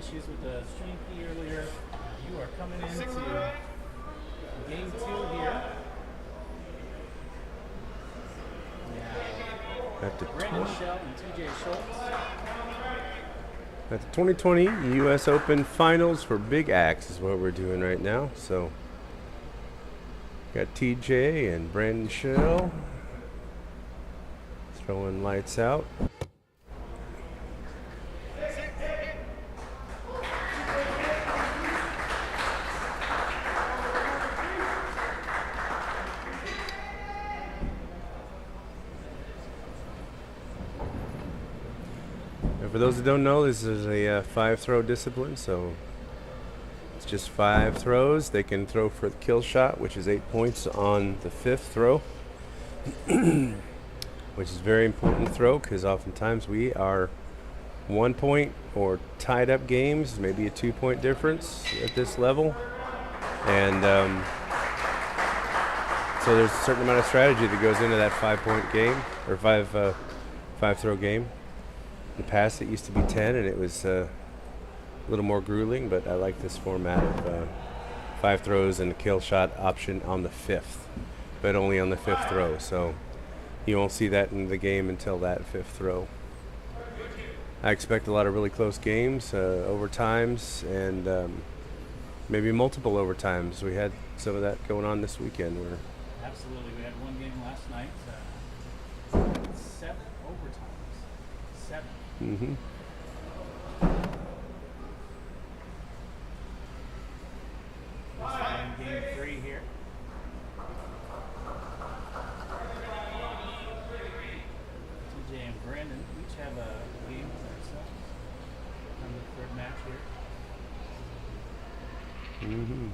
issues with the stream key earlier. You are coming into game 2 here. At the Brandon Shell and TJ Schultz. At the 2020 U.S. Open Finals for Big Axe is what we're doing right now. So, got TJ and Brandon Shell throwing lights out. For those that don't know, this is a 5-throw discipline, so it's just 5 throws. They can throw for the kill shot, which is 8 points on the 5th throw, which is a very important throw because oftentimes we are 1 point or tied up games, maybe a 2-point difference at this level. And so there's a certain amount of strategy that goes into that 5-point game or 5-throw game. In the past, it used to be 10, and it was a little more grueling, but I like this format of 5 throws and a kill shot option on the 5th, but only on the 5th throw. So you won't see that in the game until that 5th throw. I expect a lot of really close games, overtimes, and maybe multiple overtimes. We had some of that going on this weekend. Absolutely. We had one game last night, 7 overtimes. 7. Mm-hmm. Game 3 here. TJ and Brandon each have a game themselves on the 3rd match here. Mm-hmm.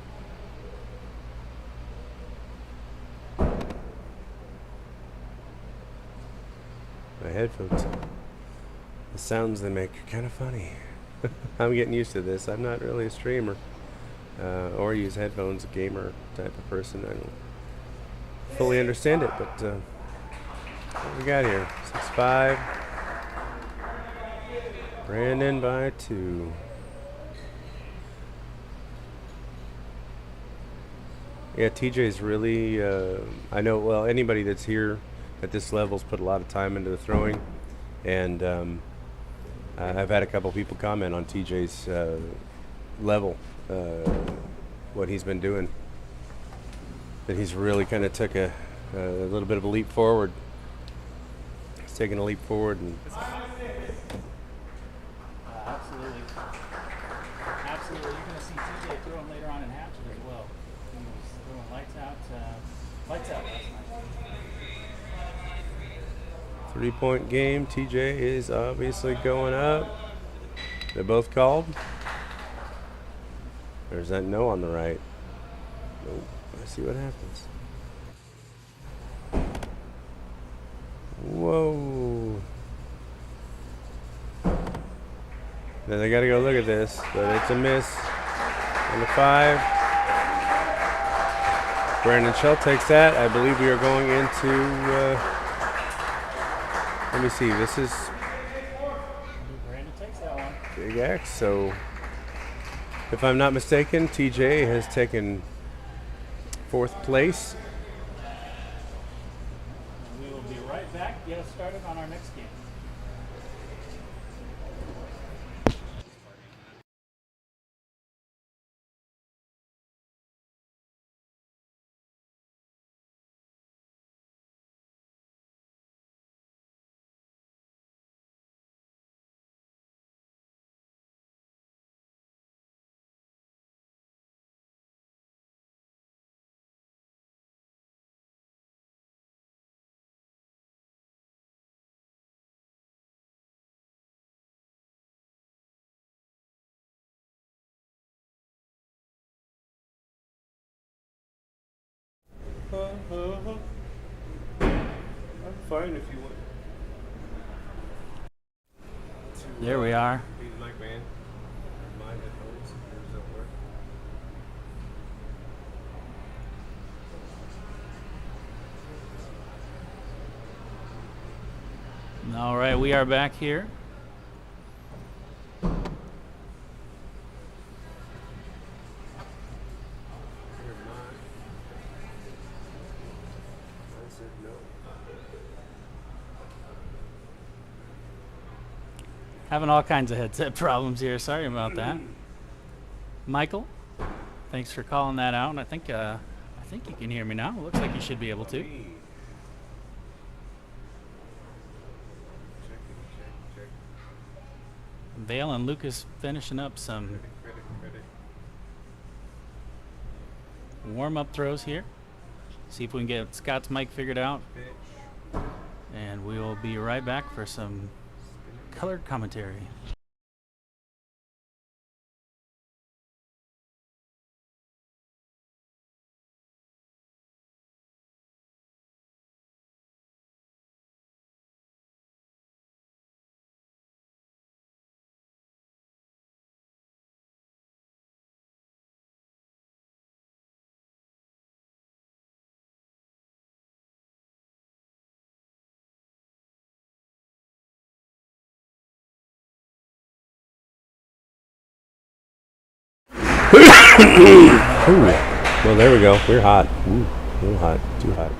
My headphones. The sounds they make are kind of funny. I'm getting used to this. I'm not really a streamer or use headphones, a gamer type of person. I don't fully understand it, but what we got here? 6-5. Brandon by 2. Yeah, TJ's really, I know, well, anybody that's here at this level's put a lot of time into the throwing, and I've had a couple people comment on TJ's level, what he's been doing, that he's really kind of took a little bit of a leap forward. He's taking a leap forward. And absolutely. Absolutely. You're going to see TJ throwing later on in Hatchet as well. He was throwing lights out last night. 3-point game. TJ is obviously going up. They're both called. There's that no on the right. Nope. Let's see what happens. Whoa. Now they got to go look at this, but it's a miss. On the 5. Brandon Shell takes that. I believe we are going into... let me see. This is Brandon takes that one. Big Axe. So, if I'm not mistaken, TJ has taken 4th place. We will be right back. Get us started on our next game. I'm fine if you want. There we are. Be the mic man. My headphones. Yours don't work. All right, we are back here. Having all kinds of headset problems here. Sorry about that. Michael, thanks for calling that out. And I think you can hear me now. It looks like you should be able to. Vale and Lucas finishing up some warm-up throws here. See if we can get Scott's mic figured out. And we will be right back for some colored commentary. Ooh. Well, there we go. We're hot. Ooh, a little hot. Too hot.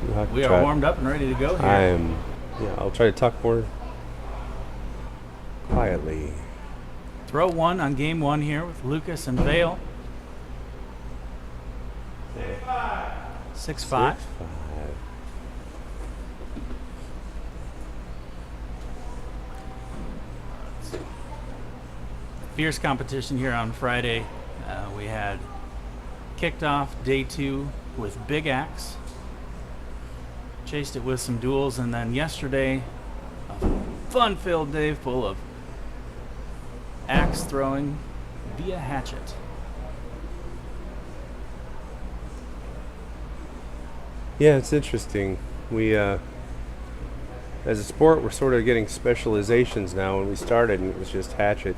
Too hot. We are warmed up and ready to go here. I am. Yeah, I'll try to talk more quietly. Throw one on game one here with Lucas and Vale. 6-5. Fierce competition here on Friday. We had kicked off day 2 with Big Axe. Chased it with some duels, and then yesterday, a fun-filled day full of axe throwing via hatchet. Yeah, it's interesting. We, as a sport, we're sort of getting specializations now. When we started, and it was just hatchet.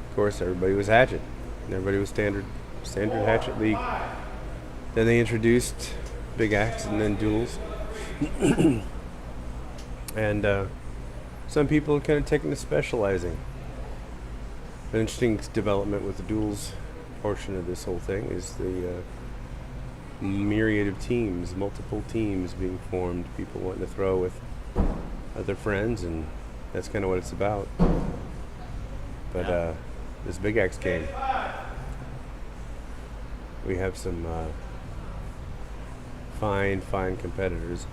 Of course, everybody was hatchet. Everybody was standard hatchet league. Then they introduced big axe and then duels. And some people are kind of taking to specializing. An interesting development with the duels portion of this whole thing is the myriad of teams, multiple teams being formed, people wanting to throw with other friends, and that's kind of what it's about. But this big axe game, we have some fine competitors.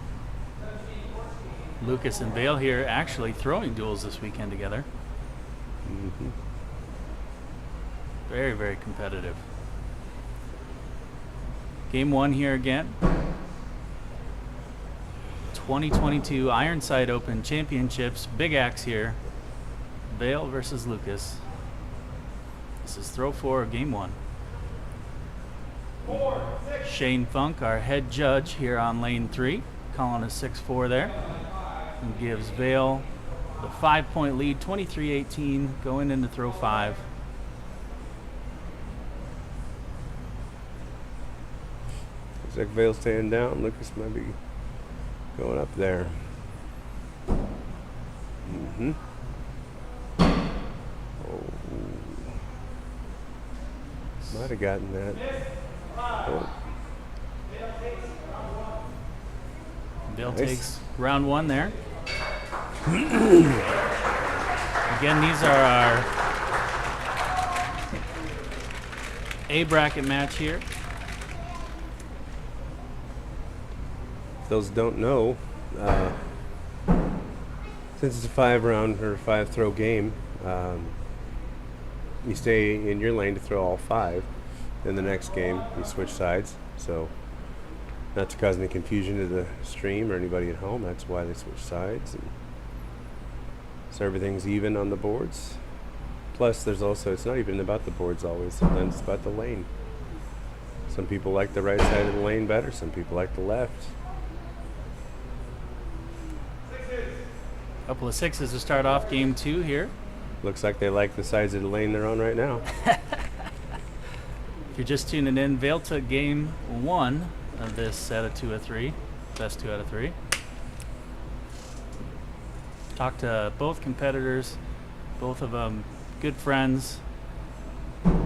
Lucas and Vale here actually throwing duels this weekend together. Mm-hmm. Very, very competitive. Game 1 here again. 2022 Ironside Open Championships. Big Axe here. Vale versus Lucas. This is throw 4 of game 1. Shane Funk, our head judge here on lane 3, calling a 6-4 there. And gives Vale the 5-point lead, 23-18, going into throw 5. Looks like Vale staying down. Lucas might be going up there. Mm-hmm. Might have gotten that. Oh. Vale Nice. takes round 1 there. Again, these are our A bracket match here. Those don't know, since it's a 5-round or 5-throw game, you stay in your lane to throw all 5. In the next game, you switch sides. So, not to cause any confusion to the stream or anybody at home, that's why they switch sides. And so everything's even on the boards. Plus, there's also, it's not even about the boards always, sometimes it's about the lane. Some people like the right side of the lane better, some people like the left. Couple of 6s to start off game 2 here. Looks like they like the sides of the lane they're on right now. If you're just tuning in, Vale took game 1 of this set of 2 of 3. Best 2 out of 3. Talked to both competitors, both of them good friends.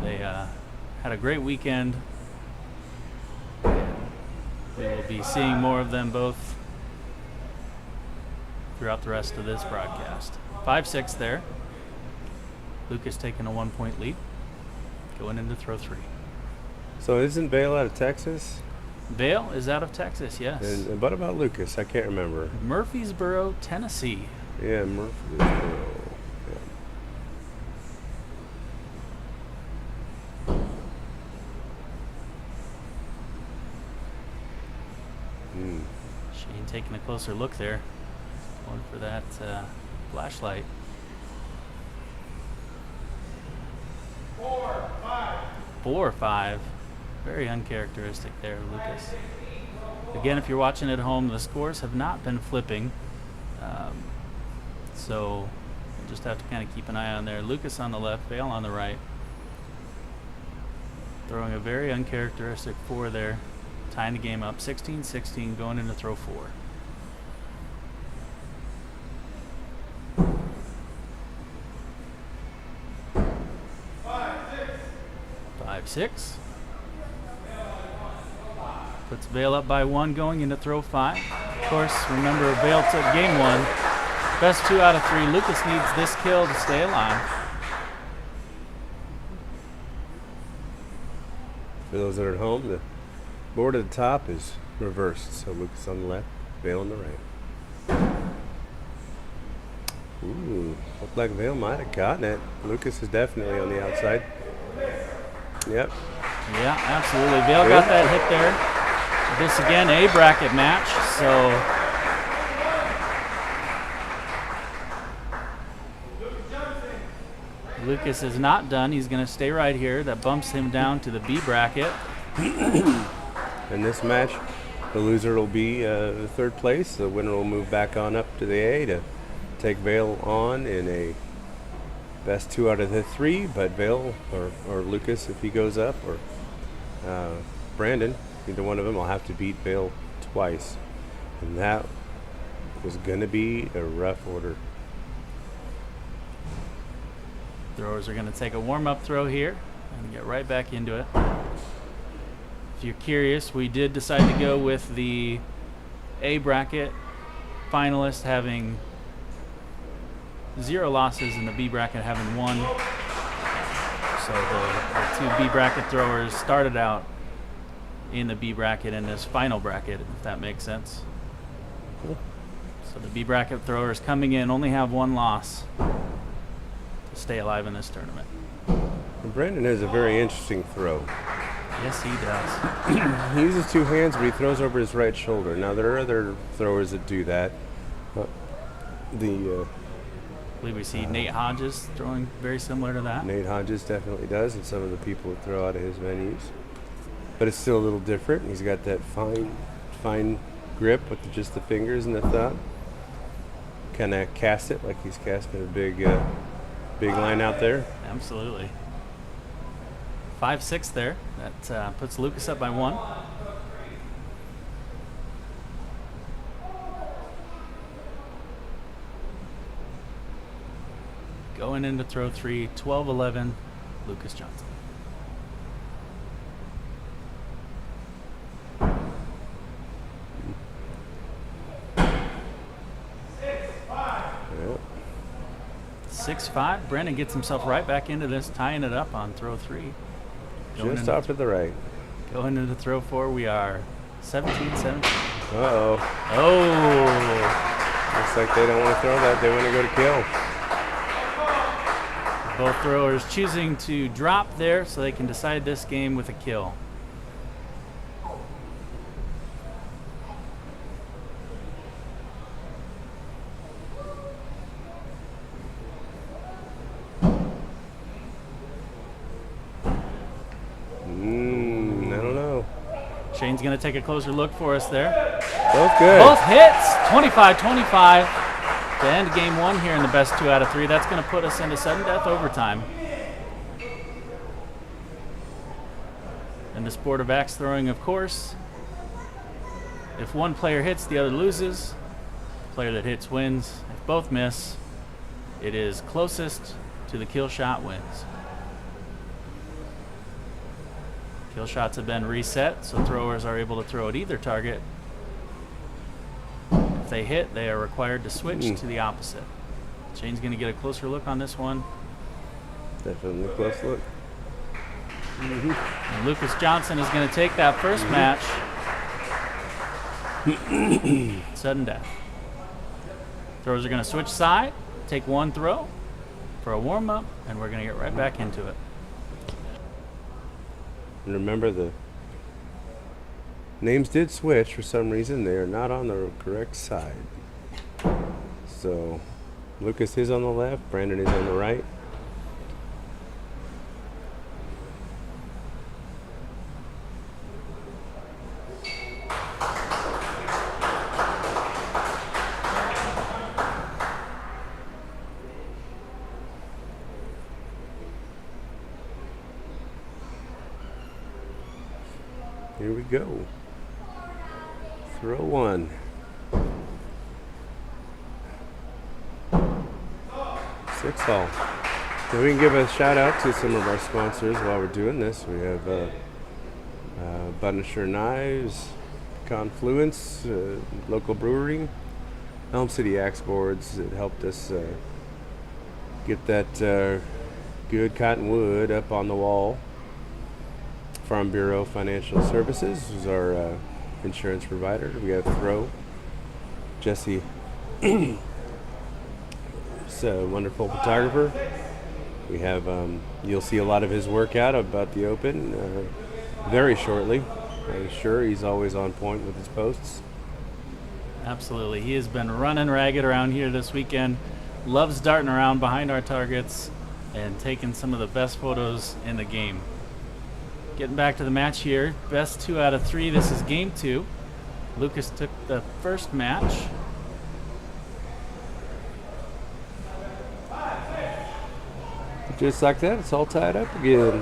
They had a great weekend. We will be seeing more of them both throughout the rest of this broadcast. 5-6 there. Lucas taking a 1-point lead. Going into throw 3. So isn't Vale out of Texas? Vale is out of Texas, yes. And what about Lucas? I can't remember. Murfreesboro, Tennessee. Yeah, Murfreesboro. Shane taking a closer look there. Going for that flashlight. 4-5. Very uncharacteristic there, Lucas. Again, if you're watching at home, the scores have not been flipping. So you'll just have to kind of keep an eye on there. Lucas on the left, Vale on the right. Throwing a very uncharacteristic 4 there. Tying the game up. 16-16 going into throw 4. 5-6. Puts Vale up by 1 going into throw 5. Of course, remember Vale took game 1. Best 2 out of 3. Lucas needs this kill to stay alive. For those that are at home, the board at the top is reversed. So Lucas on the left, Vale on the right. Ooh, looked like Vale might have gotten it. Lucas is definitely on the outside. Yep. Yeah, absolutely. Vale got that hit there. This again, a bracket match. So Lucas is not done. He's going to stay right here. That bumps him down to the B bracket. In this match, the loser will be third place. The winner will move back on up to the A to take Vale on in a best 2 out of the 3. But Vale or Lucas, if he goes up, or Brandon, either one of them will have to beat Vale twice. And that was going to be a rough order. Throwers are going to take a warm-up throw here and get right back into it. If you're curious, we did decide to go with the A bracket finalists having 0 losses and the B bracket having 1. So the 2 B bracket throwers started out in the B bracket in this final bracket, if that makes sense. Cool. So the B bracket throwers coming in only have 1 loss to stay alive in this tournament. And Brandon has a very interesting throw. Yes, he does. He uses 2 hands, but he throws over his right shoulder. Now, there are other throwers that do that. I believe we see Nate Hodges throwing very similar to that. Nate Hodges definitely does, and some of the people that throw out of his venues. But it's still a little different. He's got that fine grip with just the fingers and the thumb. Kind of cast it like he's casting a big line out there. Absolutely. 5-6 there. That puts Lucas up by 1. Going into throw 3, 12-11, Lucas Johnson. Yep. 6-5. Brandon gets himself right back into this, tying it up on throw 3. Just off to the right. Going into throw 4, we are 17-17. Uh-oh. Oh! Looks like they don't want to throw that. They want to go to kill. Both throwers choosing to drop there so they can decide this game with a kill. I don't know. Shane's going to take a closer look for us there. Both good. Both hits, 25-25. To end game 1 here in the best 2 out of 3. That's going to put us into sudden death overtime. In the sport of axe throwing, of course, if one player hits, the other loses. The player that hits wins. If both miss, it is closest to the kill shot wins. Kill shots have been reset, so throwers are able to throw at either target. If they hit, they are required to switch to the opposite. Shane's going to get a closer look on this one. Definitely a close look. And Lucas Johnson is going to take that first match. Sudden death. Throwers are going to switch side, take one throw for a warm-up, and we're going to get right back into it. And remember, the names did switch for some reason. They are not on the correct side. So Lucas is on the left, Brandon is on the right. Here we go. Throw one. 6-all. So we can give a shout out to some of our sponsors while we're doing this. We have Bunisher Knives, Confluence, local brewery, Elm City Axe Boards that helped us get that good cottonwood up on the wall. Farm Bureau Financial Services is our insurance provider. We have Throw. Jesse is a wonderful photographer. We have, you'll see a lot of his work out about the Open very shortly. I'm sure he's always on point with his posts. Absolutely. He has been running ragged around here this weekend. Loves darting around behind our targets and taking some of the best photos in the game. Getting back to the match here. Best 2 out of 3. This is game 2. Lucas took the first match. Just like that, it's all tied up again.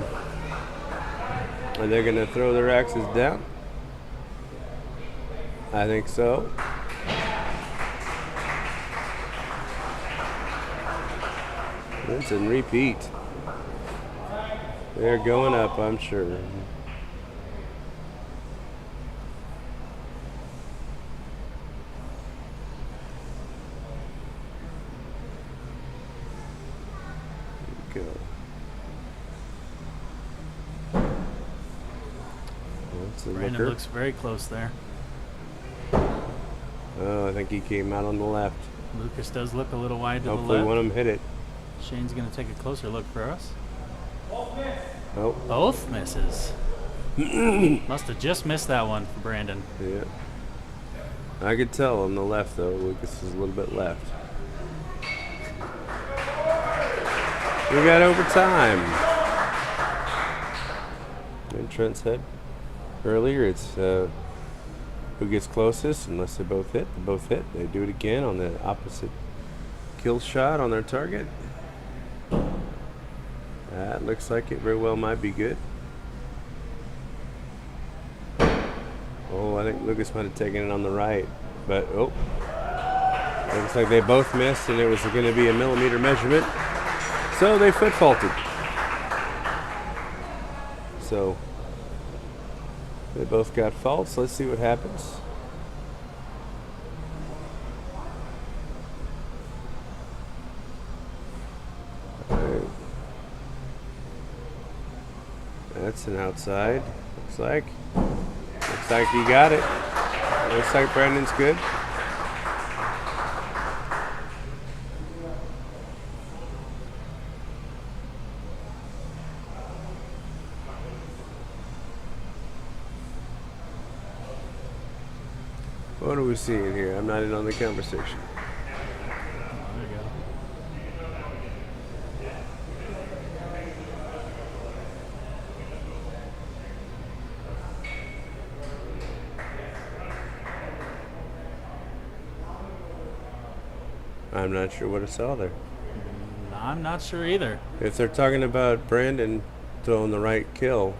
Are they going to throw their axes down? I think so. Rinse and repeat. They're going up, I'm sure. Go. That's a Brandon looker. looks very close there. Oh, I think he came out on the left. Lucas does look a little wide to the Hopefully left. one of them hit it. Shane's going to take a closer look for us. Oh, Both misses. Must have just missed that one for Brandon. yeah. I could tell on the left, though. Lucas is a little bit left. We got overtime. And Trent said earlier, it's who gets closest. Unless they both hit, They do it again on the opposite kill shot on their target. That looks like it very well might be good. Oh, I think Lucas might have taken it on the right, but oh, looks like they both missed, and it was going to be a millimeter measurement, so they foot faulted. So they both got faults. Let's see what happens. That's an outside. Looks like he got it. Looks like Brandon's good. What are we seeing here? I'm not in on the conversation. There you go. I'm not sure what I saw there. I'm not sure either. If they're talking about Brandon throwing the right kill,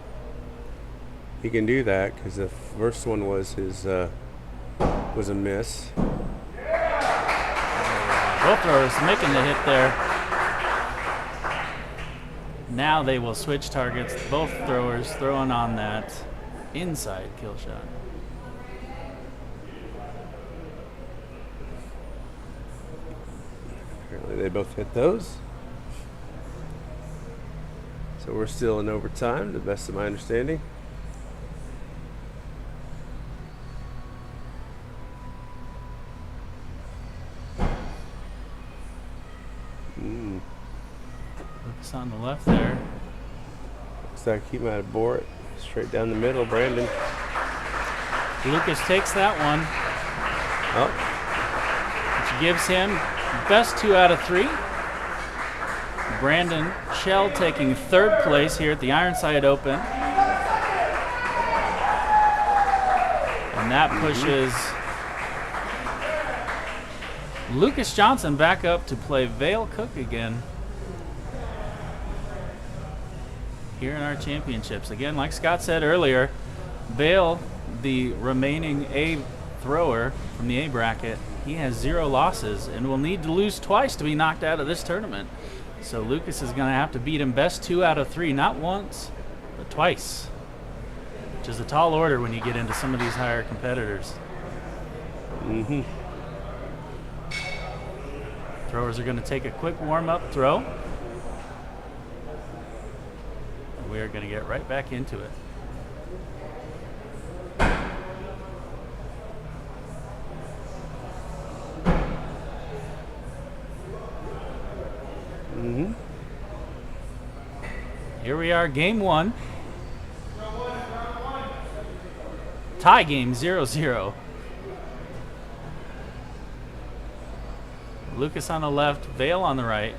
he can do that because the first one was his was a miss. Both throwers making the hit there. Now they will switch targets. Both throwers throwing on that inside kill shot. Apparently they both hit those. So we're still in overtime, to the best of my understanding. Lucas on the left there. Looks like he might have bore it straight down the middle, Brandon. Lucas takes that one, Oh, which gives him best 2 out of 3. Brandon Shell taking 3rd place here at the Ironside Open. And that pushes Lucas Johnson back up to play Vale Cook again here in our championships. Again, like Scott said earlier, Vale, the remaining A thrower from the A bracket, he has 0 losses and will need to lose twice to be knocked out of this tournament. So Lucas is going to have to beat him best 2 out of 3, not once, but twice, which is a tall order when you get into some of these higher competitors. Throwers are going to take a quick warm-up throw. And we are going to get right back into it. Here we are, game 1. Tie game 0-0. Lucas on the left, Vale on the right.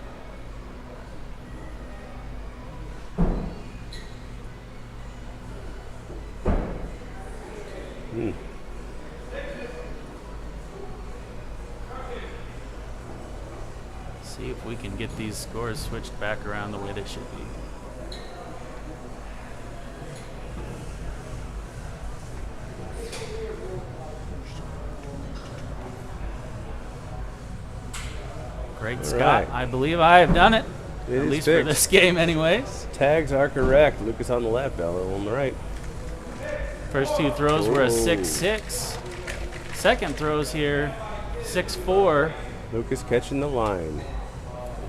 See if we can get these scores switched back around the way they should be. Great, Scott. Right. I believe I have done it. It At is least fixed. for this game anyways. Tags are correct. Lucas on the left, Ella on the right. First 2 throws were a 6-6. Second throws here, 6-4. Lucas catching the line.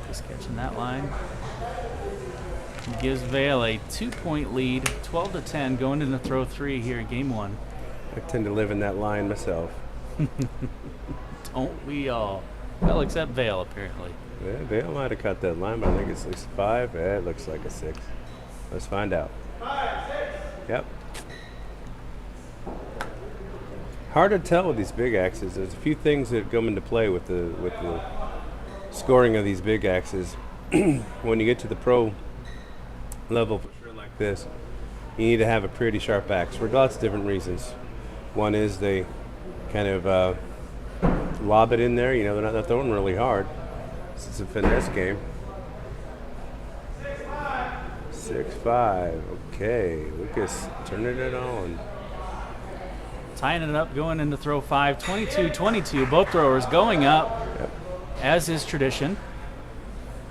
Lucas catching that line. He gives Vale a 2-point lead, 12-10 going into throw 3 here in game 1. I tend to live in that line myself. Don't we all? Well, except Vale, apparently. Yeah, Vale might have cut that line, but I think it's 6-5. Yeah, it looks like a 6. Let's find out. 5, 6. Yep. Hard to tell with these big axes. There's a few things that come into play with the scoring of these big axes. When you get to the pro level for sure like this, you need to have a pretty sharp axe for lots of different reasons. One is they kind of lob it in there. You know, they're not throwing really hard. It's a finesse game. 6-5. Okay, Lucas turning it on. Tying it up, going into throw 5, 22-22. Both throwers going up, Yep. as is tradition.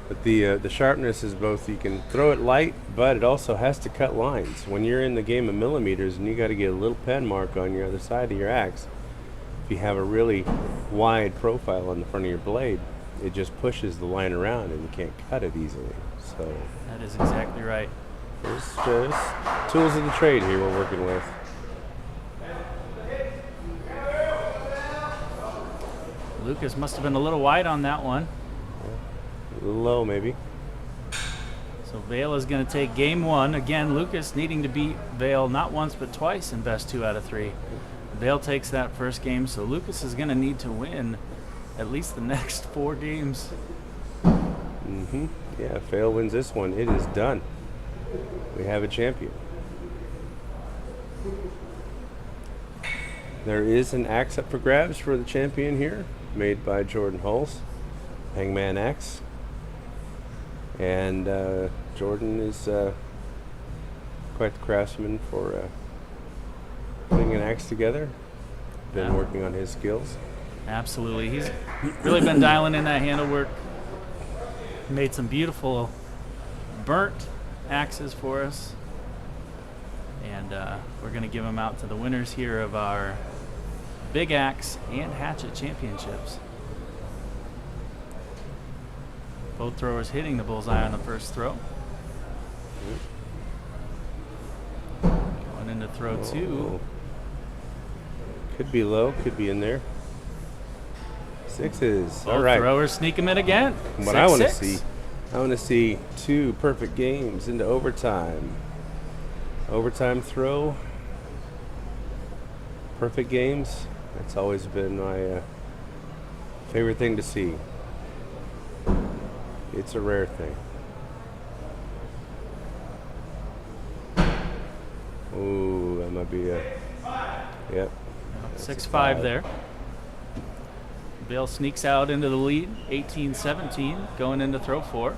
But the sharpness is both, you can throw it light, but it also has to cut lines. When you're in the game of millimeters and you got to get a little pen mark on your other side of your axe, if you have a really wide profile on the front of your blade, it just pushes the line around and you can't cut it easily. So That is exactly right. there's just tools of the trade here we're working with. Lucas must have been a little wide on that one. A little low maybe. So Vale is going to take game 1. Again, Lucas needing to beat Vale not once but twice in best 2 out of 3. Vale takes that first game, so Lucas is going to need to win at least the next 4 games. Yeah, if Vale wins this one, it is done. We have a champion. There is an axe up for grabs for the champion here, made by Jordan Hulse, Hangman Axe. And Jordan is quite the craftsman for putting an axe together. Been Yeah. working on his skills. Absolutely. He's really been dialing in that handle work. Made some beautiful burnt axes for us. And we're going to give them out to the winners here of our Big Axe and Hatchet championships. Both throwers hitting the bullseye on the first throw. Going into throw 2. Could be low, could be in there. 6s. Both All right. throwers sneak them in again. What I want to see, I want to see 2 perfect games into overtime. Overtime throw. Perfect games. That's always been my favorite thing to see. It's a rare thing. Ooh, that might be a. Yep. 6-5 there. Vail sneaks out into the lead, 18-17, going into throw 4.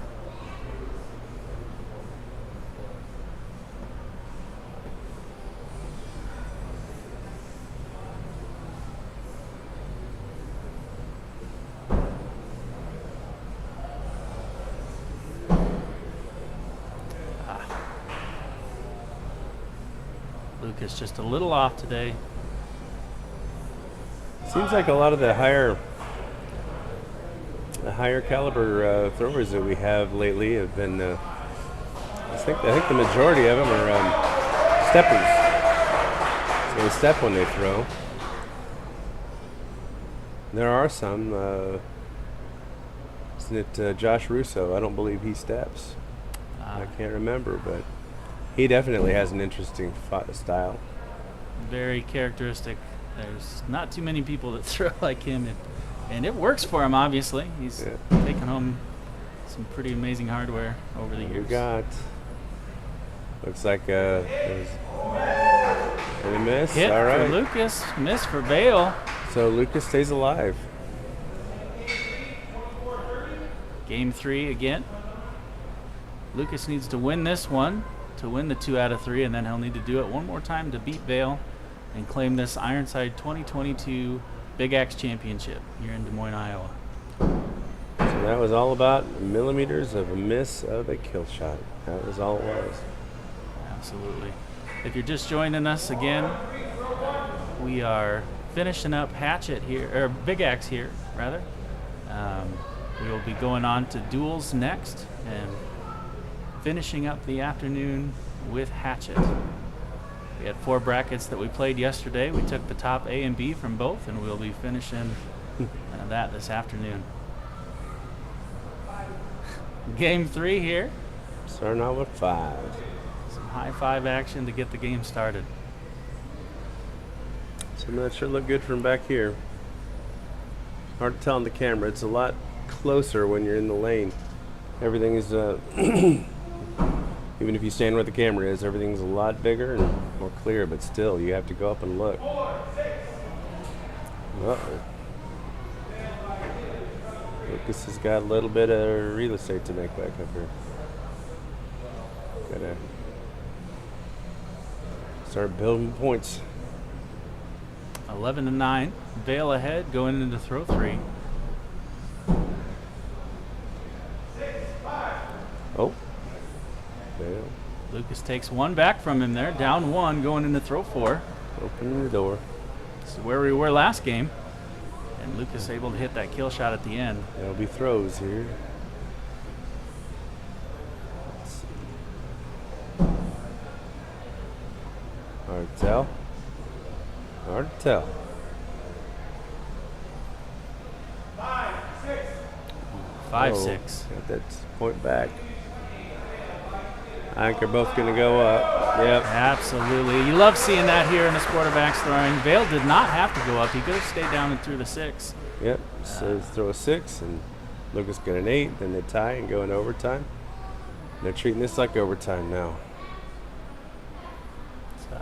Lucas just a little off today. Seems like a lot of the higher caliber throwers that we have lately have been. I think the majority of them are steppers. So they step when they throw. There are some. Isn't it Josh Russo? I don't believe he steps. I can't remember, but he definitely has an interesting style. Very characteristic. There's not too many people that throw like him, and it works for him, obviously. He's taken home some pretty amazing hardware over the years. We got, looks like a miss. Hit All right. for Lucas, miss for Vail. So Lucas stays alive. Game 3 again. Lucas needs to win this one to win the 2 out of 3, and then he'll need to do it one more time to beat Vail and claim this Ironside 2022 Big Axe Championship here in Des Moines, Iowa. So that was all about millimeters of a miss of a kill shot. That was all it was. Absolutely. If you're just joining us again, we are finishing up Hatchet here, or Big Axe here, rather. We will be going on to duels next and finishing up the afternoon with Hatchet. We had 4 brackets that we played yesterday. We took the top A and B from both, and we'll be finishing that this afternoon. Game 3 here. Starting out with 5. Some high 5 action to get the game started. Some of that sure look good from back here. Hard to tell on the camera. It's a lot closer when you're in the lane. Everything is even if you stand where the camera is, everything's a lot bigger and more clear, but still, you have to go up and look. Uh-oh. Lucas has got a little bit of real estate to make back up here. Gotta start building points. 11-9. Vail ahead, going into throw 3. Oh. Vail. Lucas takes 1 back from him there, down 1, going into throw 4. Opening the door. This is where we were last game. And Lucas able to hit that kill shot at the end. There'll be throws here. Let's see. Hard to tell. Hard to tell. 5-6. Got that point back. I think they're both going to go up. Yep. Absolutely. You love seeing that here in the sport of axe throwing. Vail did not have to go up. He could have stayed down and threw the 6. Yep. So throw a 6, and Lucas get an 8. Then they tie and go in overtime. They're treating this like overtime now. It's a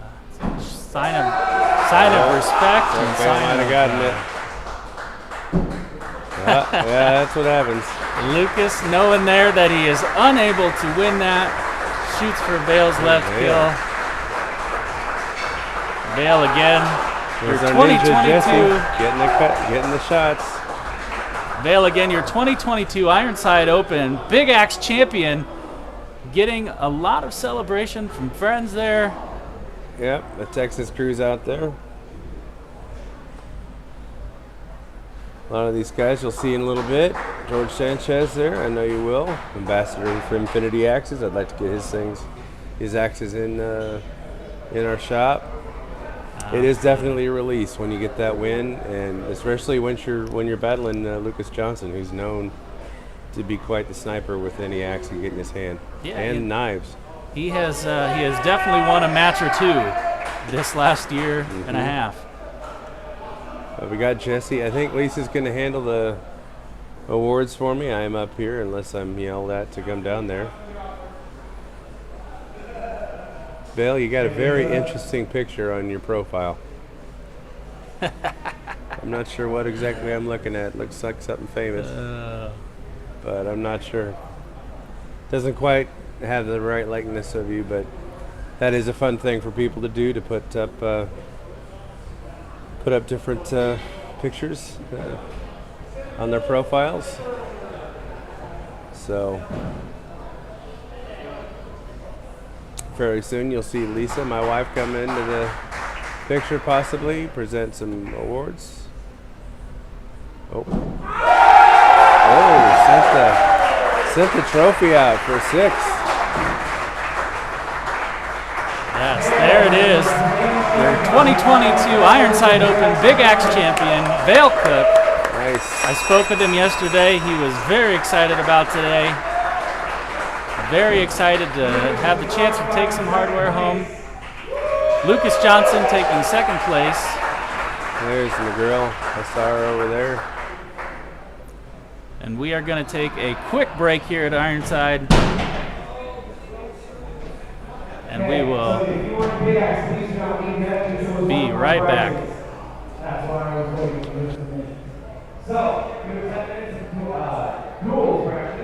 sign of respect. And Okay, sign might have of, gotten it. Yeah, that's what happens. Lucas, knowing there that he is unable to win that, shoots for Vail's left kill. Vail again. Your There's our ninja 2022 Jesse getting the shots. Vail again, your 2022 Ironside Open Big Axe champion. getting a lot of celebration from friends there. Yep, the Texas crew's out there. A lot of these guys you'll see in a little bit. George Sanchez there, I know you will. Ambassador for Infinity Axes. I'd like to get his axes in our shop. It is definitely a release when you get that win, and especially when you're battling Lucas Johnson, who's known to be quite the sniper with any axe you get in his hand, and knives. He has definitely won a match or two this last year and a half. We got Jesse. I think Lisa's going to handle the awards for me. I am up here unless I'm yelled at to come down there. Bill, you got a very interesting picture on your profile. I'm not sure what exactly I'm looking at. Looks like something famous, but I'm not sure. Doesn't quite have the right likeness of you, but that is a fun thing for people to do, to put up different pictures on their profiles. So fairly soon you'll see Lisa, my wife, come into the picture, possibly present some awards. Sent the trophy out for 6. Yes, there it is. Your 2022 Ironside Open Big Axe Champion, Vale Cook. Nice. I spoke with him yesterday. He was very excited about today. Very excited to have the chance to take some hardware home. Lucas Johnson taking 2nd place. There's the girl. I saw her over there. And we are going to take a quick break here at Ironside. And we will be right back. So, dual practice.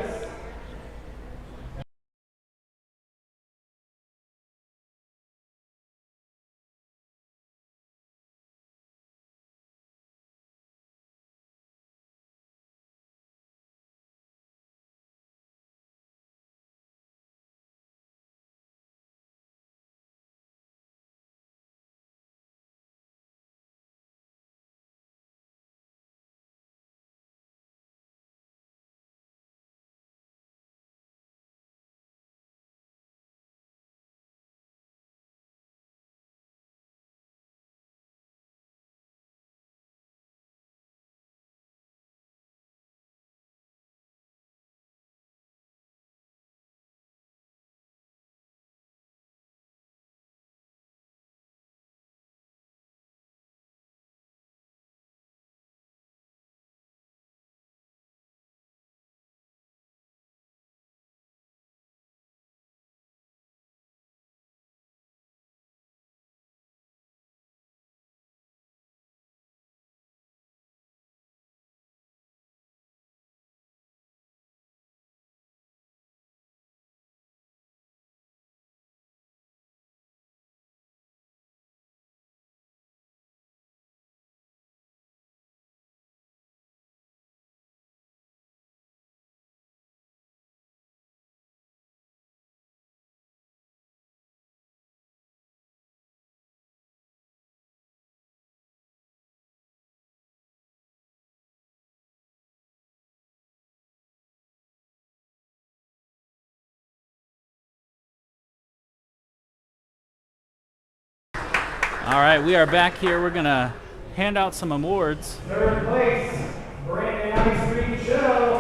All right, we are back here. We're going to hand out some awards. 3rd place, Brandon Ice Cream Show.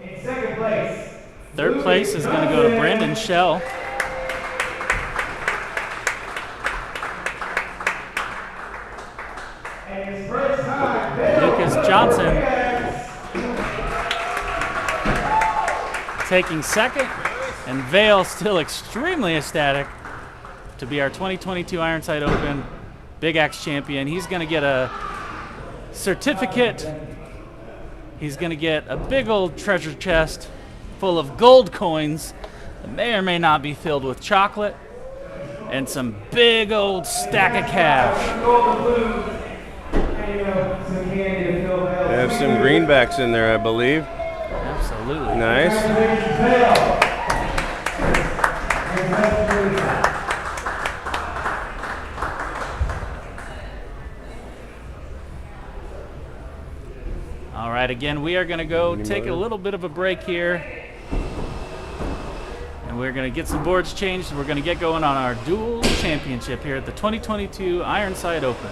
In 2nd place, 3rd place is going to go to Brandon Shell. and his first time, Lucas Johnson taking 2nd, and Vale still extremely ecstatic to be our 2022 Ironside Open Big Axe Champion. He's going to get a certificate. He's going to get a big old treasure chest full of gold coins that may or may not be filled with chocolate. and some big old stack of cash. Gold and blue. And some candy to fill They have some greenbacks in there, I believe. Absolutely. Nice. Congratulations, Bill. All right, again, we are going to go Any take a more? little bit of a break here. And we're going to get some boards changed. We're going to get going on our dual championship here at the 2022 Ironside Open.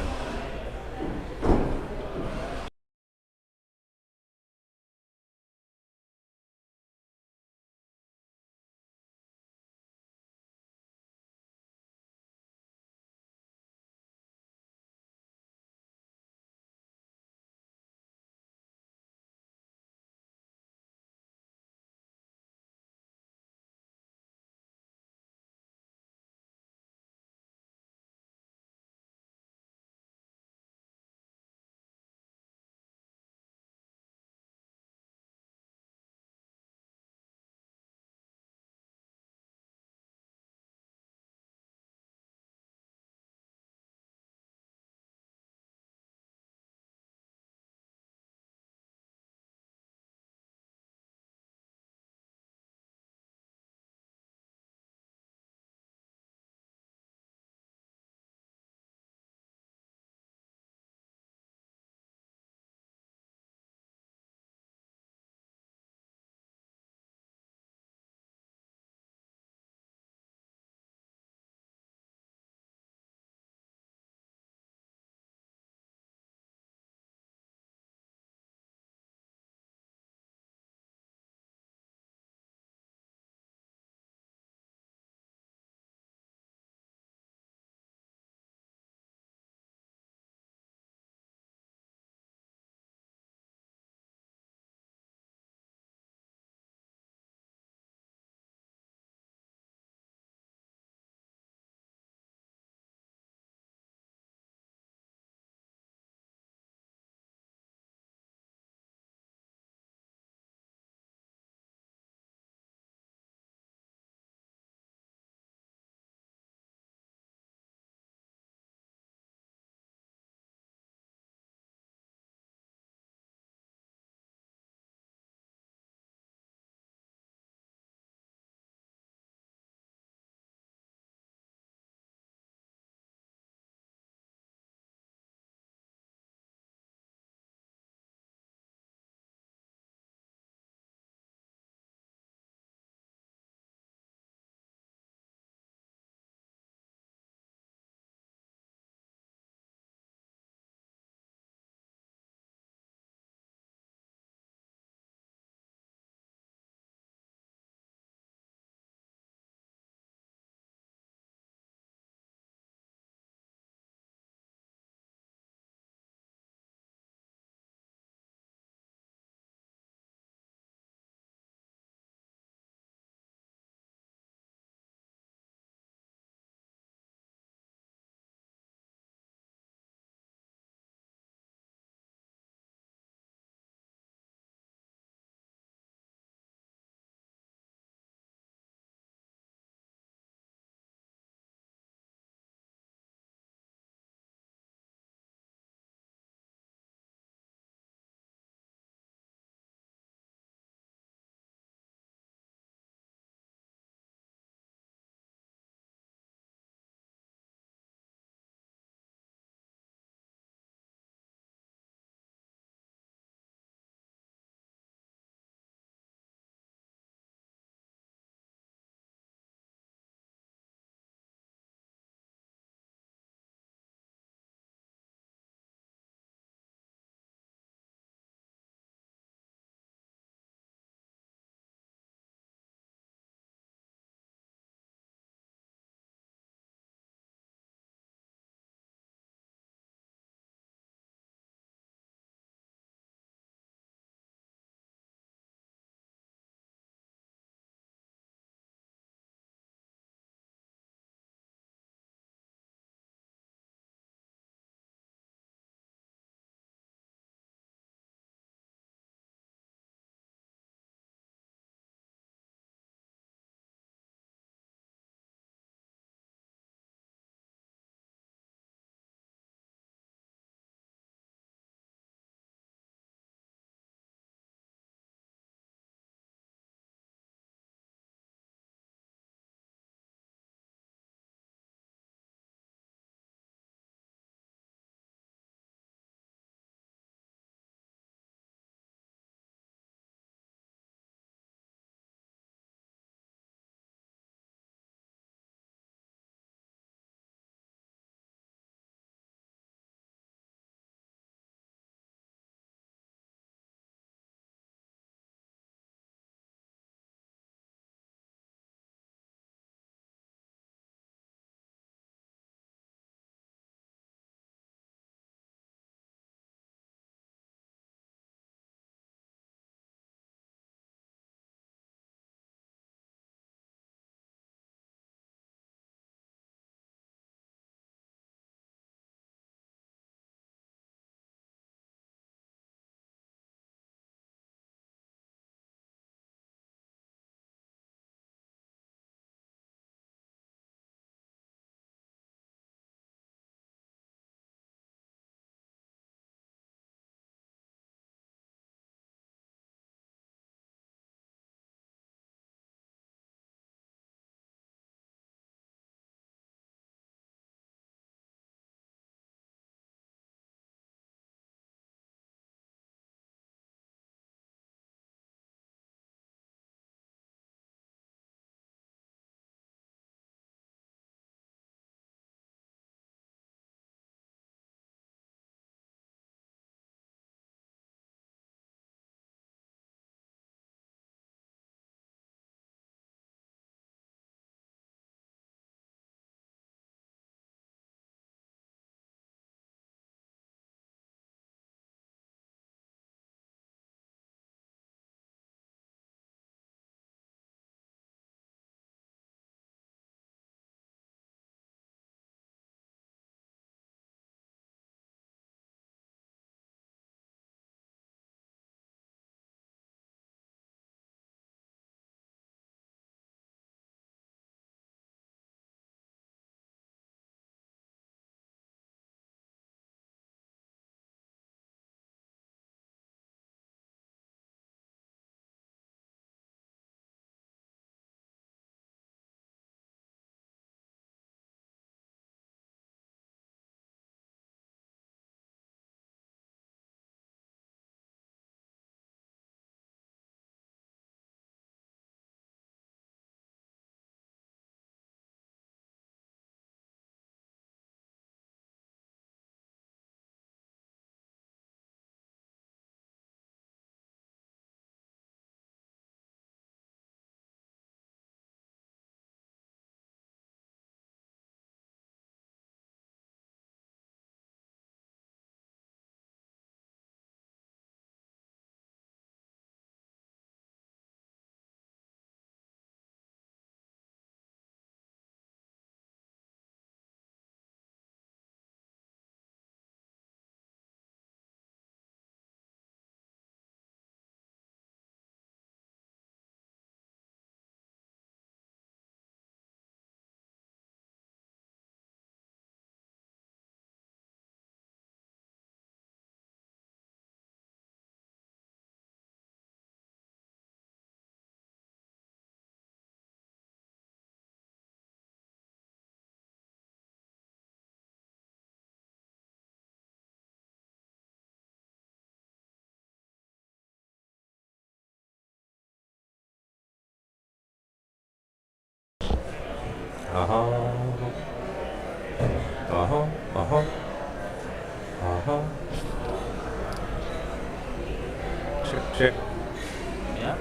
Uh-huh. Uh-huh. Uh-huh. Uh-huh. Check. Yeah.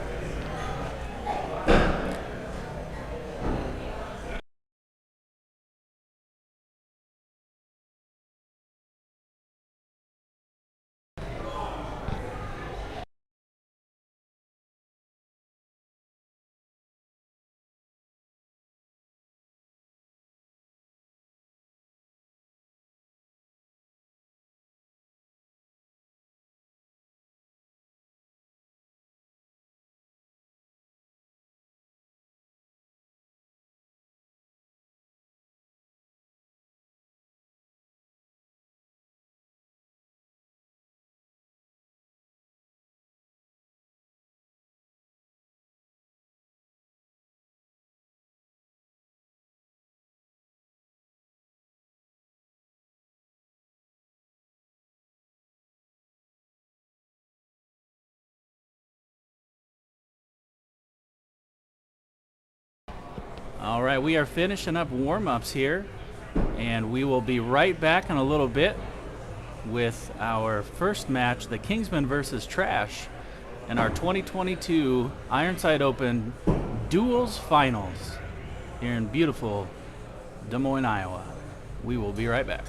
All right, we are finishing up warm-ups here, and we will be right back in a little bit with our first match, the Kingsman versus Trash, in our 2022 Ironside Open Duels Finals here in beautiful Des Moines, Iowa. We will be right back.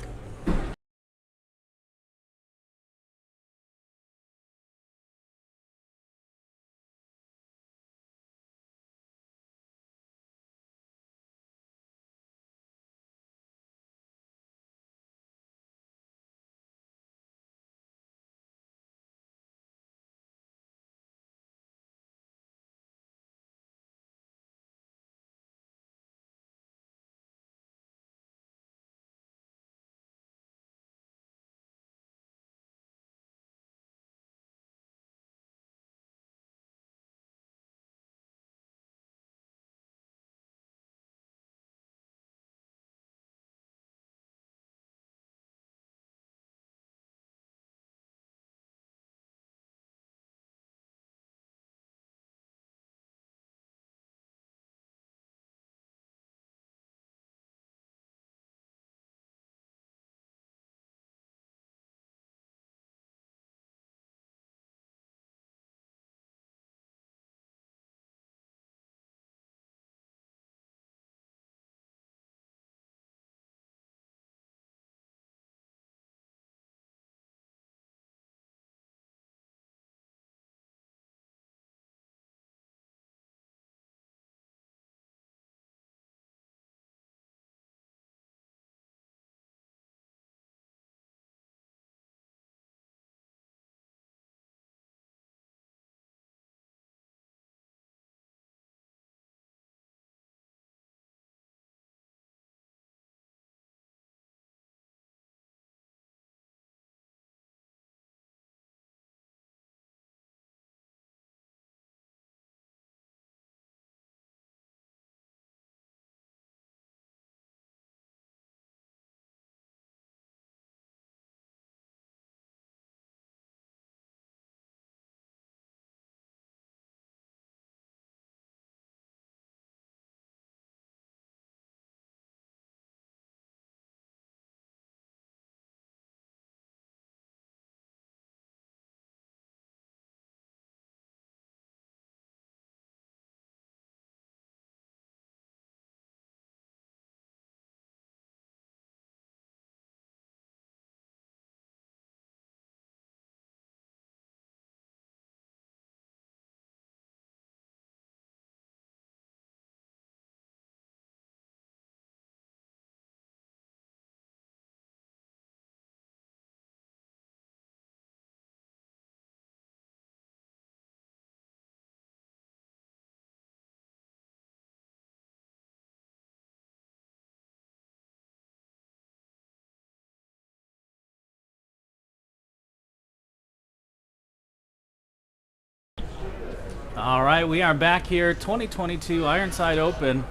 All right, we are back here, 2022 Ironside Open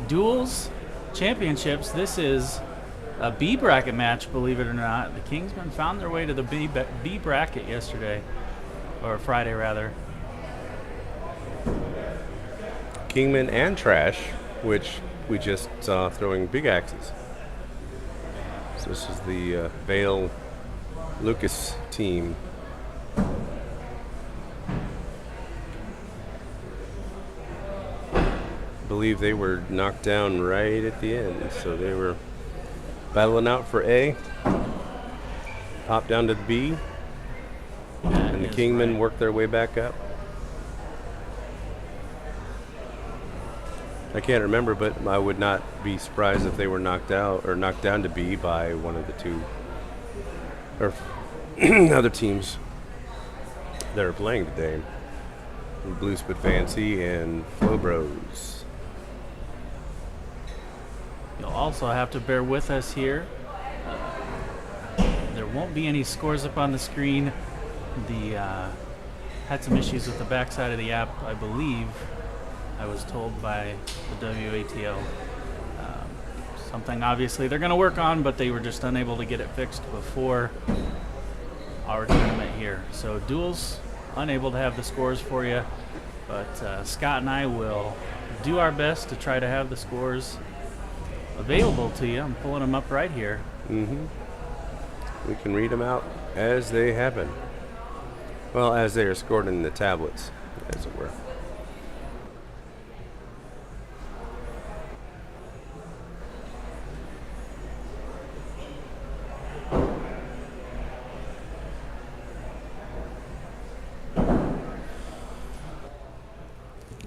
Duels Championships. This is a B bracket match, believe it or not. The Kingsmen found their way to the B bracket yesterday, or Friday rather. Kingman and Trash, which we just saw throwing big axes. So this is the Vale Lucas team. I believe they were knocked down right at the end, so they were battling out for A, popped down to B, and the Kingmen worked their way back up. I can't remember, but I would not be surprised if they were knocked out or knocked down to B by one of the two or other teams that are playing today. Blues But Fancy and Flow Bros. You'll also have to bear with us here. There won't be any scores up on the screen. Had some issues with the backside of the app, I believe. I was told by the WATO. Something obviously they're going to work on, but they were just unable to get it fixed before our tournament here. So duels, unable to have the scores for you, but Scott and I will do our best to try to have the scores available to you. I'm pulling them up right here. Mm-hmm. We can read them out as they happen. Well, as they are scored in the tablets, as it were.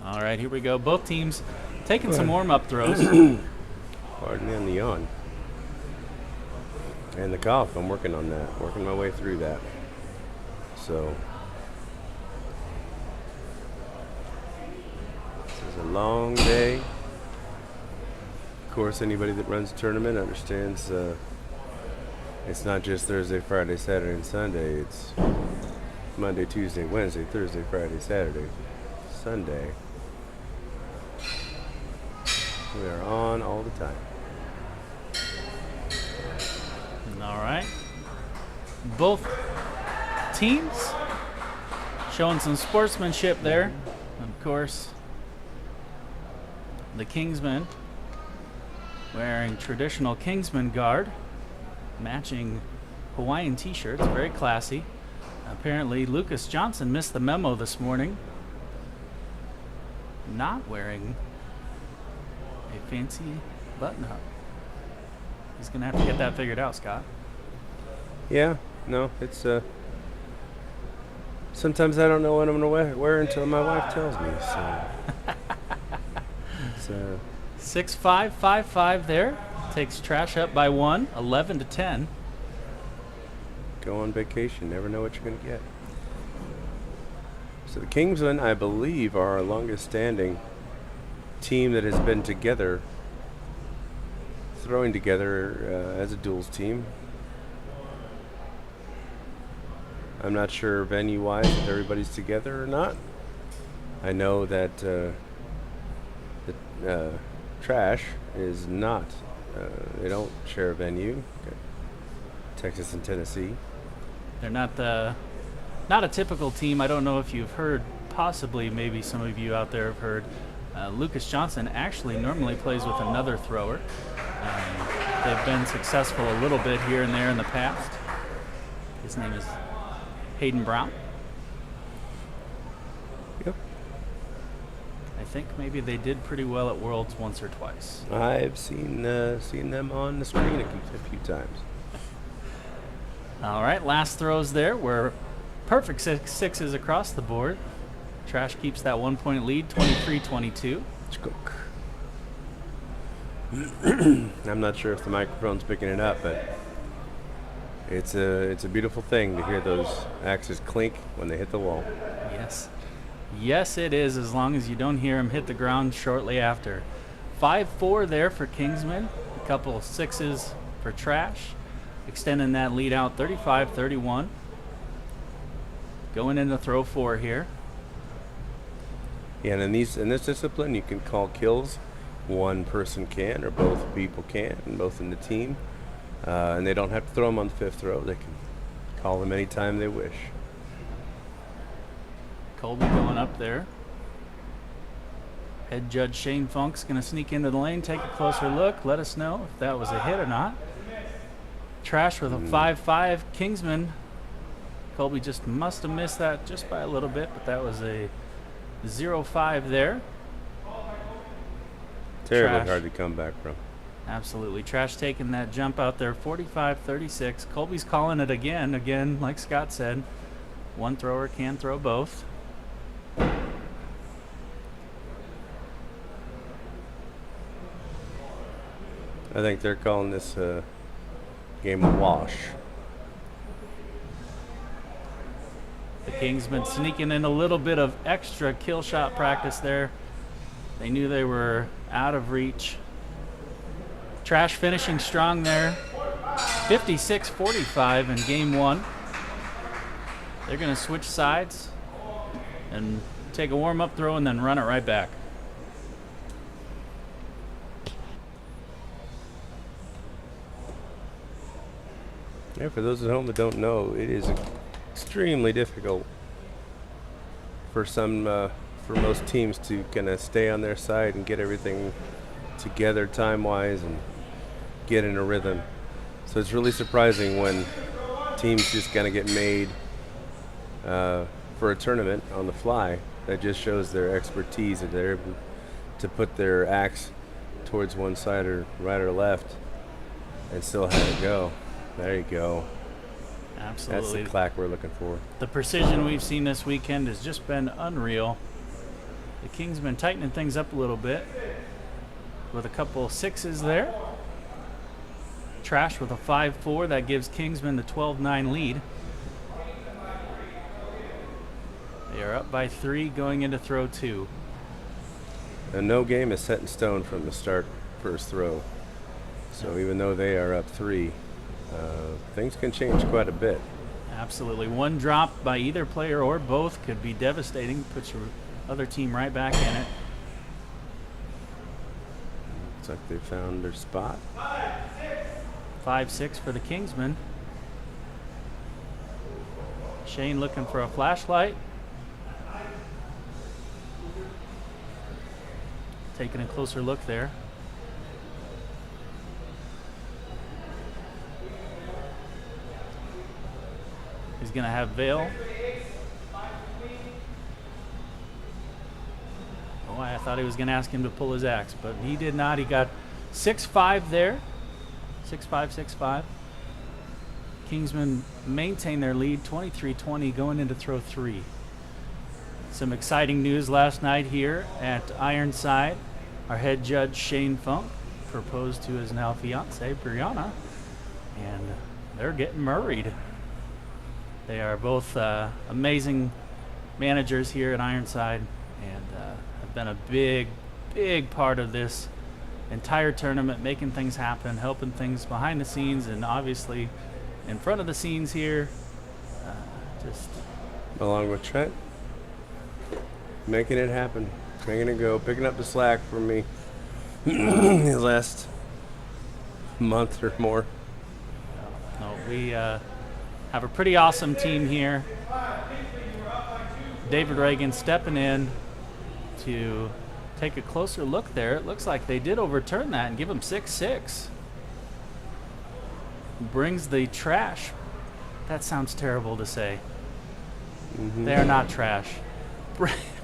All right, here we go. Both teams taking some warm-up throws. Pardon me on the yawn. And the cough, I'm working on that, working my way through that. So, this is a long day. Of course, anybody that runs a tournament understands it's not just Thursday, Friday, Saturday, and Sunday. It's Monday, Tuesday, Wednesday, Thursday, Friday, Saturday, Sunday. We are on all the time. All right. Both teams showing some sportsmanship there. Of course, the Kingsmen wearing traditional Kingsman guard, matching Hawaiian t-shirts, very classy. Apparently, Lucas Johnson missed the memo this morning, not wearing a fancy button-up. He's going to have to get that figured out, Scott. Yeah, no, it's sometimes I don't know what I'm going to wear until my wife tells me, so. It's 6-5, 5-5 there. Takes Trash up by 1, 11-10. Go on vacation, never know what you're going to get. So the Kingsmen, I believe, are our longest standing team that has been together, throwing together as a duels team. I'm not sure venue-wise if everybody's together or not. I know that the Trash is not. They don't share a venue. Okay. Texas and Tennessee. They're not a typical team. I don't know if you've heard, possibly maybe some of you out there have heard, Lucas Johnson actually normally plays with another thrower. They've been successful a little bit here and there in the past. His name is Hayden Brown. Yep. I think maybe they did pretty well at Worlds once or twice. I've seen them on the screen a few times. All right, last throws there were perfect sixes across the board. Trash keeps that 1 point lead, 23-22. I'm not sure if the microphone's picking it up, but it's a beautiful thing to hear those axes clink when they hit the wall. Yes. Yes, it is, as long as you don't hear them hit the ground shortly after. 5-4 there for Kingsman. A couple of sixes for Trash. Extending that lead out 35-31. Going into throw 4 here. Yeah, and in this discipline, you can call kills. One person can, or both people can, and both in the team. And they don't have to throw them on the fifth throw. They can call them anytime they wish. Colby going up there. Head judge Shane Funk's going to sneak into the lane, take a closer look, let us know if that was a hit or not. Trash with a 5-5. Kingsman. Colby just must have missed that just by a little bit, but that was a 0-5 there. Terribly Trash. hard to come back from. Absolutely. Trash taking that jump out there, 45-36. Colby's calling it again. Again, like Scott said, one thrower can throw both. I think they're calling this game a wash. The Kingsmen sneaking in a little bit of extra kill shot practice there. They knew they were out of reach. Trash finishing strong there. 56-45 in game one. They're going to switch sides and take a warm-up throw and then run it right back. Yeah, for those at home that don't know, it is extremely difficult for for most teams to kind of stay on their side and get everything together time-wise and get in a rhythm. So it's really surprising when teams just kind of get made for a tournament on the fly. That just shows their expertise, that they're able to put their axe towards one side or right or left and still have it go. There you go. Absolutely. That's the clack we're looking for. The precision we've seen this weekend has just been unreal. The Kingsmen tightening things up a little bit with a couple sixes there. Trash with a 5-4. That gives Kingsmen the 12-9 lead. They are up by 3 going into throw 2. And no game is set in stone from the start first throw. So even though they are up 3, things can change quite a bit. Absolutely. One drop by either player or both could be devastating. Puts your other team right back in it. Looks like they found their spot. 5-6 for the Kingsmen. Shane looking for a flashlight. Taking a closer look there. He's going to have Vale. Oh, I thought he was going to ask him to pull his axe, but he did not. He got 6-5 there. 6-5, 6-5. Kingsmen maintain their lead, 23-20, going into throw 3. Some exciting news last night here at Ironside. Our head judge, Shane Funk, proposed to his now fiancée, Brianna, and they're getting married. They are both amazing managers here at Ironside and have been a big part of this entire tournament, making things happen, helping things behind the scenes, and obviously in front of the scenes here. Just Along with Trent, making it happen, making it go, picking up the slack from me the last month or more. no, we have a pretty awesome team here. David Reagan stepping in to take a closer look there. It looks like they did overturn that and give him 6-6. Brings the trash. That sounds terrible to say. They are not trash.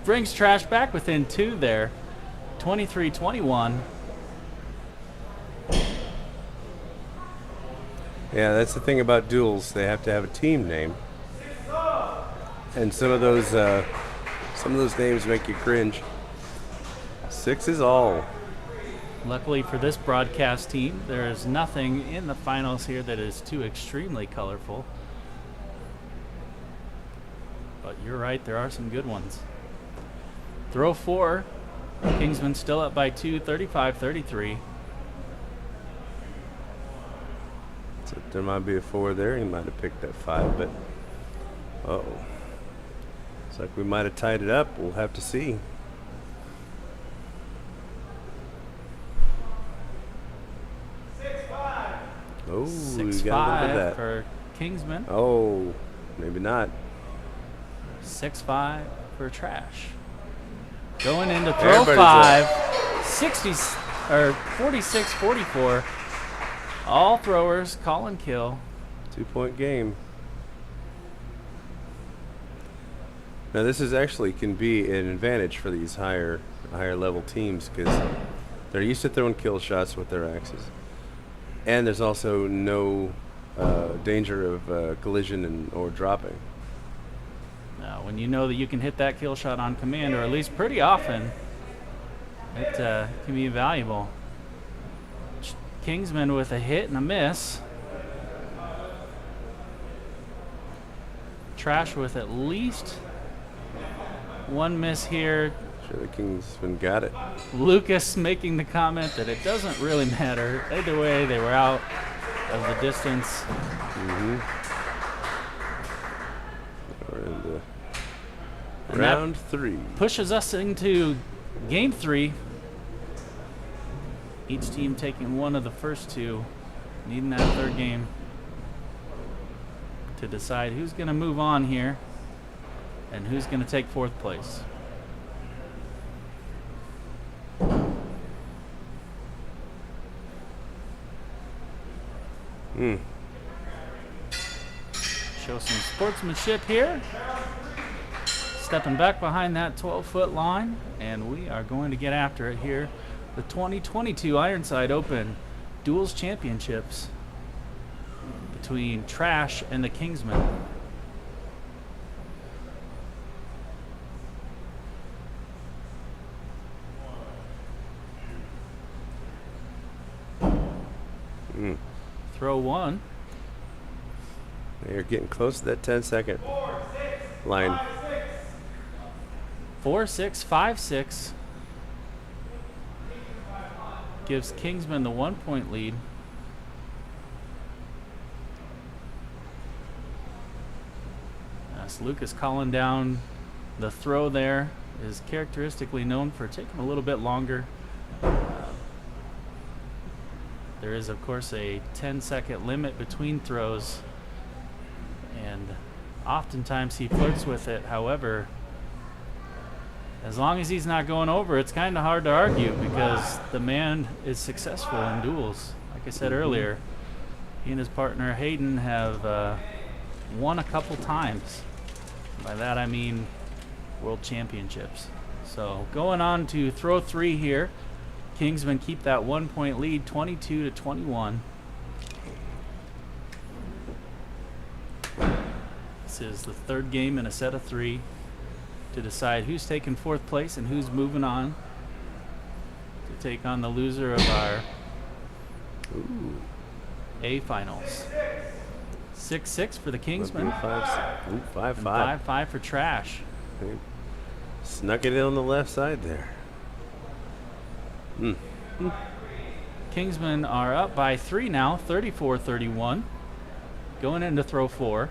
Brings trash back within 2 there. 23-21. Yeah, that's the thing about duels. They have to have a team name, and some of those names make you cringe. 6 is all. Luckily for this broadcast team, there is nothing in the finals here that is too extremely colorful. But you're right, there are some good ones. Throw 4. Kingsman still up by 2, 35-33. So there might be a 4 there. He might have picked that 5, but uh-oh. Looks like we might have tied it up. We'll have to see. Oh, we got a little bit of 6-5 that. for Kingsman. Oh, maybe not. 6-5 for Trash. Going into throw Everybody's 5. 60 or 46-44. All throwers call and kill. 2-point game. Now this is actually can be an advantage for these higher level teams because they're used to throwing kill shots with their axes, and there's also no danger of collision or dropping. Now, when you know that you can hit that kill shot on command, or at least pretty often, it can be valuable. Kingsman with a hit and a miss. Trash with at least one miss here. Sure, the Kingsman got it. Lucas making the comment that it doesn't really matter. Either way, they were out of the distance. Mm-hmm. We're into And round 3. Pushes us into game 3. Each team taking one of the first 2, needing that third game to decide who's going to move on here and who's going to take 4th place. Show some sportsmanship here. Stepping back behind that 12-foot line, and we are going to get after it here. The 2022 Ironside Open Duels Championships between Trash and the Kingsman. Throw 1. You're getting close to that 10-second line. 4-6-5-6 gives Kingsman the 1-point lead. As Lucas calling down the throw there, is characteristically known for taking a little bit longer. There is, of course, a 10-second limit between throws, and oftentimes he flirts with it. However, as long as he's not going over, it's kind of hard to argue because the man is successful in duels. Like I said earlier, he and his partner Hayden have won a couple times. By that I mean world championships. So going on to throw 3 here. Kingsman keep that 1-point lead, 22-21. This is the 3rd game in a set of 3 to decide who's taking 4th place and who's moving on to take on the loser of our A finals. 6-6 for the Kingsman. 5-5. 5-5 for Trash. They snuck it in on the left side there. Kingsmen are up by 3 now, 34-31. Going into throw 4.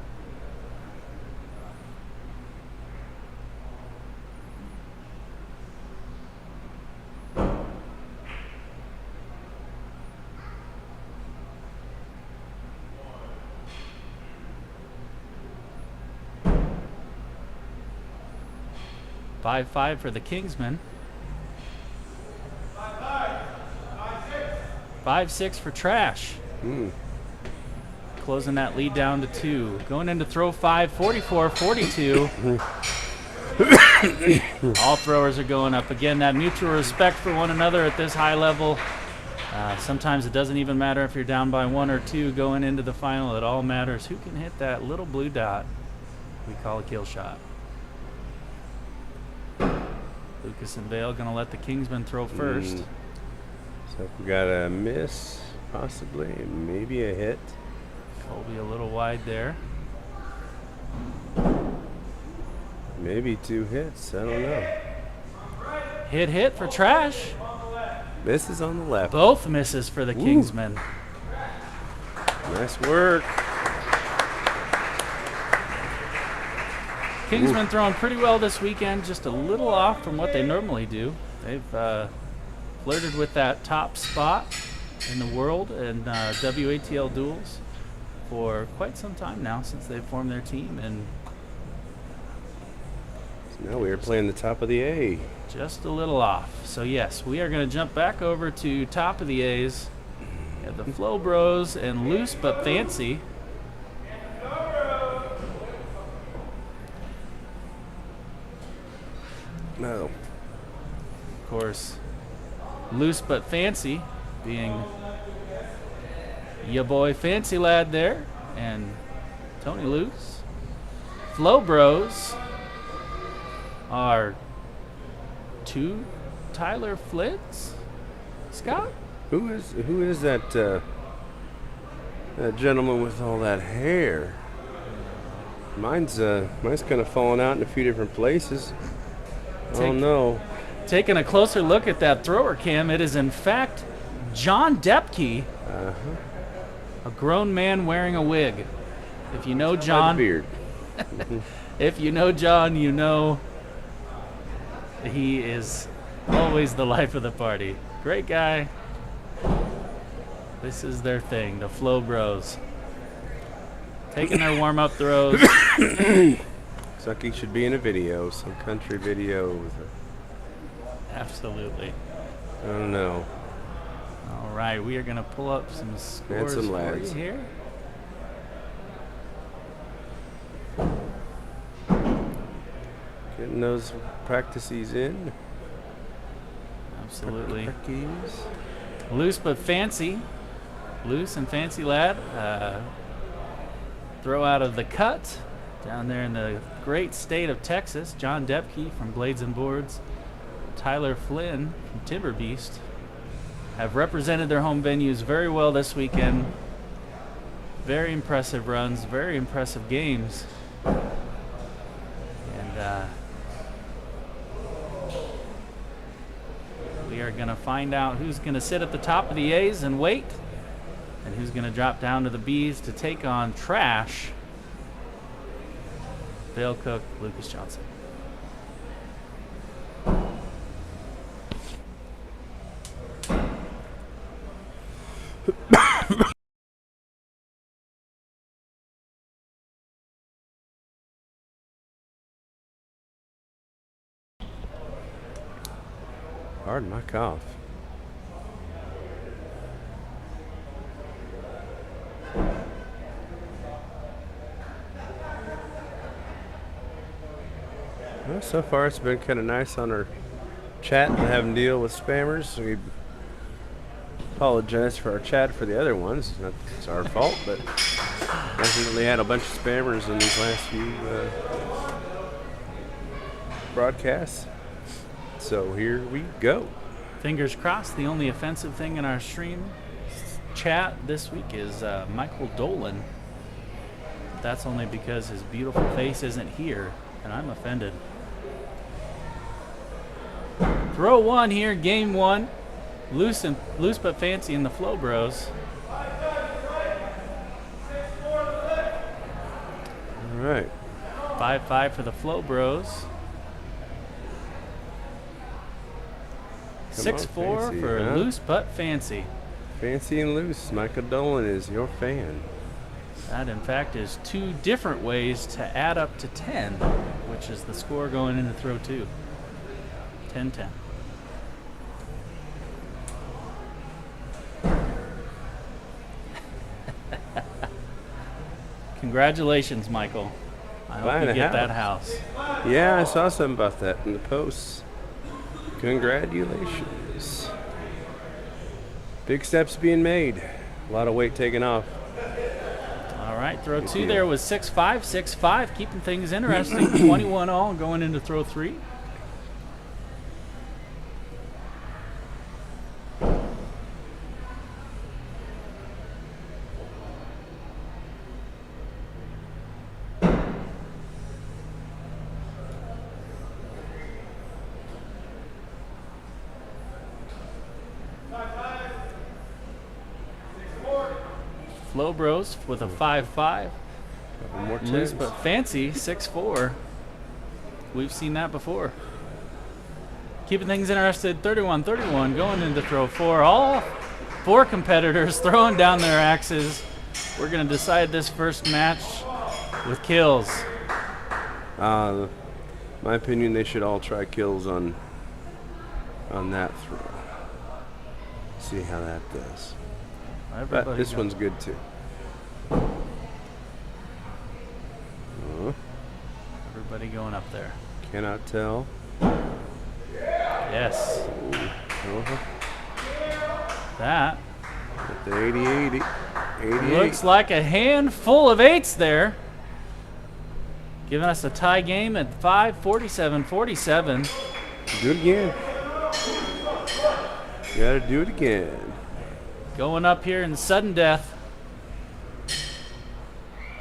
Five for the Kingsmen. 5-6 for Trash. Closing that lead down to 2. Going into throw 5, 44-42. All throwers are going up. Again, that mutual respect for one another at this high level. Sometimes it doesn't even matter if you're down by 1 or 2 going into the final. It all matters who can hit that little blue dot we call a kill shot. Lucas and Vale going to let the Kingsman throw first. So we got a miss, possibly, maybe a hit. Colby a little wide there. Maybe 2 hits, I don't know. Hit for Trash. Misses on the left. Both misses for the Kingsman. Nice work. Kingsman throwing pretty well this weekend, just a little off from what they normally do. They've flirted with that top spot in the world and WATL duels for quite some time now since they formed their team, and So now we are playing the top of the A. Just a little off. So yes, we are going to jump back over to top of the A's. We have the Flow Bros and Loose But Fancy. No. Of course, Loose But Fancy being ya boy Fancy Lad there, and Tony Loose. Flow Bros are two Tyler Flynns. Scott? Who is that that gentleman with all that hair? Mine's kind of falling out in a few different places. Oh no. Taking a closer look at that thrower cam, it is in fact John Depke, a grown man wearing a wig. If you know John, beard. if you know John, you know he is always the life of the party. Great guy. This is their thing, the Flow Bros. Taking their warm-up throws. Sucky should be in a video, some country video with Absolutely. I don't know. All right, we are going to pull up some scores Handsome for lads. you here. Getting those practices in. Absolutely. Practices. Loose But Fancy. Loose and Fancy Lad. Throw out of the cut down there in the great state of Texas. John Depke from Blades and Boards. Tyler Flynn from Timber Beast have represented their home venues very well this weekend. Very impressive runs, very impressive games. And we are going to find out who's going to sit at the top of the A's and wait, and who's going to drop down to the B's to take on Trash, Dale Cook, Lucas Johnson. Pardon my cough. Well, so far it's been kind of nice on our chat and having to deal with spammers. We apologize for our chat for the other ones. It's our fault, but definitely had a bunch of spammers in these last few broadcasts. So here we go. Fingers crossed. The only offensive thing in our stream chat this week is Michael Dolan. That's only because his beautiful face isn't here, and I'm offended. Throw one here, game one. Loose But Fancy in the Flow Bros. All right. 5-5 for the Flow Bros. 6-4 Fancy, for huh? Loose But Fancy. Fancy and Loose. Michael Dolan is your fan. That, in fact, is two different ways to add up to 10, which is the score going into throw two. 10-10. Congratulations, Michael. I hope Buying you a get that house. house. Yeah, I saw something about that in the posts. Congratulations. Big steps being made. A lot of weight taken off. All right, throw Good two deal. there was 6-5, 6-5, keeping things interesting. 21 all going into throw three. Flow Bros with a 5-5. Couple more Loose tens. But Fancy 6-4. We've seen that before. Keeping things interested. 31-31 going into throw four. All four competitors throwing down their axes. We're going to decide this first match with kills. My opinion, they should all try kills on that throw. See how that does. But this one's good too. Everybody going up there. Cannot tell. Yes. That At the 80-80. 88. looks like a handful of 8s there. Giving us a tie game at 5, 47-47. Do it again. You gotta do it again. Going up here in sudden death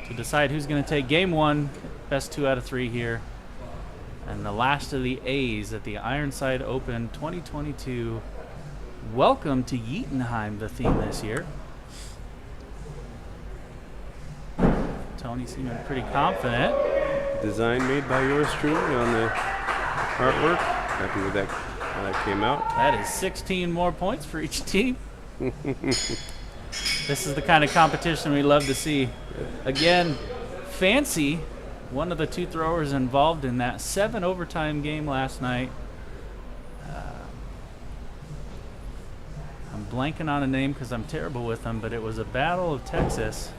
to decide who's going to take game 1. Best 2 out of 3 here. And the last of the A's at the Ironside Open 2022. Welcome to Yeatonheim, the theme this year. Tony seeming pretty confident. Design made by yours truly on the artwork. Happy with that, how that came out. That is 16 more points for each team. This is the kind of competition we love to see. Again, Fancy, one of the 2 throwers involved in that 7 overtime game last night. I'm blanking on a name because I'm terrible with them, but it was a Battle of Texas.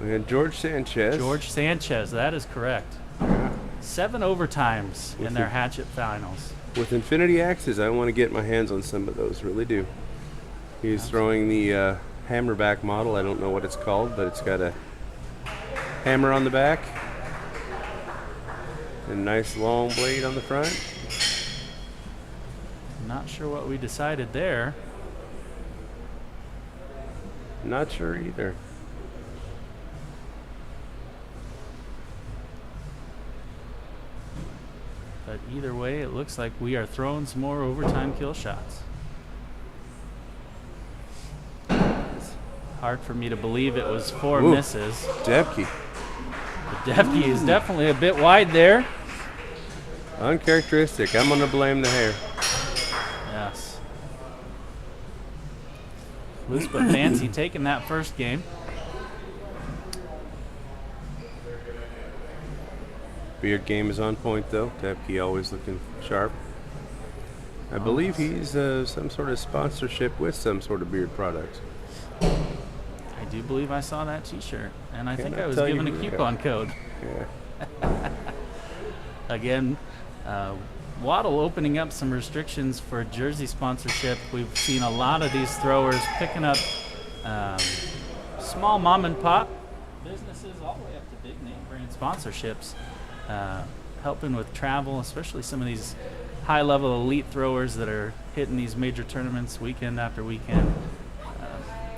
We had George Sanchez. George Sanchez, that is correct. Yeah. 7 overtimes in their Hatchet finals. With Infinity Axes, I want to get my hands on some of those, really do. He's throwing the hammerback model. I don't know what it's called, but it's got a hammer on the back and a nice long blade on the front. Not sure what we decided there. Not sure either. But either way, it looks like we are throwing some more overtime kill shots. It's hard for me to believe it was 4 Ooh. misses. Debke. The Debke is definitely a bit wide there. Uncharacteristic. I'm going to blame the hair. Yes. Loose but Fancy taking that first game. Beard game is on point, though. Debke always looking sharp. I believe he's some sort of sponsorship with some sort of beard product. I do believe I saw that T-shirt, and I think Cannot I was tell you given a who they coupon code. Yeah. Again, Waddle opening up some restrictions for jersey sponsorship. We've seen a lot of these throwers picking up small mom and pop businesses all the way up to big name brand sponsorships, helping with travel, especially some of these high-level elite throwers that are hitting these major tournaments weekend after weekend.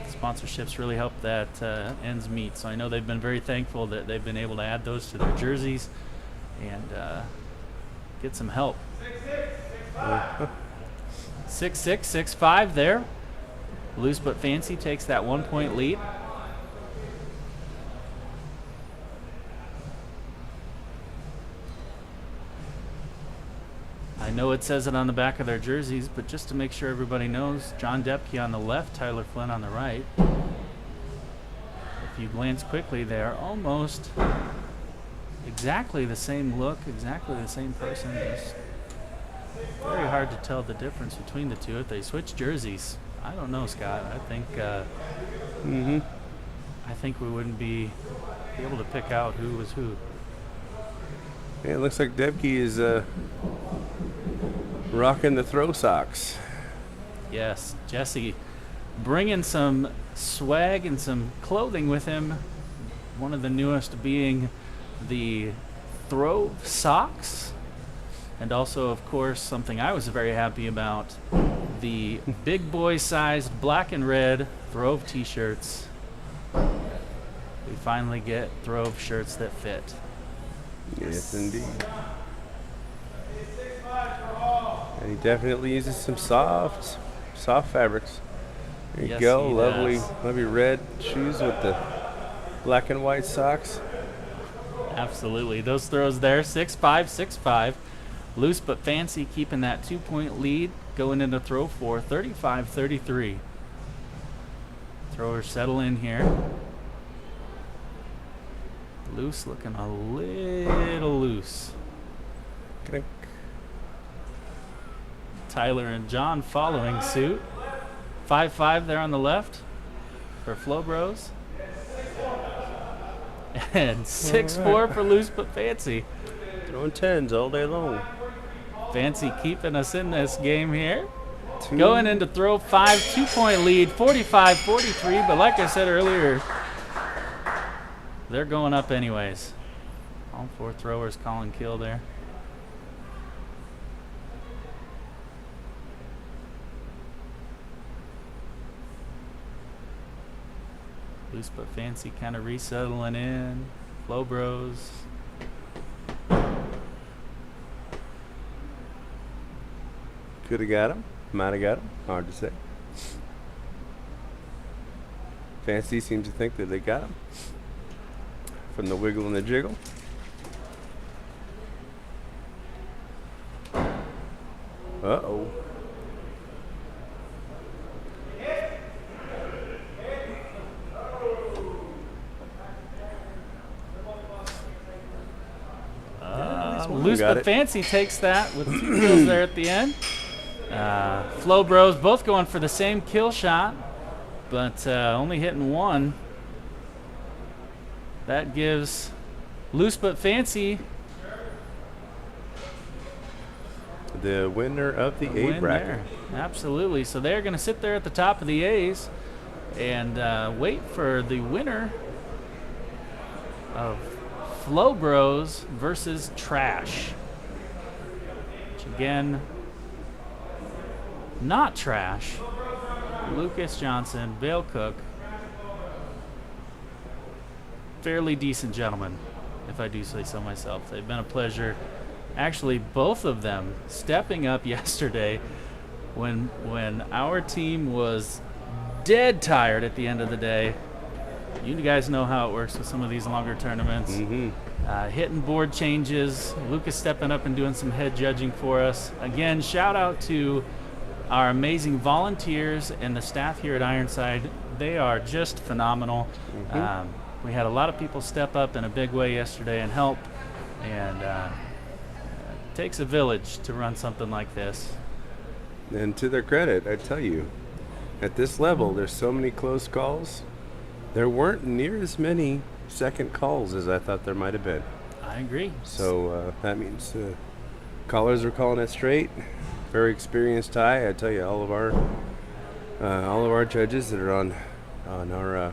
Sponsorships really help that ends meet. So I know they've been very thankful that they've been able to add those to their jerseys and get some help. 6-6, 6-5 there. Loose but Fancy takes that 1-point lead. I know it says it on the back of their jerseys, but just to make sure everybody knows, John Debke on the left, Tyler Flynn on the right. If you glance quickly, they are almost exactly the same look, exactly the same person. It's very hard to tell the difference between the two if they switch jerseys. I don't know, Scott. I think I think we wouldn't be able to pick out who was who. Yeah, it looks like Debke is rocking the throw socks. Yes, Jesse bringing some swag and some clothing with him. One of the newest being the throw socks. And also, of course, something I was very happy about, the big boy sized black and red Throve t-shirts. We finally get Throve shirts that fit. Yes, indeed. And he definitely uses some soft fabrics. There you Yes, go, he lovely, does. lovely red shoes with the black and white socks. Absolutely. Those throws there, 6-5, 6-5. Loose but Fancy keeping that 2-point lead going into throw 4, 35-33. Throwers settle in here. Loose looking a little loose. Clink. Tyler and John following suit. 5-5 there on the left for Flow Bros. And 6-4 for Loose But Fancy. Throwing 10s all day long. Fancy keeping us in this game here. Going into throw 5, 2-point lead, 45-43. But like I said earlier, they're going up anyways. All 4 throwers calling kill there. Loose But Fancy kind of resettling in. Flow Bros. Could have got him. Might have got him. Hard to say. Fancy seems to think that they got him. From the wiggle and the jiggle. Uh-oh. Loose But Fancy takes that with 2 kills there at the end. Flow Bros both going for the same kill shot, but only hitting 1. That gives Loose But Fancy the winner of the A bracket. There. Absolutely. So they're going to sit there at the top of the A's and wait for the winner of Flow Bros versus Trash. Which again, not Trash. Lucas Johnson, Vale Cook. Fairly decent gentlemen, if I do say so myself. They've been a pleasure. Actually, both of them stepping up yesterday when our team was dead tired at the end of the day. You guys know how it works with some of these longer tournaments. Hitting board changes. Lucas stepping up and doing some head judging for us. Again, shout out to our amazing volunteers and the staff here at Ironside. They are just phenomenal. We had a lot of people step up in a big way yesterday and help. And it takes a village to run something like this. And to their credit, I tell you, at this level, there's so many close calls. There weren't near as many second calls as I thought there might have been. I agree. So that means callers are calling it straight. Very experienced tie. I tell you, all of our judges that are on our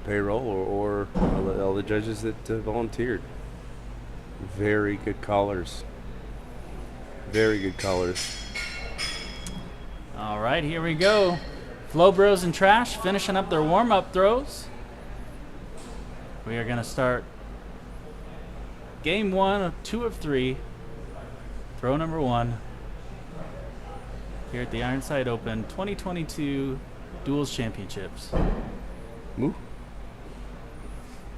payroll or all the judges that volunteered. Very good callers. Very good callers. All right, here we go. Flow Bros and Trash finishing up their warm-up throws. We are going to start game 1 of 2 of 3. Throw number 1 here at the Ironside Open 2022 Duels Championships. Ooh.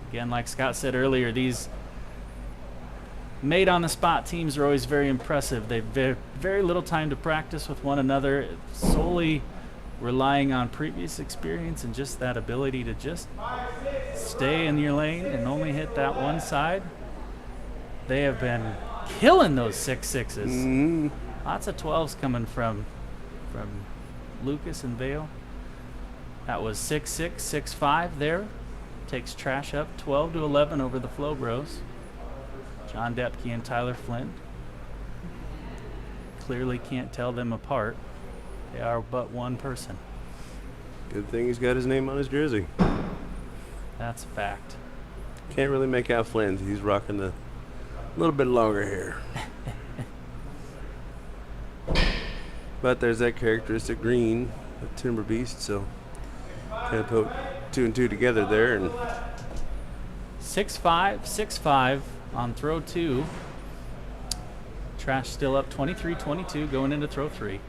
Again, like Scott said earlier, these made-on-the-spot teams are always very impressive. They've very little time to practice with one another, solely relying on previous experience and just that ability to just stay in your lane and only hit that one side. They have been killing those 6-6s. Lots of 12s coming from Lucas and Vale. That was 6-6, 6-5 there. Takes Trash up 12-11 over the Flow Bros. John Depke and Tyler Flynn. Clearly can't tell them apart. They are but one person. Good thing he's got his name on his jersey. That's a fact. Can't really make out Flynn's. He's rocking the little bit longer hair. But there's that characteristic green of Timber Beast, so kind of put 2 and 2 together there. And 6-5, 6-5 on throw 2. Trash still up 23-22 going into throw 3.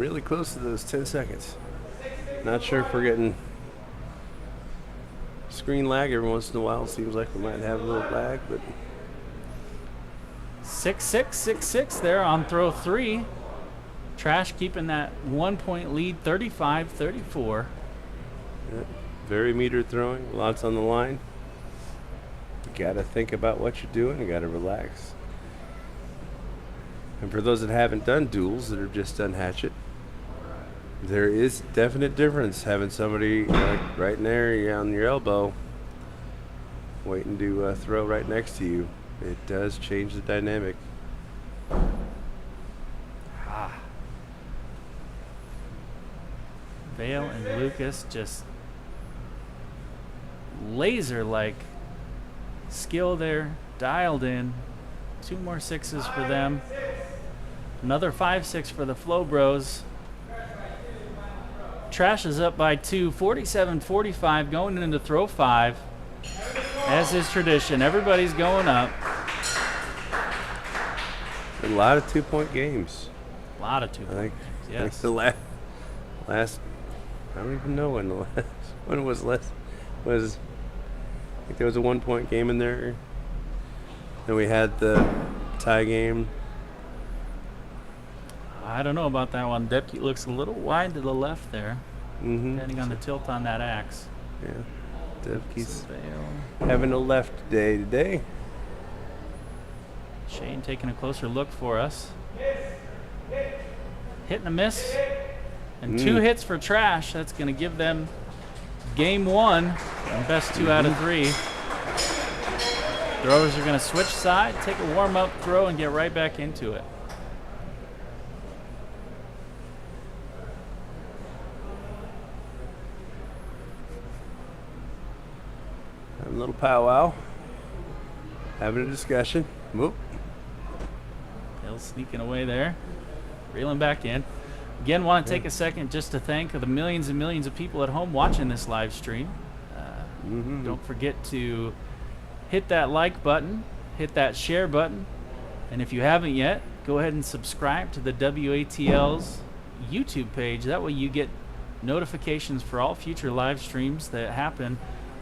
really close to those 10 seconds. Not sure if we're getting screen lag every once in a while. Seems like we might have a little lag, but 6-6, 6-6 there on throw 3. Trash keeping that 1-point lead, 35-34. yeah, very metered throwing, lots on the line. You gotta think about what you're doing. You gotta relax. And for those that haven't done duels, that have just done Hatchet, there is definite difference having somebody like right in there on your elbow waiting to throw right next to you. It does change the dynamic. Vale and Lucas just laser-like skill there, dialed in. 2 more 6s for them. Another 5-6 for the Flow Bros. Trash is up by 2, 47-45, going into throw 5. As is tradition, everybody's going up. A lot of 2-point games. A lot of 2 I points. think, Yes. the last, I don't even know when the last one was I think there was a 1-point game in there. Then we had the tie game. I don't know about that one. Depke looks a little wide to the left there, Mm-hmm. depending on the tilt on that axe. Yeah. Devke's Vale. having a left day today. Shane taking a closer look for us. Hit and a miss. And 2 hits for Trash. That's going to give them game 1 and best 2 out of 3. Throwers are going to switch side, take a warm-up throw, and get right back into it. Having a little powwow. Having a discussion. Whoop. Hill sneaking away there. Reeling back in. Again, want to take a second just to thank the millions and millions of people at home watching this live stream. Don't forget to hit that like button, hit that share button, and if you haven't yet, go ahead and subscribe to the WATL's YouTube page. That way you get notifications for all future live streams that happen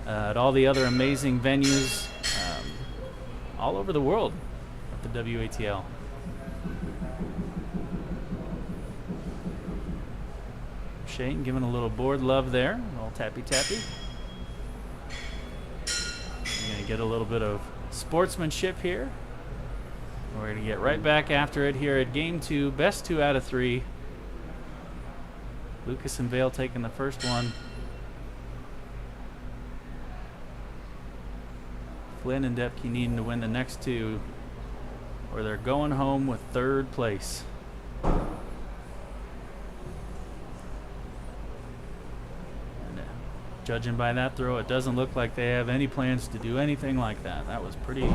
at all the other amazing venues all over the world at the WATL. Shane giving a little board love there, a little tappy tappy. You're going to get a little bit of sportsmanship here. We're going to get right back after it here at game 2, best 2 out of 3. Lucas and Vale taking the first one. Flynn and Depke needing to win the next 2, or they're going home with 3rd place. Judging by that throw, it doesn't look like they have any plans to do anything like that. That was pretty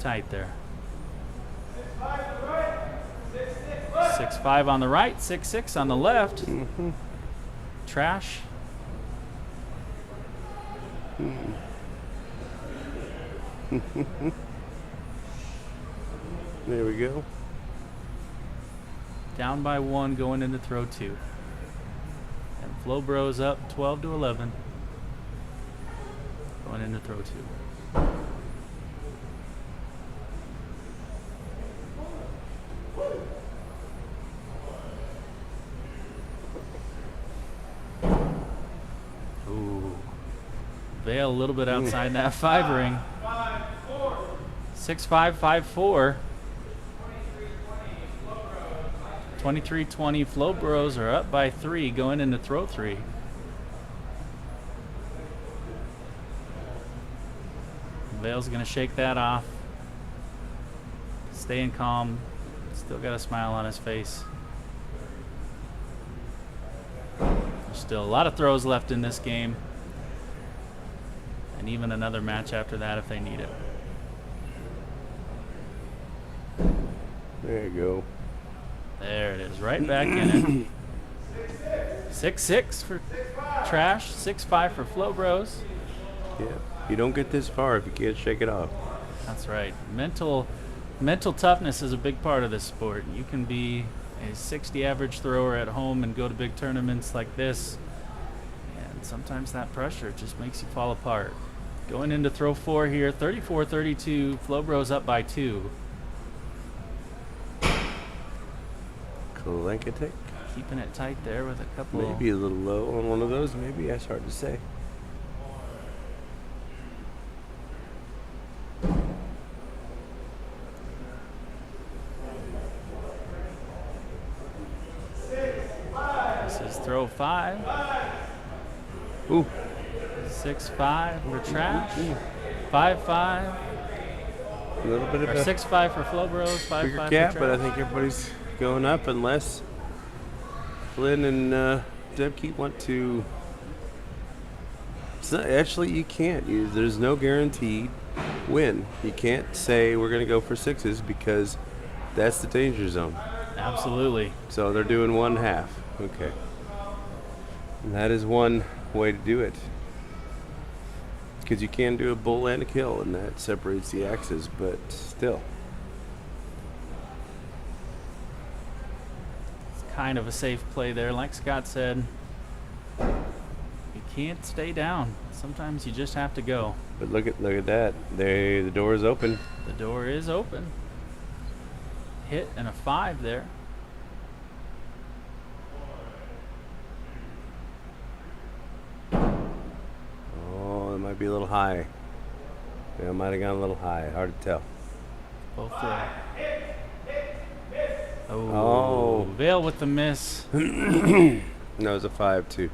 tight there. 6-5 on the right, 6-6 on the left. Trash. There we go. Down by 1 going into throw 2. And Flow Bros up 12-11. Going into throw 2. Ooh. Vale a little bit outside that 5 ring. 6-5, 5-4. 23-20. Flow Bros are up by 3 going into throw 3. Vale's going to shake that off. Staying calm. Still got a smile on his face. There's still a lot of throws left in this game. And even another match after that if they need it. There you go. There it is, right back in it. 6-6 for Trash, 6-5 for Flow Bros. Yeah. You don't get this far if you can't shake it off. That's right. Mental toughness is a big part of this sport. You can be a 60 average thrower at home and go to big tournaments like this. And sometimes that pressure just makes you fall apart. Going into throw 4 here, 34-32. Flowbro's up by 2. Kalenkatic. Keeping it tight there with a couple. Maybe a little low on one of those. Maybe that's hard to say. This is throw 5. Ooh. 6-5 for Trash. 5-5. A little bit of Or a 6-5 for Flowbros. 5-5 bigger for gap, Trash. but I think everybody's going up unless Flynn and Debke want to. It's not, actually, you can't. There's no guaranteed win. You can't say we're going to go for 6s because that's the danger zone. Absolutely. So they're doing 1/2. Okay. And that is one way to do it. Because you can do a bull and a kill, and that separates the axes, but still. It's kind of a safe play there. Like Scott said, you can't stay down. Sometimes you just have to go. But look at that. The door is open. The door is open. Hit and a 5 there. Oh, it might be a little high. Yeah, it might have gone a little high. Hard to tell. Both throw. Oh. Vail with the miss. No, it was a 5 too.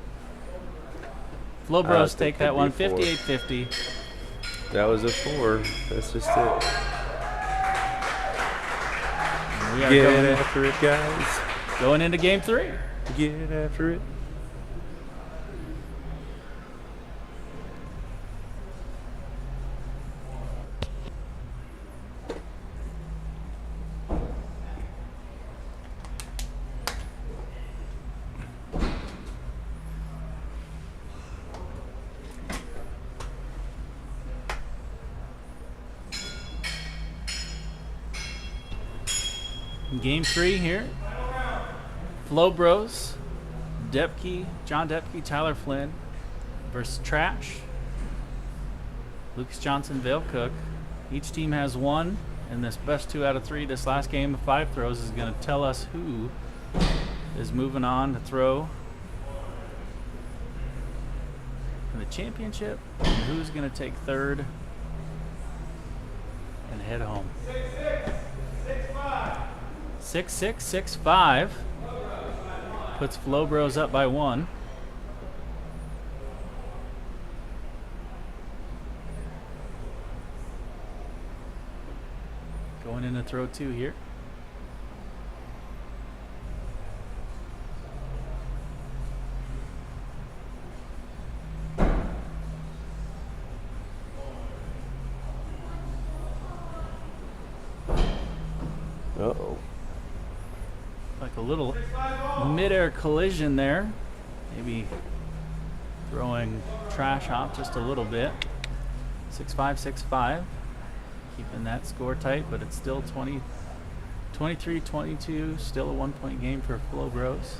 Flowbros think take that that'd one. be a 4. 58-50. That was a 4. That's just it. We are Get after it, guys. going into game 3. Get after it. Game 3 here. Flowbros, John Depke, Tyler Flynn versus Trash, Lucas Johnson, Vail Cook. Each team has 1, and this best 2 out of 3. This last game of 5 throws is going to tell us who is moving on to throw for the championship and who's going to take 3rd and head home. 6-6, 6-5 puts Flowbros up by 1. Going into throw 2 here. Uh-oh. Like a little mid-air collision there. Maybe throwing Trash off just a little bit. 6-5, 6-5. Keeping that score tight, but it's still 23-22. Still a 1-point game for Flowbros.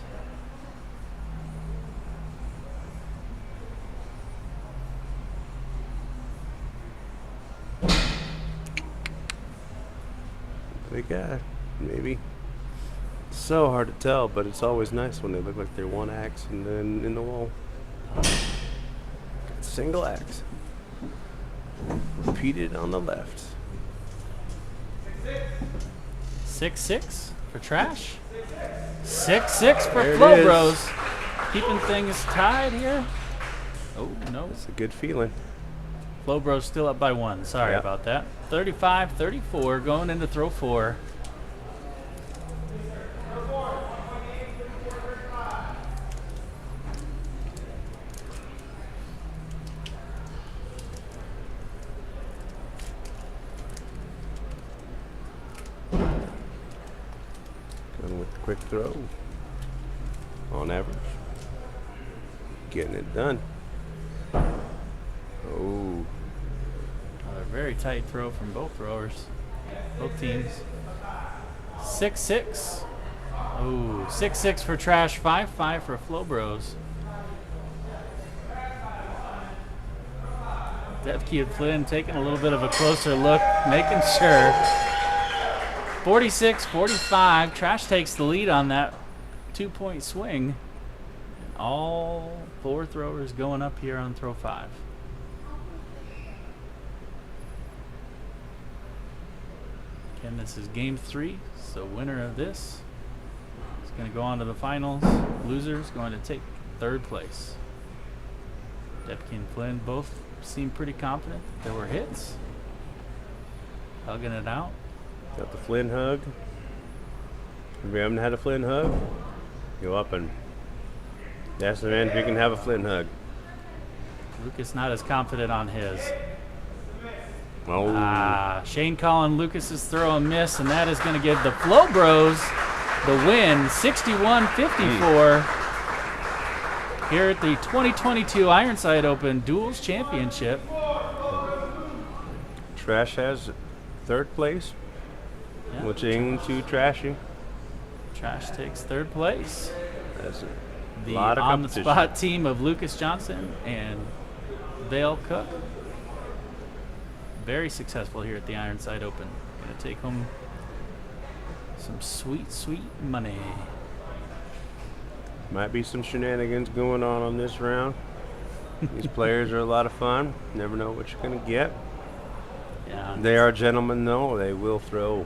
Big guy, maybe. So hard to tell, but it's always nice when they look like they're one axe and then in the wall. Single axe. Repeated on the left. 6-6 for Trash. 6-6 for There it Flowbros. Keeping things tied here. Oh, no. It's a good feeling. Flowbros still up by 1. Sorry Yep. about that. 35-34 going into throw 4. Going with the quick throw. On average. Getting it done. Oh. Another very tight throw from both throwers, both teams. 6-6. Oh, 6-6 for Trash, 5-5 for Flow Bros. Depke and Flynn taking a little bit of a closer look, making sure. 46-45. Trash takes the lead on that 2-point swing. And all 4 throwers going up here on throw 5. Again, this is game 3, so winner of this is going to go on to the finals. Loser is going to take 3rd place. Depke and Flynn both seem pretty confident there were hits. Hugging it out. Got the Flynn hug. If you haven't had a Flynn hug, go up and ask the man if you can have a Flynn hug. Lucas not as confident on his. Oh. Shane calling Lucas's throw a miss, and that is going to give the Flow Bros the win, 61-54. Here at the 2022 Ironside Open Duels Championship. Trash has 3rd place, Yeah, which ain't too trashy. Trash takes 3rd place. That's a The lot of competition. on-the-spot team of Lucas Johnson and Vale Cook. Very successful here at the Ironside Open. Going to take home some sweet, sweet money. Might be some shenanigans going on this round. These players are a lot of fun. Never know what you're going to get. Yeah, They are gentlemen, though. They will throw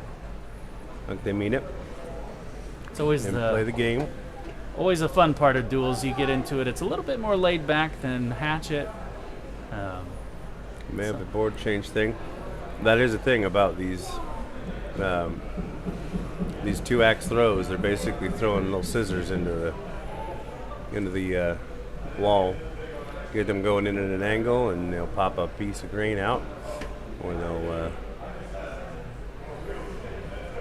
like they mean it it's always and play the game. always a fun part of duels. You get into it. It's a little bit more laid back than Hatchet. May have a board change thing. That is a thing about these 2-axe throws. They're basically throwing little scissors into the wall, get them going in at an angle, and they'll pop a piece of grain out, or they'll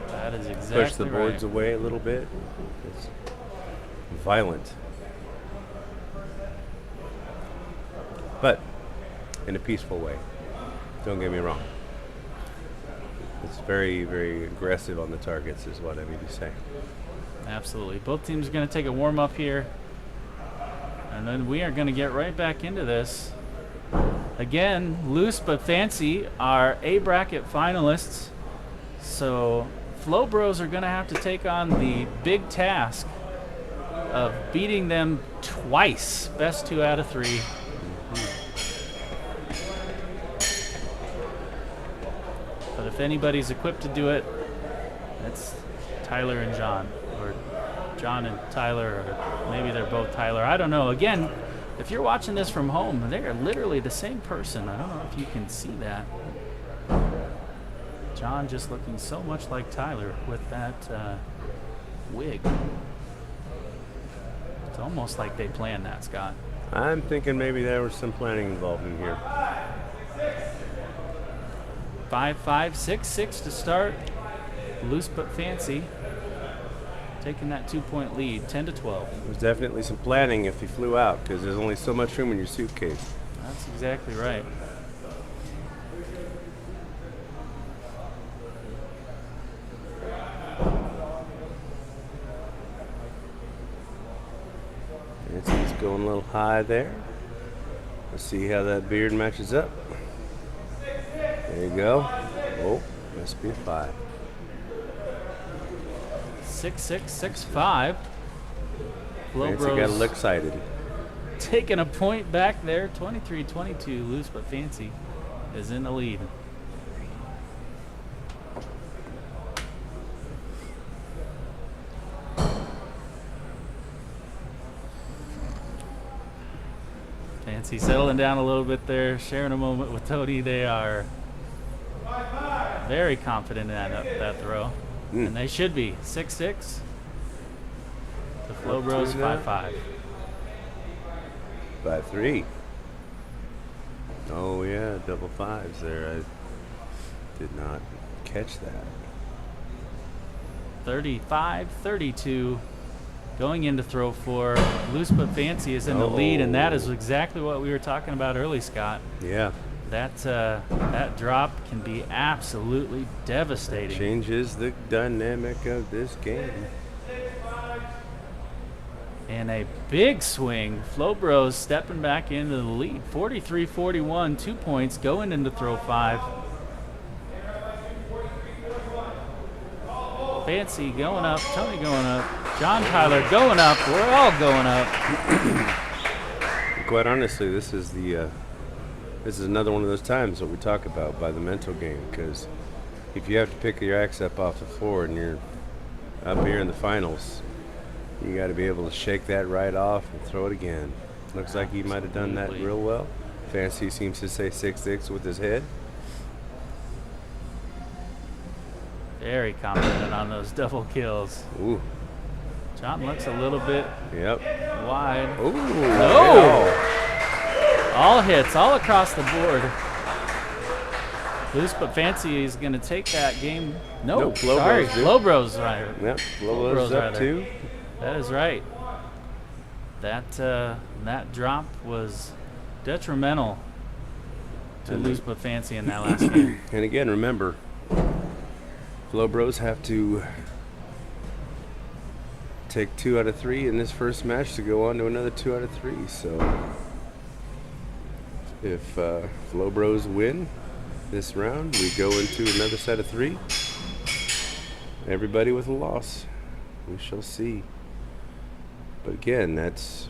That is exactly push the boards right. away a little bit. It's violent, but in a peaceful way. Don't get me wrong. It's very, very aggressive on the targets, is what I mean to say. Absolutely. Both teams are going to take a warm-up here. And then we are going to get right back into this. Again, Loose But Fancy are A bracket finalists. So Flow Bros are going to have to take on the big task of beating them twice. Best 2 out of 3. But if anybody's equipped to do it, it's Tyler and John. Or John and Tyler, or maybe they're both Tyler. I don't know. Again, if you're watching this from home, they are literally the same person. I don't know if you can see that. John just looking so much like Tyler with that wig. It's almost like they planned that, Scott. I'm thinking maybe there was some planning involved in here. 5-5, 6-6 to start. Loose But Fancy taking that 2-point lead, 10-12. There's definitely some planning if he flew out, because there's only so much room in your suitcase. That's exactly right. He's going a little high there. Let's see how that beard matches up. There you go. Oh, must be a 5. 6-6, 6-5. Flow Fancy got a Bros little excited. taking a point back there, 23-22. Loose But Fancy is in the lead. Fancy settling down a little bit there, sharing a moment with Tony. They are very confident in that throw. And they should be. 6-6. The Flow Bros 5-5. 5-3. Oh yeah, double 5s there. I did not catch that. 35-32. Going into throw 4. Loose But Fancy is in the lead, and that is exactly what we were talking about early, Scott. Yeah. That drop can be absolutely devastating. Changes the dynamic of this game. And a big swing. Flowbros stepping back into the lead. 43-41, 2 points going into throw 5. Fancy going up, Tony going up, John Tyler going up. We're all going up. Quite honestly, this is another one of those times that we talk about by the mental game, because if you have to pick your axe up off the floor and you're up here in the finals, you got to be able to shake that right off and throw it again. Looks like he might have done that real well. Fancy seems to say 6-6 with his head. Very confident on those double kills. Ooh. John looks a little bit wide. Ooh. No! All hits, all across the board. Loose but Fancy is going to take that game. No, sorry. Flowbros right. Yep, Flowbros up too. That is right. That drop was detrimental to Loose but Fancy in that last game. And again, remember, Flowbros have to take 2 out of 3 in this first match to go on to another 2 out of 3. So if Flowbros win this round, we go into another set of 3. Everybody with a loss. We shall see. But again, that's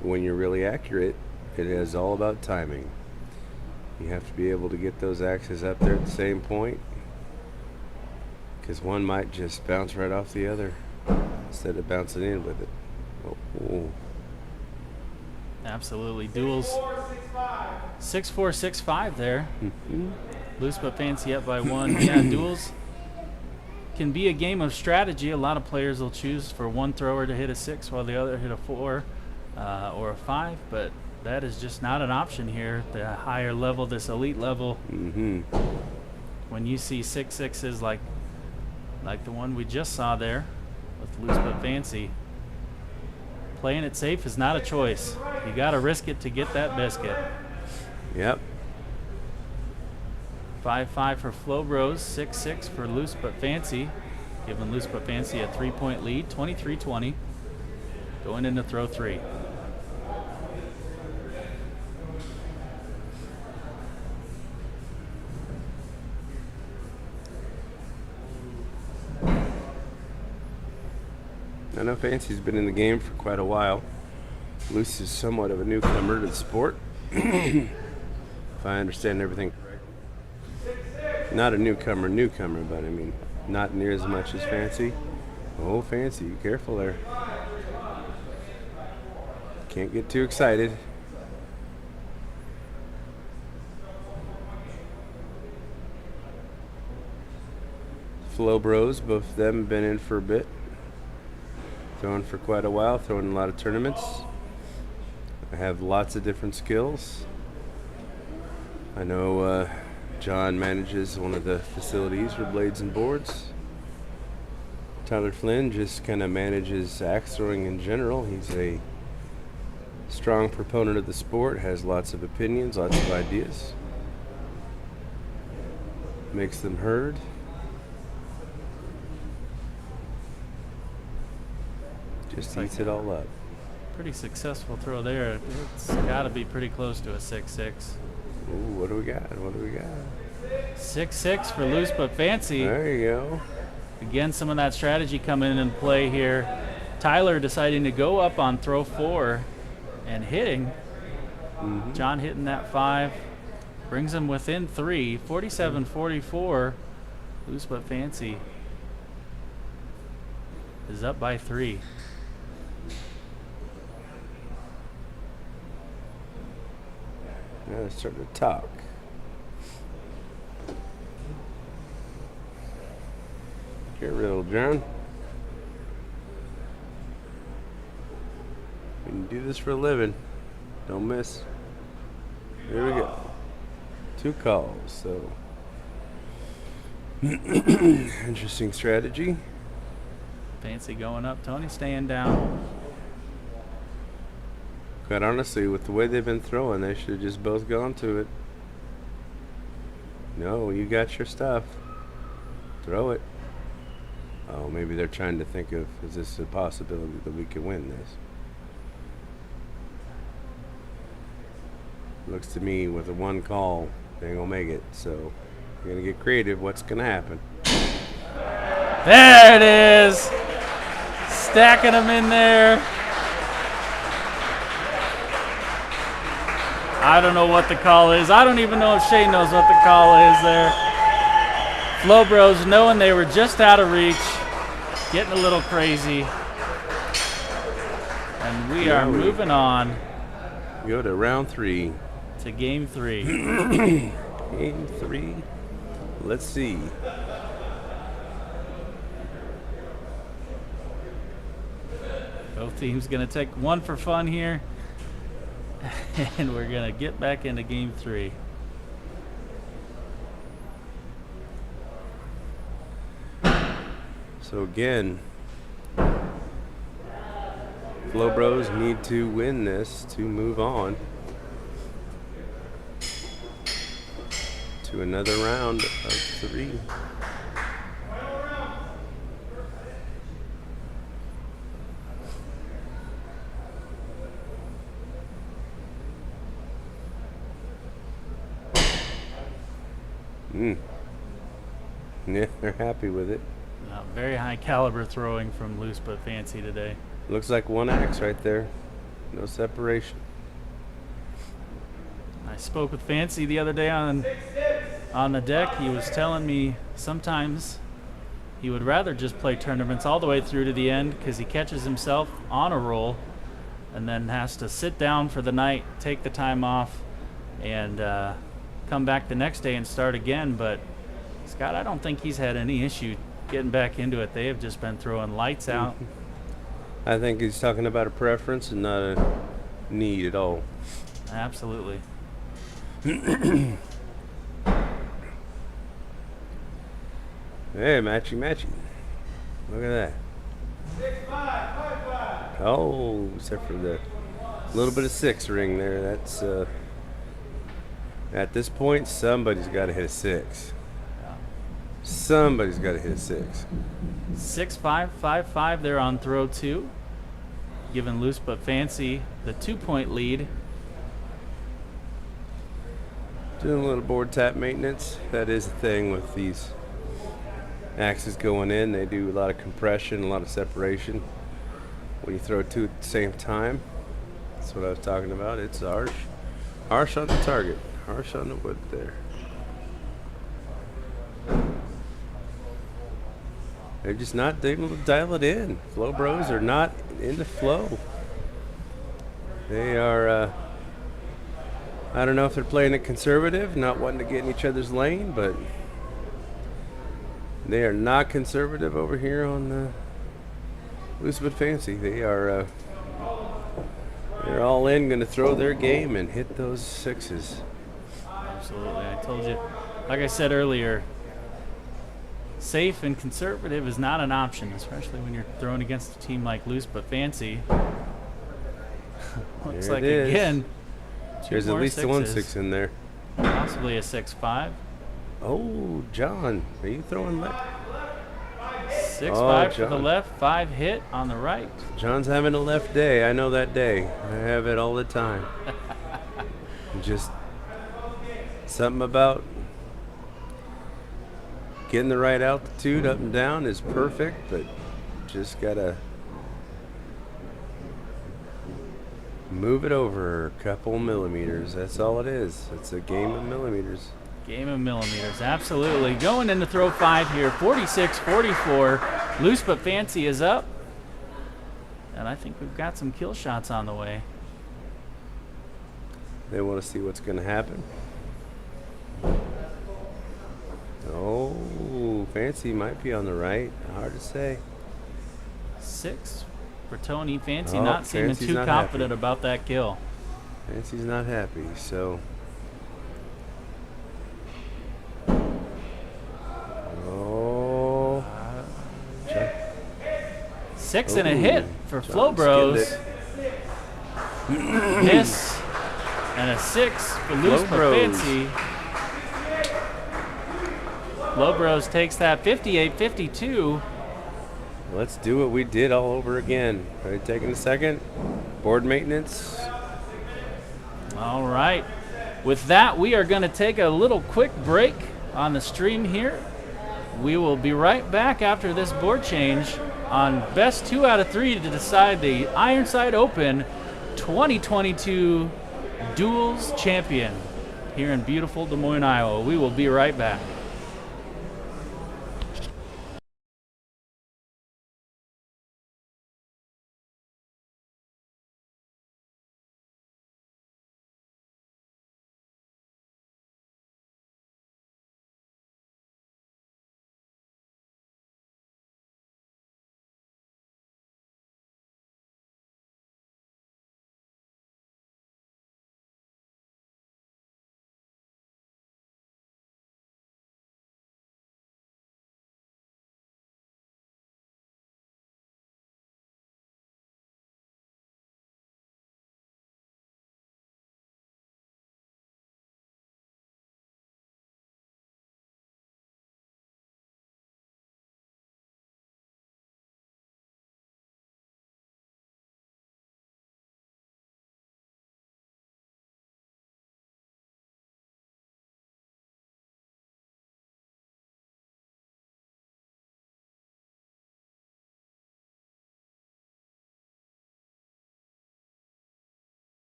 when you're really accurate. It is all about timing. You have to be able to get those axes up there at the same point, because one might just bounce right off the other instead of bouncing in with it. Oh. Absolutely. Duels 6-4, 6-5 there. Loose but Fancy up by 1. Yeah, duels can be a game of strategy. A lot of players will choose for one thrower to hit a 6 while the other hit a 4 or a 5, but that is just not an option here at the higher level, this elite level. When you see 6-6s like the one we just saw there with Loose but Fancy, playing it safe is not a choice. You got to risk it to get that biscuit. Yep. 5-5 for Flowbros, 6-6 for Loose but Fancy, giving Loose but Fancy a 3-point lead, 23-20, going into throw 3. I know Fancy's been in the game for quite a while. Loose is somewhat of a newcomer to the sport, if I understand everything correctly. Not a newcomer, but I mean, not near as much as Fancy. Oh, Fancy, careful there. Can't get too excited. Flowbros, both of them have been in for a bit. Throwing for quite a while, throwing in a lot of tournaments. I have lots of different skills. I know John manages one of the facilities for blades and boards. Tyler Flynn just kind of manages axe throwing in general. He's a strong proponent of the sport, has lots of opinions, lots of ideas. Makes them heard. Just eats it all up. Pretty successful throw there. It's got to be pretty close to a 6-6. Ooh, what do we got? 6-6 for Loose but Fancy. There you go. Again, some of that strategy coming in play here. Tyler deciding to go up on throw 4 and hitting. John hitting that 5. Brings him within 3. 47-44. Loose but Fancy is up by 3. Now it's starting to talk. Get real, John. We can do this for a living. Don't miss. Here we go. 2 calls, so interesting strategy. Fancy going up. Tony staying down. Quite honestly, with the way they've been throwing, they should have just both gone to it. No, you got your stuff. Throw it. Oh, maybe they're trying to think of, is this a possibility that we can win this? Looks to me with a one call, they ain't gonna make it. So we're gonna get creative. What's gonna happen? There it is. Stacking them in there. I don't know what the call is. I don't even know if Shane knows what the call is there. Flow Bros, knowing they were just out of reach, getting a little crazy. And we are moving on. Go to round 3. To game 3. Game 3. Let's see. Both teams going to take one for fun here. And we're going to get back into game 3. So again, Flow Bros need to win this to move on to another round of 3. Yeah, they're happy with it. Very high caliber throwing from Loose But Fancy today. Looks like one axe right there. No separation. I spoke with Fancy the other day on the deck. He was telling me sometimes he would rather just play tournaments all the way through to the end because he catches himself on a roll and then has to sit down for the night, take the time off, and come back the next day and start again. But Scott, I don't think he's had any issue getting back into it. They have just been throwing lights out. I think he's talking about a preference and not a need at all. Absolutely. Hey, matchy. Look at that. 6-5, 5-5. Oh, except for the little bit of 6 ring there. That's at this point, somebody's got to hit a 6. Somebody's got to hit a 6. 6-5, 5-5 there on throw 2. Giving Loose But Fancy the 2-point lead. Doing a little board tap maintenance. That is the thing with these axes going in. They do a lot of compression, a lot of separation. When you throw 2 at the same time, that's what I was talking about. It's harsh. Harsh on the target. Harsh on the wood there. They're just not able to dial it in. Flow Bros are not in the flow. They are, I don't know if they're playing it conservative, not wanting to get in each other's lane, but they are not conservative over here on Loose But Fancy. They are, they're all in, going to throw their game and hit those 6s. Absolutely. I told you, like I said earlier, safe and conservative is not an option, especially when you're throwing against a team like Loose But Fancy. Looks There like, it is. again, There's at more least one 6s. 6 in there. Possibly a 6-5. Oh, John, are you throwing left? 6-5 for the John. left, 5 hit on the right. John's having a left day. I know that day. I have it all the time. Just something about getting the right altitude up and down is perfect, but just gotta move it over a couple millimeters. That's all it is. It's a game of millimeters. Game of millimeters, absolutely. Going into throw 5 here, 46-44. Loose But Fancy is up. And I think we've got some kill shots on the way. They want to see what's going to happen. Oh, Fancy might be on the right. Hard to say. 6 for Tony. Fancy Oh, not seeming Fancy's too not confident happy. about that kill. Fancy's not happy, so. Oh. 6 and a Ooh, hit for John Flow Bros. skinned Miss and a 6 for Loose But Bros. Fancy. Flow Bros takes that 58-52. Let's do what we did all over again. Are you taking a second? Board maintenance. All right. With that, we are going to take a little quick break on the stream here. We will be right back after this board change on best 2 out of 3 to decide the Ironside Open 2022 Duels Champion here in beautiful Des Moines, Iowa. We will be right back.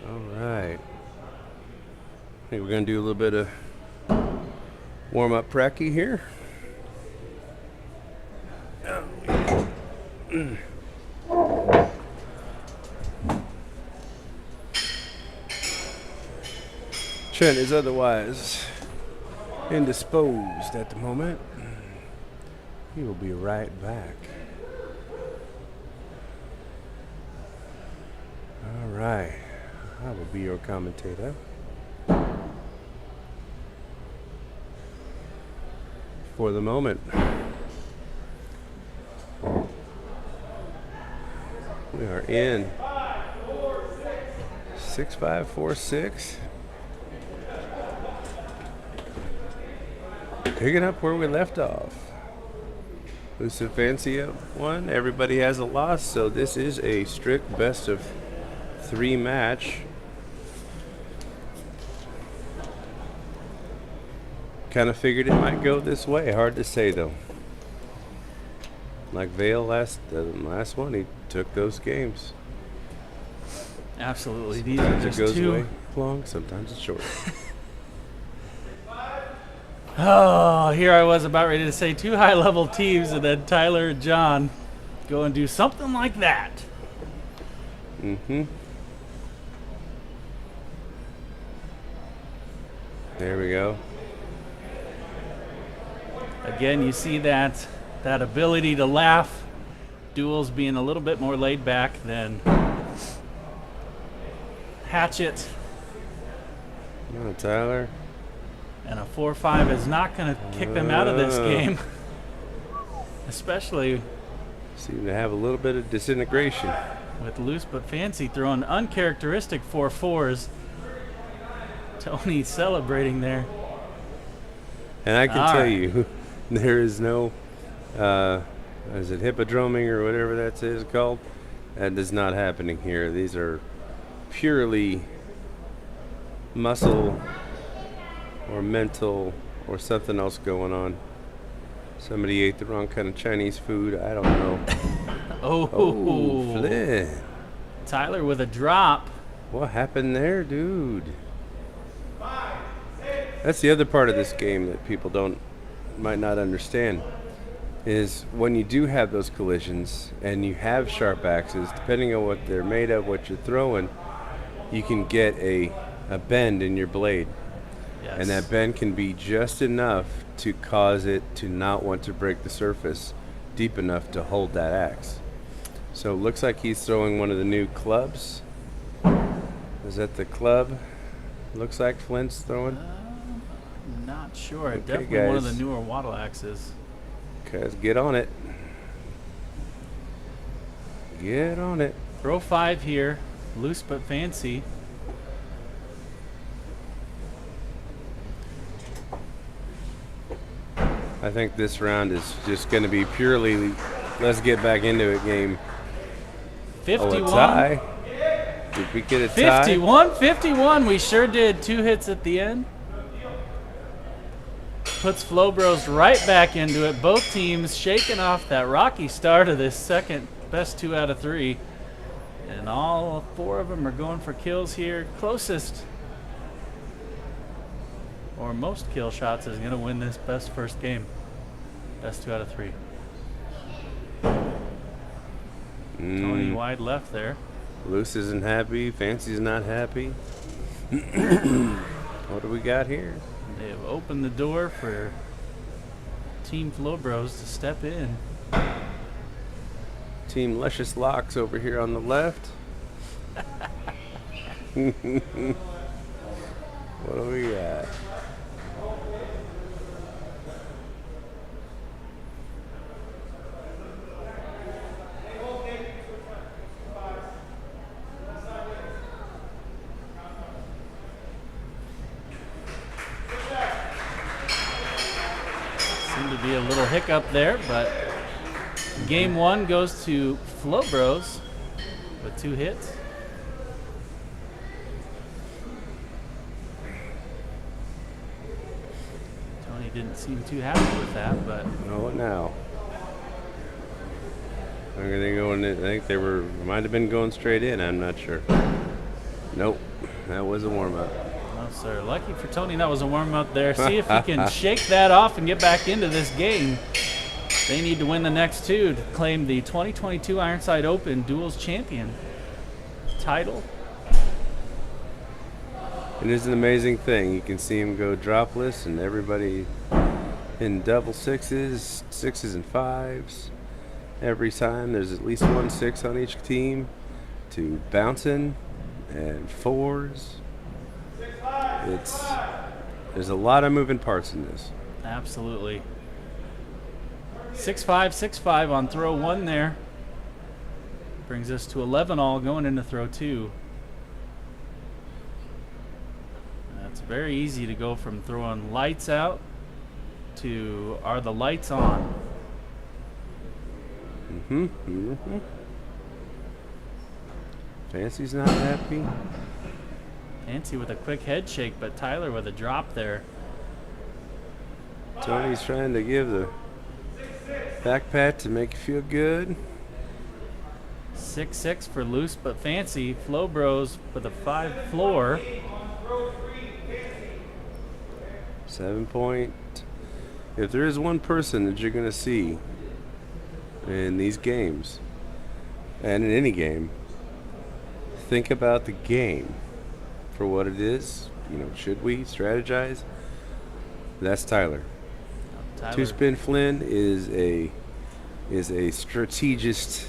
Alright. I think we're going to do a little bit of warm-up pracky here. Trent is otherwise indisposed at the moment. He will be right back. Alright. I will be your commentator. For the moment. We are in 6-5-4-6. Picking up where we left off. Lucifancia won. Everybody has a loss, so this is a strict best of 3 match. Kind of figured it might go this way. Hard to say though. Like Vale last one, he took those games. Absolutely. These Sometimes are it just goes two. way long, sometimes it's short. Oh, here I was about ready to say 2 high-level teams, and then Tyler and John go and do something like that. Mm-hmm. There we go. Again, you see that ability to laugh. Duels being a little bit more laid back than Hatchet. Come on, Tyler. And a 4-5 is not going to kick them out of this game. Especially Seem to have a little bit of disintegration. with Loose But Fancy throwing uncharacteristic 4-4s. Tony celebrating there. And I can All tell right. you, there is no, is it hippodroming or whatever that is called? That is not happening here. These are purely muscle or mental or something else going on. Somebody ate the wrong kind of Chinese food. I don't know. Oh, Flynn. Tyler with a drop. What happened there, dude? That's the other part of this game that people might not understand is when you do have those collisions and you have sharp axes, depending on what they're made of, what you're throwing, you can get a bend in your blade. Yes. And that bend can be just enough to cause it to not want to break the surface deep enough to hold that axe. So it looks like he's throwing one of the new clubs. Is that the club? Looks like Flynn's throwing. Not sure. Okay, Definitely one of the guys. newer wattle axes. Okay, let's get on it. Get on it. Throw 5 here. Loose But Fancy. I think this round is just going to be purely let's get back into it game. 51. Oh, a tie. Did we get a tie? 51. We sure did. 2 hits at the end. Puts Flowbros right back into it. Both teams shaking off that rocky start of this second best 2 out of 3. And all 4 of them are going for kills here. Closest or most kill shots is going to win this best first game. Best 2 out of 3. Tony wide left there. Loose isn't happy. Fancy's not happy. What do we got here? They have opened the door for Team Flowbros to step in. Team Luscious Locks over here on the left. What do we got? Seemed to be a little hiccup there, but game 1 goes to Flowbros with 2 hits. Tony didn't seem too happy with that, but Oh, now. I'm gonna go in. I think they might have been going straight in. I'm not sure. Nope, that was a warm up. no, sir. Lucky for Tony, that was a warm-up there. See if he can shake that off and get back into this game. They need to win the next 2 to claim the 2022 Ironside Open Duels Champion title. It is an amazing thing. You can see him go dropless, and everybody in double sixes, 6s and 5s. Every time there's at least 1 6 on each team, to bouncing and 4s. There's a lot of moving parts in this. Absolutely. 6-5, 6-5 on throw 1 there. Brings us to 11 all going into throw 2. It's very easy to go from throwing lights out to are the lights on. Fancy's not happy. Fancy with a quick head shake, but Tyler with a drop there. Tony's trying to give the back pat to make you feel good. 6-6 for Loose But Fancy. Flowbros with a 5 floor. 7 point. If there is one person that you're going to see in these games, and in any game, think about the game for what it is. You know, should we strategize? That's Tyler. Tyler. Two Spin Flynn is a strategist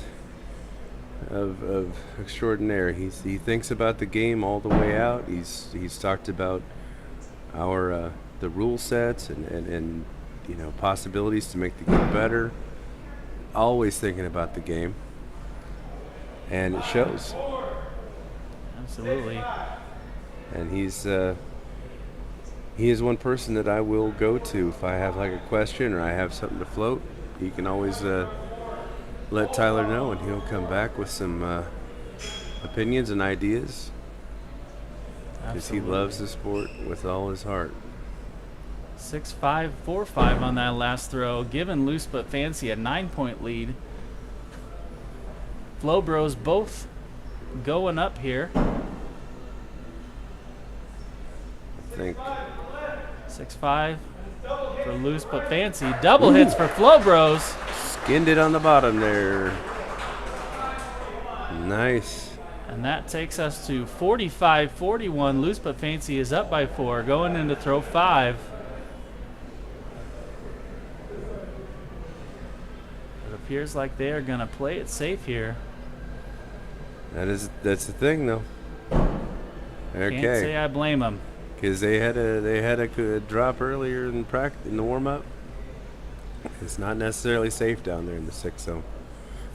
of extraordinaire. He thinks about the game all the way out. He's talked about our the rule sets and you know, possibilities to make the game better. Always thinking about the game, and it shows. Absolutely. And he is one person that I will go to if I have like a question or I have something to float. He can always let Tyler know, and he'll come back with some opinions and ideas, because he loves the sport with all his heart. 6-5, 4-5 on that last throw, giving Loose But Fancy a 9-point lead. Flow Bros both going up here. I think 6-5 for Loose But Fancy. Double hits for Flow Bros. skinned it on the bottom there. Nice. And that takes us to 45-41. Loose But Fancy is up by 4, going into throw 5. It appears like they are going to play it safe here. That's the thing, though. Okay. Can't say I blame them. Because they had a good drop earlier in the warm up. It's not necessarily safe down there in the 6 zone.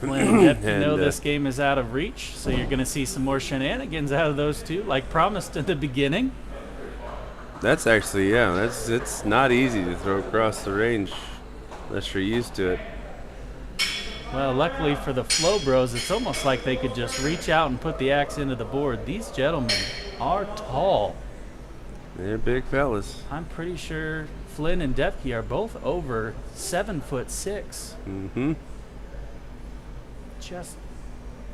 Flynn and Dep, you know this game is out of reach, so you're going to see some more shenanigans out of those two, like promised in the beginning. That's actually, yeah, it's not easy to throw across the range unless you're used to it. Well, luckily for the Flow Bros, it's almost like they could just reach out and put the axe into the board. These gentlemen are tall. They're big fellas. I'm pretty sure Flynn and Depke are both over 7'6". Mm-hmm. Just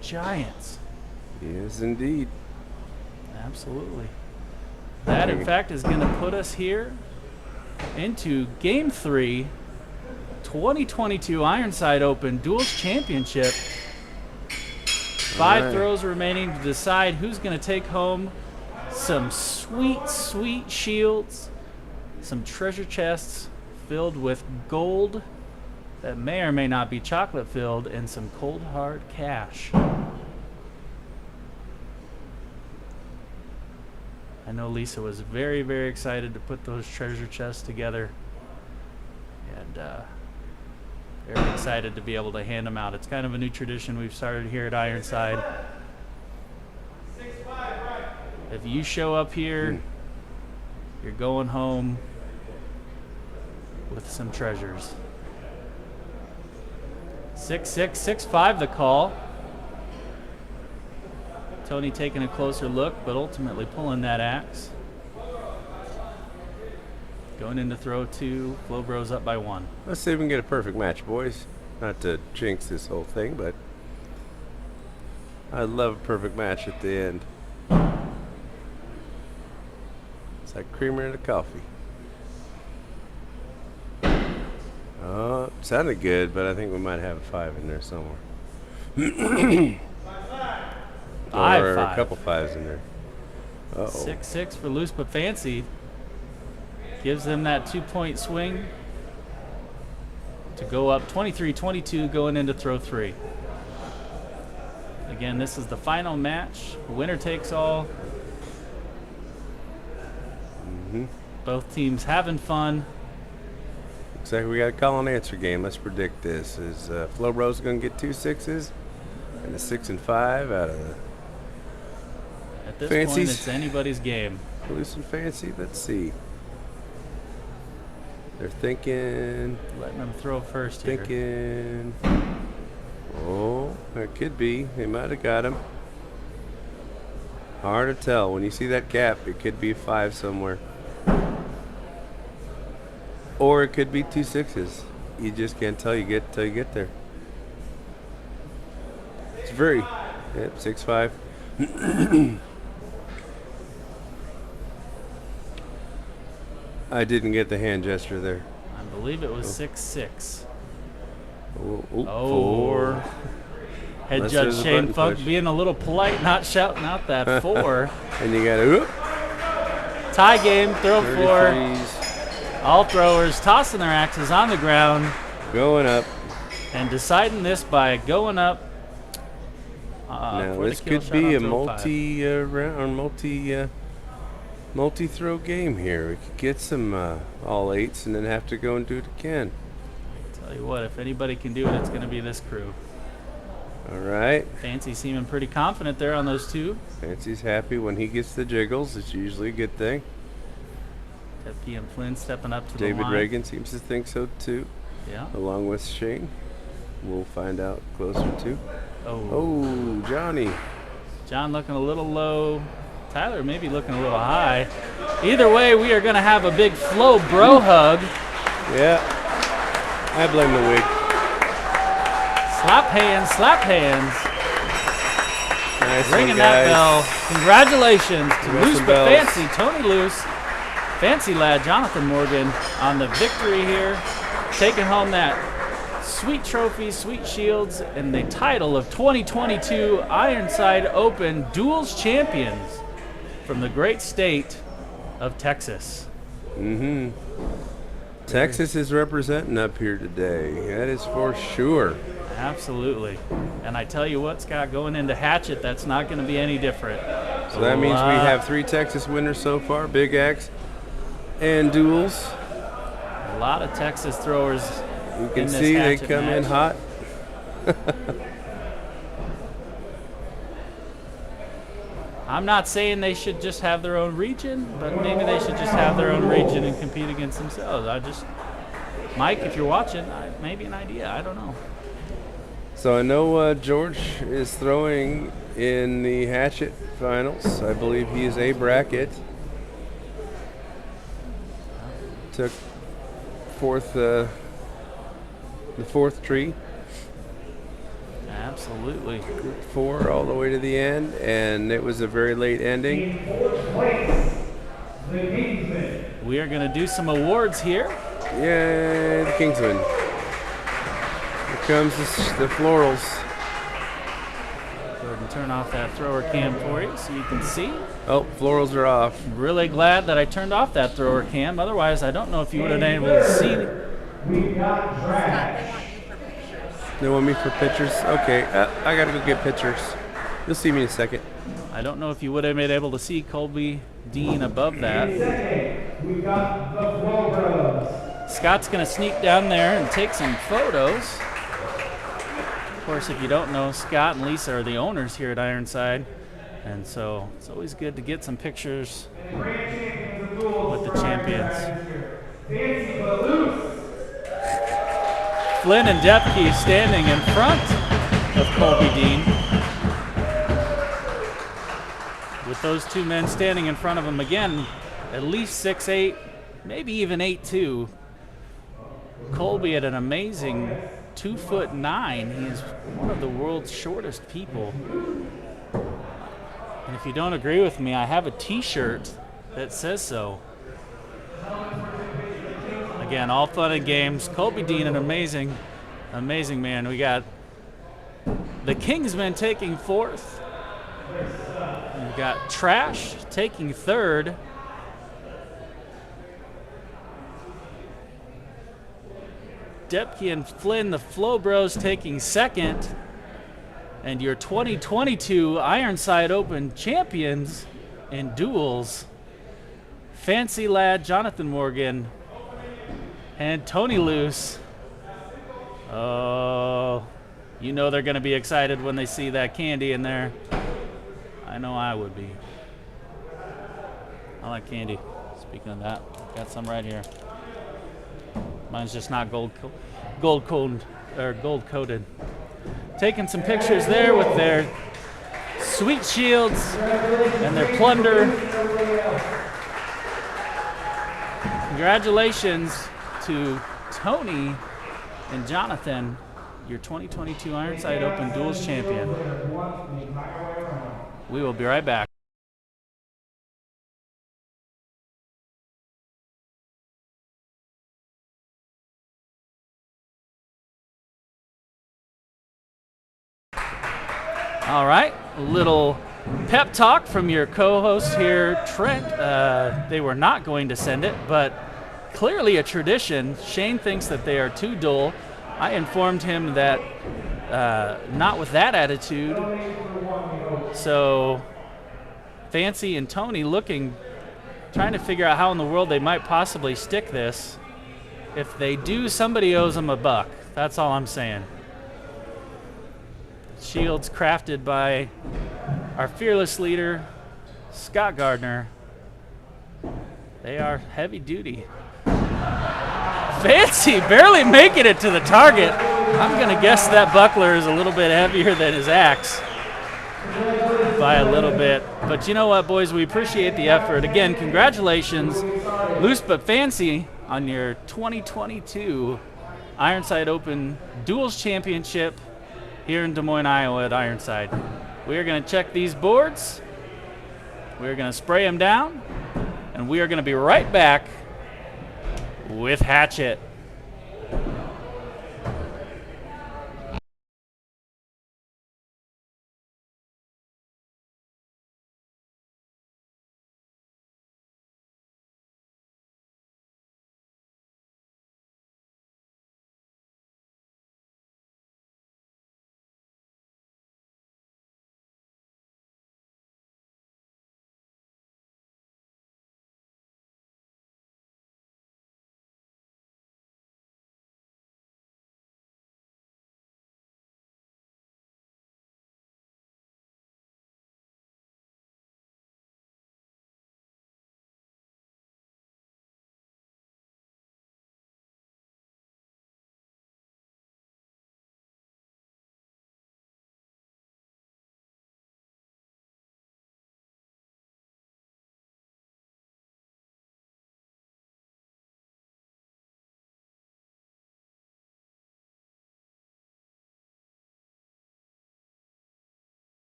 giants. Yes, indeed. Absolutely. That, in fact, is going to put us here into Game 3, 2022 Ironside Open Duels Championship. 5 throws remaining to decide who's going to take home some sweet, sweet shields, some treasure chests filled with gold that may or may not be chocolate filled, and some cold hard cash. I know Lisa was very, very excited to put those treasure chests together, and very excited to be able to hand them out. It's kind of a new tradition we've started here at Ironside. If you show up here, you're going home with some treasures. 6-6, 6-5 the call. Tony taking a closer look, but ultimately pulling that axe. Going into throw 2, Flow Bros up by 1. Let's see if we can get a perfect match, boys. Not to jinx this whole thing, but I'd love a perfect match at the end. It's like creamer in a coffee. Oh, sounded good, but I think we might have a 5 in there somewhere. Or a couple 5s in there. Uh-oh. 6-6 for Loose But Fancy. Gives them that 2-point swing to go up 23-22 going into throw 3. Again, this is the final match. Winner takes all. Both teams having fun. Looks like we got a call and answer game. Let's predict this. Is Flow Bros going to get 2 6s and a 6 and 5 out of the At this Fancies. point, it's anybody's game. Loose and Fancy? Let's see. They're thinking. Letting them throw first here. Thinking. Oh, it could be. They might have got him. Hard to tell. When you see that gap, it could be a 5 somewhere. Or it could be 2 6s. You just can't tell you till you get there. It's very. Yep, 6-5. I didn't get the hand gesture there. I believe it was 6-6. Oh, 4. Head Unless Judge there's a Shane button Funk push. being a little polite, not shouting out that 4. And you got to Tie game, throw 4. 33s. All throwers tossing their axes on the ground Going up. and deciding this by going up Now for the this kill could shot be a on throw 5. multi-throw game here. We could get some all 8s and then have to go and do it again. Tell you what, if anybody can do it, it's going to be this crew. All right. Fancy seeming pretty confident there on those 2. Fancy's happy when he gets the jiggles. It's usually a good thing. Depke and Flynn stepping up to David the line. Reagan seems to think so too, Yeah. along with Shane. We'll find out closer to. Oh. Oh, Johnny. John looking a little low. Tyler maybe looking a little high. Either way, we are going to have a big Flow bro hug. Yeah. I blame the wig. Slap hands, slap hands. Nice Ringing one, that guys. bell. Congratulations to We got Loose some but bells. Fancy, Tony Loose. Fancy lad, Jonathan Morgan on the victory here. Taking home that sweet trophy, sweet shields, and the title of 2022 Ironside Open Duels Champions from the great state of Texas. Mm-hmm. Texas is representing up here today. That is for sure. Absolutely. And I tell you what, Scott, going into Hatchet, that's not going to be any different. So that means we have 3 Texas winners so far, Big Axe and Duels. A lot of Texas throwers. You can in this see they Hatchet come in match. hot. I'm not saying they should just have their own region, but maybe they should just have their own region and compete against themselves. Mike, if you're watching, maybe an idea. I don't know. So I know George is throwing in the Hatchet finals. I believe he is A bracket. Took the fourth tree. Absolutely. 4 all the way to the end, and it was a very late ending. In 4th place, the Kingsman. We are going to do some awards here. Yay, the Kingsman. Here comes the florals. Go ahead and turn off that thrower cam for you so you can see. Oh, florals are off. Really glad that I turned off that thrower cam. Otherwise, I don't know if you would have been able to see. We got Trash. They want me for pictures? Okay, I gotta go get pictures. You'll see me in a second. I don't know if you would have been able to see Colby Dean above that. Second, we got the Flow Bros. Scott's going to sneak down there and take some photos. Of course, if you don't know, Scott and Lisa are the owners here at Ironside. And so it's always good to get some pictures with the champions. Fancy but loose. Flynn and Depke standing in front of Colby Dean. With those 2 men standing in front of him again, at least 6'8", maybe even 8'2". Colby at an amazing 2'9". He is one of the world's shortest people. And if you don't agree with me, I have a t-shirt that says so. Again, all fun and games. Colby Dean, an amazing man. We got the Kingsman taking 4th. We've got Trash taking 3rd. Depke and Flynn, the Flow Bros, taking 2nd. And your 2022 Ironside Open champions in duels, Fancy Lad Jonathan Morgan and Tony Loose. Oh, you know they're going to be excited when they see that candy in there. I know I would be. I like candy. Speaking of that, got some right here. Mine's just not gold coated. Taking some pictures there with their sweet shields and their plunder. Congratulations to Tony and Jonathan, your 2022 Ironside Open Duels champion. We will be right back. All right, a little pep talk from your co-host here, Trent. They were not going to send it, but clearly a tradition. Shane thinks that they are too dull. I informed him that not with that attitude. So Fancy and Tony trying to figure out how in the world they might possibly stick this. If they do, somebody owes them a buck. That's all I'm saying. Shields crafted by our fearless leader, Scott Gardner. They are heavy duty. Fancy barely making it to the target. I'm going to guess that buckler is a little bit heavier than his axe by a little bit. But you know what, boys? We appreciate the effort. Again, congratulations, Loose But Fancy, on your 2022 Ironside Open Duels Championship here in Des Moines, Iowa at Ironside. We are going to check these boards. We are going to spray them down. And we are going to be right back with Hatchet.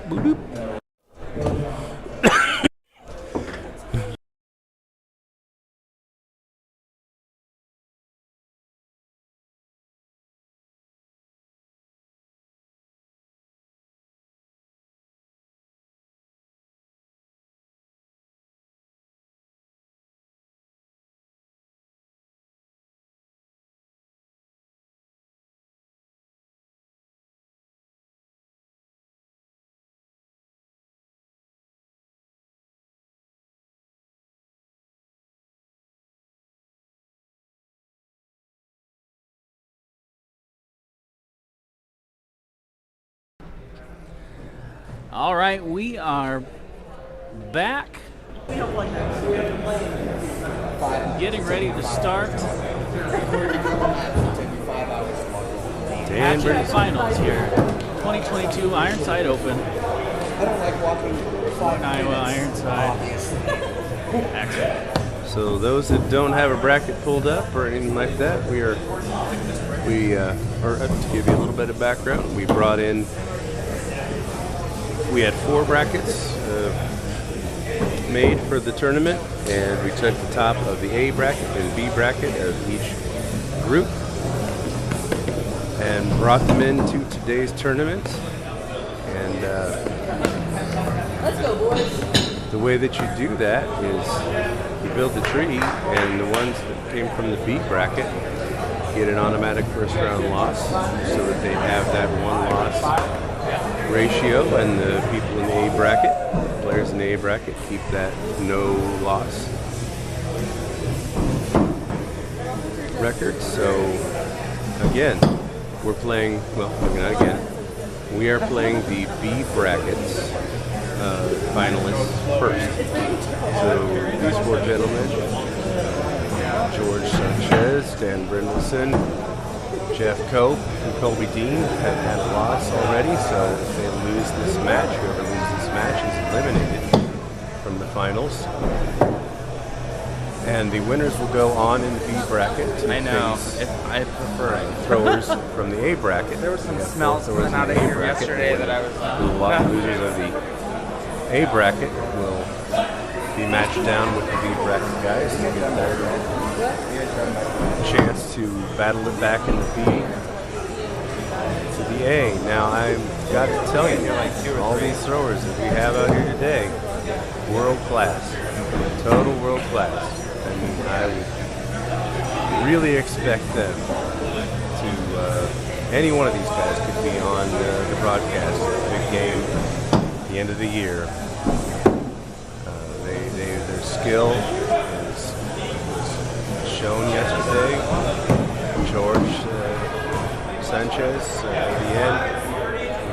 Boop, All right, we are back. Getting ready to start Hatchet Finals here. 2022 Ironside Open. Iowa Ironside Axe Club. So those that don't have a bracket pulled up or anything like that, or to give you a little bit of background, we had 4 brackets made for the tournament, and we took the top of the A bracket and B bracket of each group and brought them into today's tournament. And Let's go, boys. the way that you do that is you build the tree, and the ones that came from the B bracket get an automatic first round loss, so that they have that 1 loss ratio, and the people in the A bracket, players in the A bracket, keep that no loss record. So again, we're playing, well, not again, we are playing the B brackets finalists first. So these 4 gentlemen, George Sanchez, Dan Brindleson, Jeff Cope, and Colby Dean have had a loss already, so if they lose this match, whoever loses this match is eliminated from the finals. And the winners will go on in the B bracket. I know. I prefer it. Throwers from the A bracket. There was some smells coming out of here yesterday that I was. The losers of the A bracket will be matched down with the B bracket guys to get their chance to battle it back in the B to the A. Now, I've got to tell you, all these throwers that we have out here today, world class, total world class. I mean, I would really expect them to, any one of these guys could be on the broadcast at a big game at the end of the year. Their skill was shown yesterday. George Sanchez at the end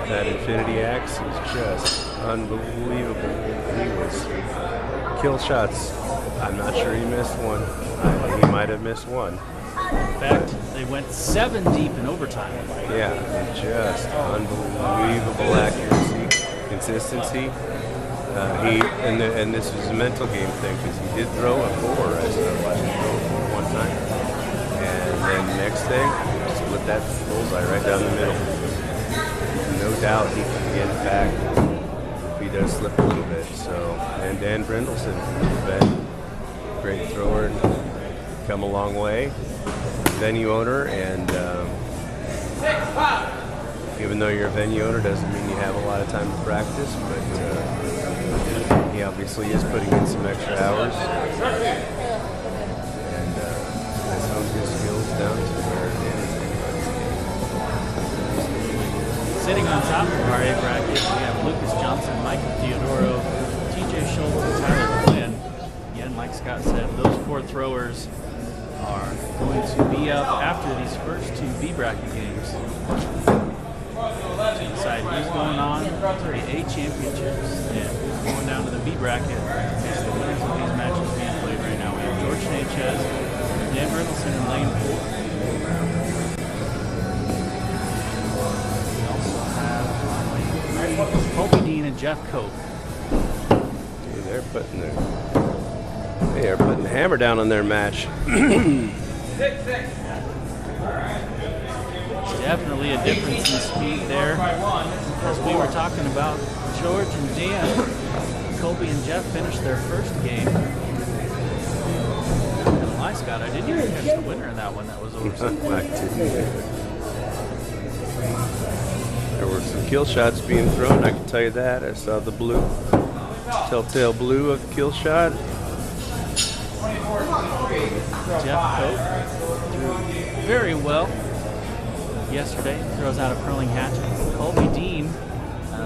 with that infinity axe was just unbelievable. He was kill shots. I'm not sure he missed one. He might have missed one. In fact, they went 7 deep in overtime. Yeah, just unbelievable accuracy, consistency. And this was a mental game thing, because he did throw a 4. I watched him throw a 4 one time, and then the next thing, split that bullseye right down the middle. No doubt he can get it back if he does slip a little bit. So, and Dan Brindleson, who's been a great thrower, and come a long way, venue owner, and even though you're a venue owner doesn't mean you have a lot of time to practice, but he obviously is putting in some extra hours, and has honed his skills down to where it is. Sitting on top of our A bracket, we have Lucas Johnson, Michael Theodoro, TJ Schultz, and Tyler Flynn. Again, like Scott said, those 4 throwers are going to be up after these first 2 B bracket games to decide who's going on to the A championships and who's going down to the B bracket. It's the winners of these matches being played right now. We have George Sanchez, Dan Brindleson in lane 4. We also have on lane 3, Colby Dean and Jeff Cope. Dude, they are putting the hammer down on their match. Definitely a difference in speed there. As we were talking about George and Dan. Colby and Jeff finished their first game. And lie, Scott, I didn't even catch the winner in that one. That was over. I didn't. There were some kill shots being thrown, I can tell you that. I saw the blue, telltale blue of the kill shot. Jeff Cope threw very well yesterday. Throws out a curling hatchet. Colby Dean,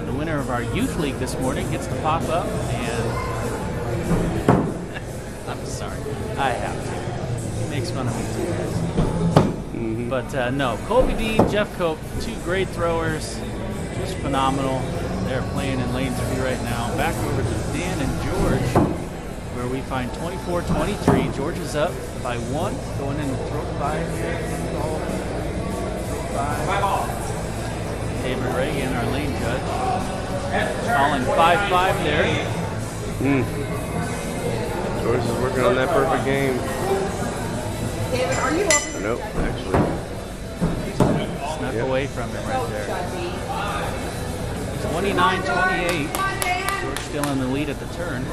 the winner of our youth league this morning, gets to pop up and I'm sorry, I have to. He makes fun of me too, guys. But no, Colby Dean, Jeff Cope, two great throwers, just phenomenal. They're playing in lane 3 right now. Back over to Dan and George, where we find 24-23. George is up by 1, going into throw 5 here. 5 all. David Reagan, our lane judge, calling 5-5 there. George is working on that perfect game. David, are you up? Nope, actually. Snuck away from him right there. 29-28. George still in the lead at the turn.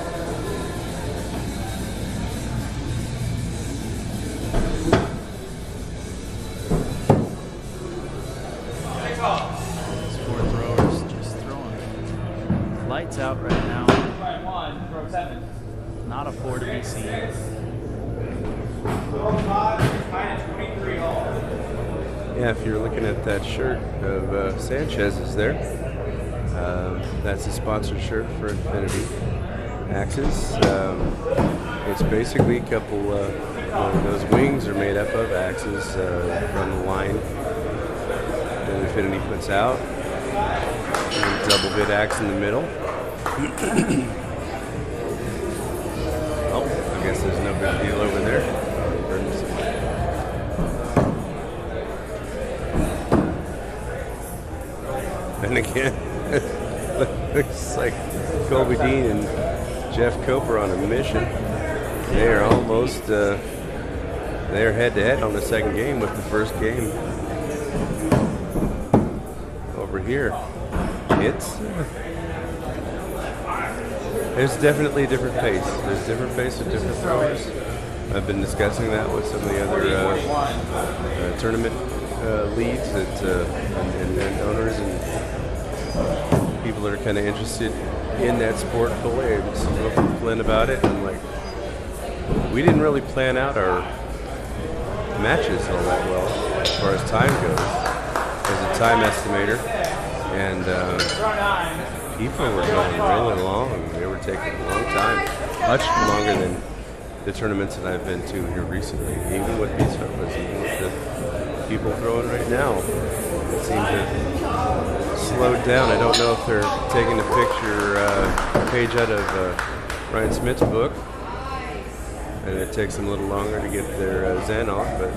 These 4 throwers just throwing lights out right now. Not a 4 to be seen. Yeah, if you're looking at that shirt of Sanchez's there, that's a sponsored shirt for Infinity Axes. It's basically a couple, those wings are made up of axes from the line that Infinity puts out. And a double bit axe in the middle. Oh, I guess there's no big deal over there. And again, looks like Colby Dean and Jeff Cope are on a mission. They are almost, they're head-to-head on the second game with the first game. Over here, there's definitely a different pace. There's different pace with different throwers. I've been discussing that with some of the other tournament leads and owners and people that are kind of interested in that sport fully. I spoke with Flynn about it, and I'm like, we didn't really plan out our matches all that well as far as time goes. There's a time estimator, and people were going really long. They were taking a long time, much longer than the tournaments that I've been to here recently. Even with these tournaments, even with the people throwing right now, it seems to slowed down. I don't know if they're taking a page out of Ryan Smith's book, and it takes them a little longer to get their Zen off, but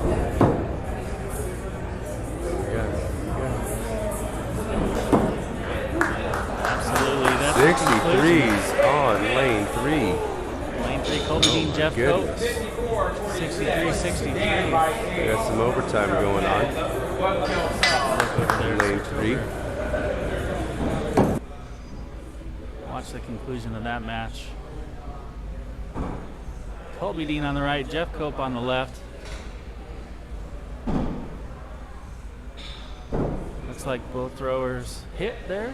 Absolutely. That's 63s on lane 3. Lane 3, Colby Dean, Jeff Cope. 63-63. Got some overtime going on. Lane 3. Watch the conclusion of that match. Colby Dean on the right, Jeff Cope on the left. Looks like both throwers hit there.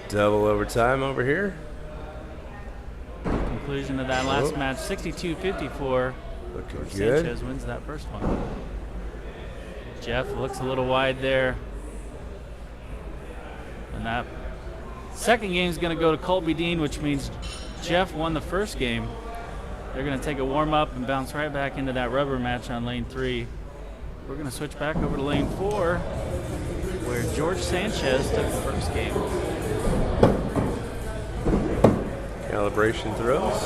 Double overtime over here. Conclusion of that last match, 62-54. Looking good. Sanchez wins that first one. Jeff looks a little wide there. And that second game is going to go to Colby Dean, which means Jeff won the first game. They're going to take a warm-up and bounce right back into that rubber match on lane 3. We're going to switch back over to lane 4, where George Sanchez took the first game. Calibration throws.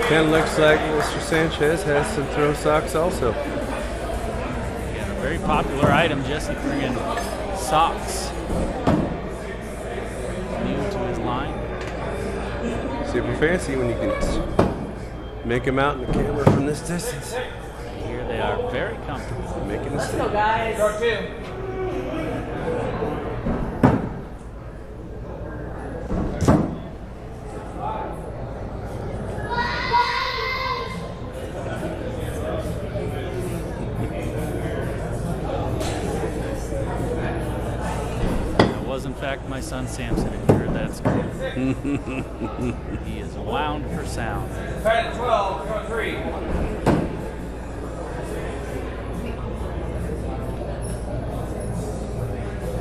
Kind of looks like Mr. Sanchez has some throw socks also. Again, a very popular item, Jesse bringing socks new to his line. Super fancy when you can make them out in the camera from this distance. Here They are very comfortable. Making a Let's go, statement. guys. Throw 2. That was, in fact, my son Samson, if you heard that scream. He is wound for sound. Tied at 12. Throw 3.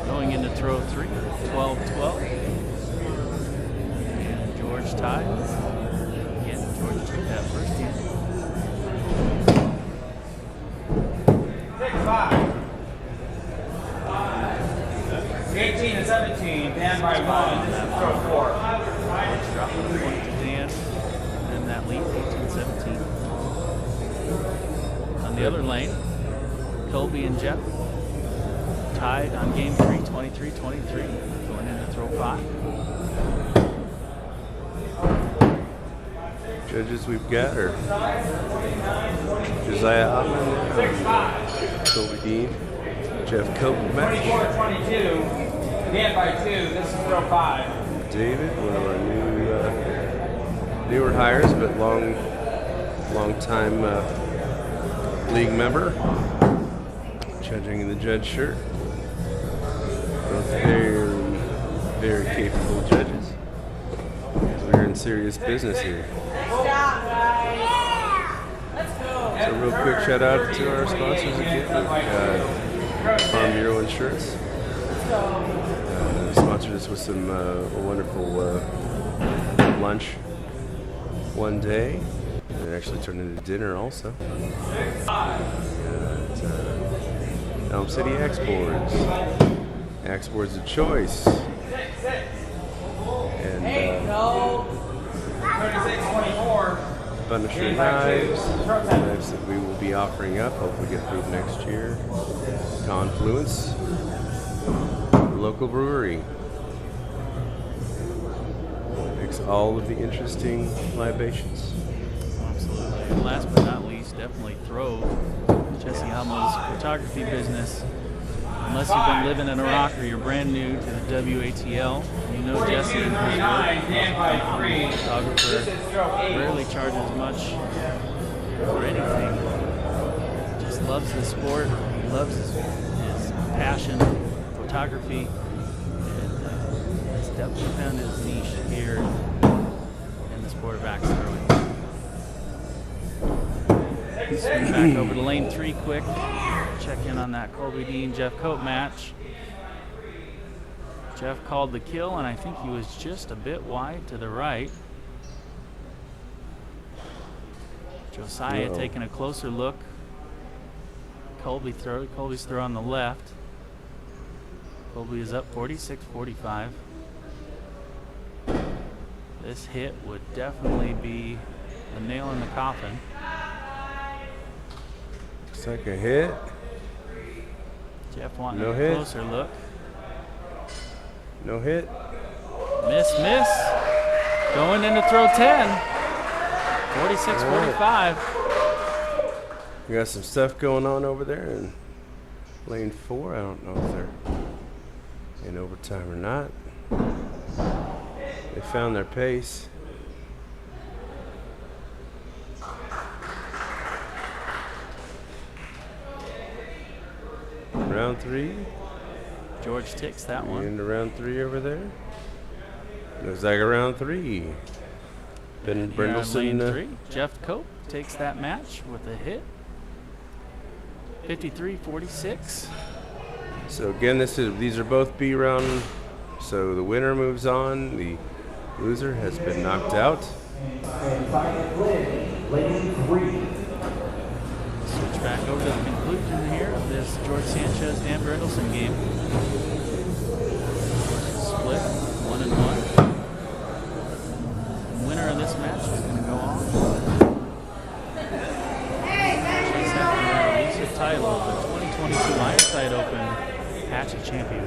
Going into throw 3, 12-12. And George tied. Again, George took that first game. 6-5. 18-17. Dan by 1. Throw 4. Dropping a point to Dan. And that lead, 18-17. On the other lane, Colby and Jeff tied on game 3, 23-23. Going into throw 5. Judges we've got are Josiah Ottman, Colby Dean, Jeff Copeman, 24-22. Dan by 2. This is throw 5. David, one of our newer hires, but long time league member, judging in the judge shirt. Both very capable judges. We're in serious business here. Nice job, guys. Let's go. So real quick shout out to our sponsors again. Farm Bureau Insurance. Sponsored us with some wonderful lunch one day. It actually turned into dinner also. Elm City Axe Boards. Axe Boards of choice. And Go. 36-24. Punisher knives that we will be offering up, hopefully get approved next year. Confluence, local brewery. Makes all of the interesting libations. Absolutely. And last but not least, definitely throw Jesse Hummels' photography business. Unless you've been living in Iraq or you're brand new to the WATL, you know Jesse and his work. Photographer rarely charges much for anything. Just loves the sport. He loves his passion, photography, and has definitely found his niche here in the sport of axe throwing. Swing back over to lane 3 quick. Check in on that Colby Dean Jeff Cope match. Jeff called the kill, and I think he was just a bit wide to the right. Josiah taking a closer look. Colby's throw on the left. Colby is up 46-45. This hit would definitely be a nail in the coffin. Looks like a hit. Jeff wanting No a hit. closer look. No hit. Miss. Going into throw 10. 46-45. We got some stuff going on over there in lane 4. I don't know if they're in overtime or not. They found their pace. Round 3. George takes that one. Into round 3 over there. Looks like a round 3. Ben Here on Brindleson. lane 3. Jeff Cope takes that match with a hit. 53-46. So again, these are both B round. So the winner moves on. The loser has been knocked out. And Simon Flynn, lane 3. Switch back over to the conclusion here of this George Sanchez Dan Brindleson game. Split 1-1. Winner of this match is going to go on. Chase after the elusive title of the 2022 Ironside Open Hatchet champion.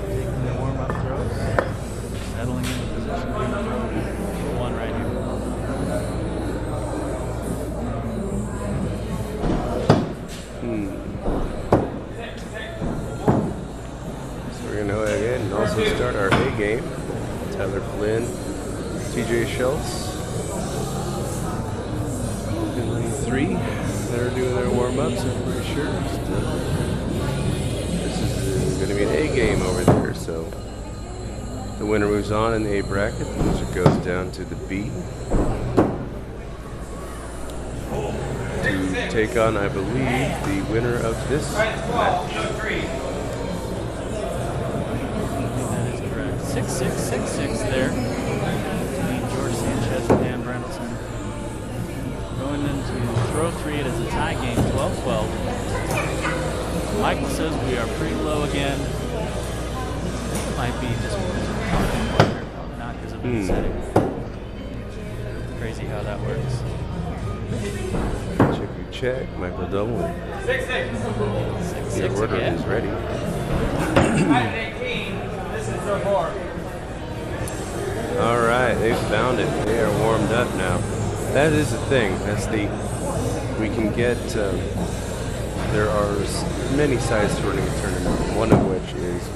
Taking their warm-up throws, settling into position for the throw. 1 right here. A game. Tyler Flynn, TJ Schultz. Only 3 that are doing their warm-ups, I'm pretty sure. This is going to be an A game over there, so the winner moves on in the A bracket. The loser goes down to the B to take on, I believe, the winner of this match. That is correct. 6-6-6-6 there between George Sanchez and Dan Brennelson. Going into throw 3, it is a tie game, 12-12. Michael says we are pretty low again. It might be just probably not because of the setting. Crazy how that works. Check, Michael double. 6-6. The order again. is ready. 18. This is their board. All right, they've found it. They are warmed up now. That is the thing. We can get, there are many sides to running a tournament, one of which is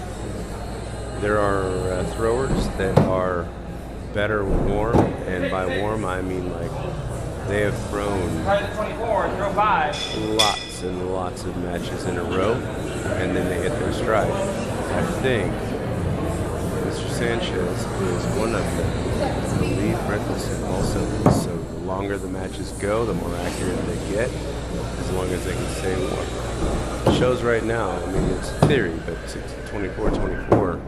there are throwers that are better warm, and by warm I mean like they have thrown Try the 24, throw 5. lots and lots of matches in a row, and then they hit their stride. I think Mr. Sanchez is one of them. I believe Brentelson also is. So the longer the matches go, the more accurate they get, as long as they can stay warm. It shows right now, I mean, it's theory, but 24-24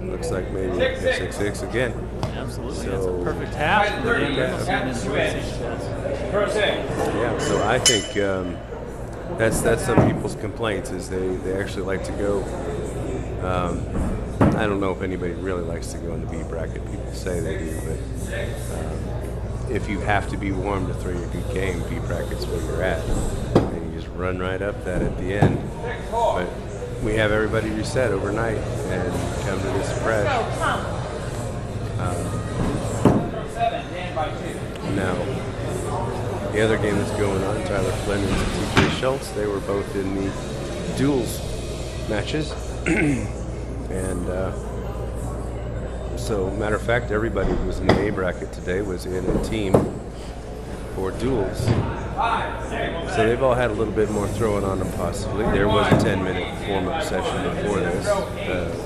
looks like maybe 6-6 again. Absolutely, So- that's a perfect half. Thirty, Dan Brennelson and George yeah. Sanchez. Throw 6. Yeah, so I think that's some people's complaints is they actually like to go. I don't know if anybody really likes to go in the B bracket. People say they do, but if you have to be warm to throw your good game, B bracket's where you're at, and you just run right up that at the end. But we have everybody reset overnight and come to this fresh. Throw 7, Dan by 2. Now, the other game that's going on, Tyler Flynn and TJ Schultz, they were both in the duels matches. And so, matter of fact, everybody who was in the A bracket today was in a team for duels. So they've all had a little bit more throwing on them possibly. There was a 10-minute warm-up session before this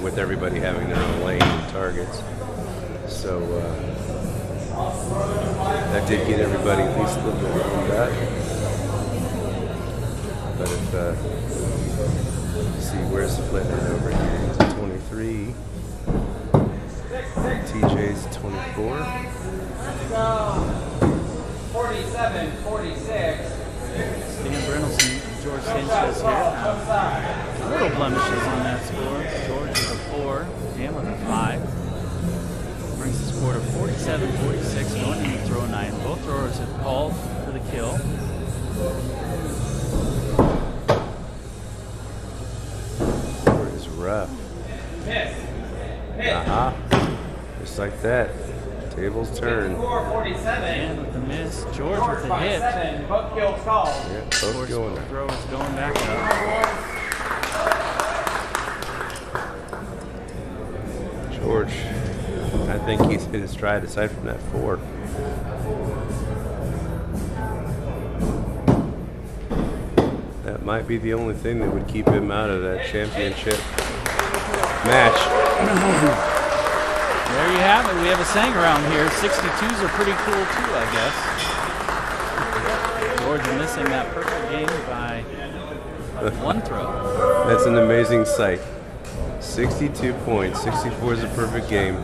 with everybody having their own lane and targets. So that did get everybody at least a little bit warmed up. But if, see, where's Flynn over here? He's at 23. TJ's 24. 47, 46. Dan Brennelson, George Sanchez here. Little blemishes on that score. George with a 4, Dan with a 5. Brings the score to 47-46 going into throw 9. Both throwers have called for the kill. Score is rough. Miss. Hit. Aha. Just like that. Tables turn. 4, 47. Dan with the miss. George with Short the by hit. 7. Both kills called. Yeah, both George going. throw is going back up. George, I think he's hit his stride aside from that 4. That might be the only thing that would keep him out of that championship match. There you have it. We have a saying around here. 62s are pretty cool too, I guess. George missing that perfect game by 1 throw. That's an amazing sight. 62 points. 64 is a perfect game.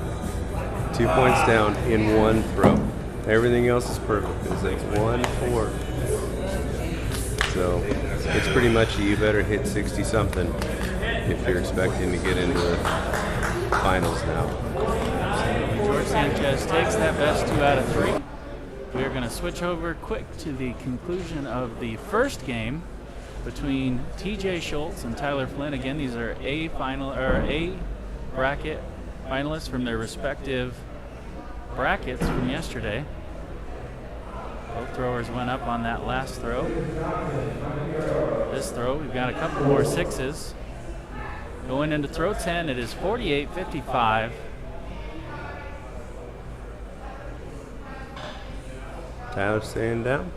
2 points down in 1 throw. Everything else is perfect. It's like 1-4. So it's pretty much you better hit 60 something if you're expecting to get into the finals now. George Sanchez takes that best 2 out of 3. We are going to switch over quick to the conclusion of the first game between TJ Schultz and Tyler Flynn. Again, these are A bracket finalists from their respective brackets from yesterday. Both throwers went up on that last throw. This throw, we've got a couple more 6s. Going into throw 10, it is 48-55. Tyler staying down.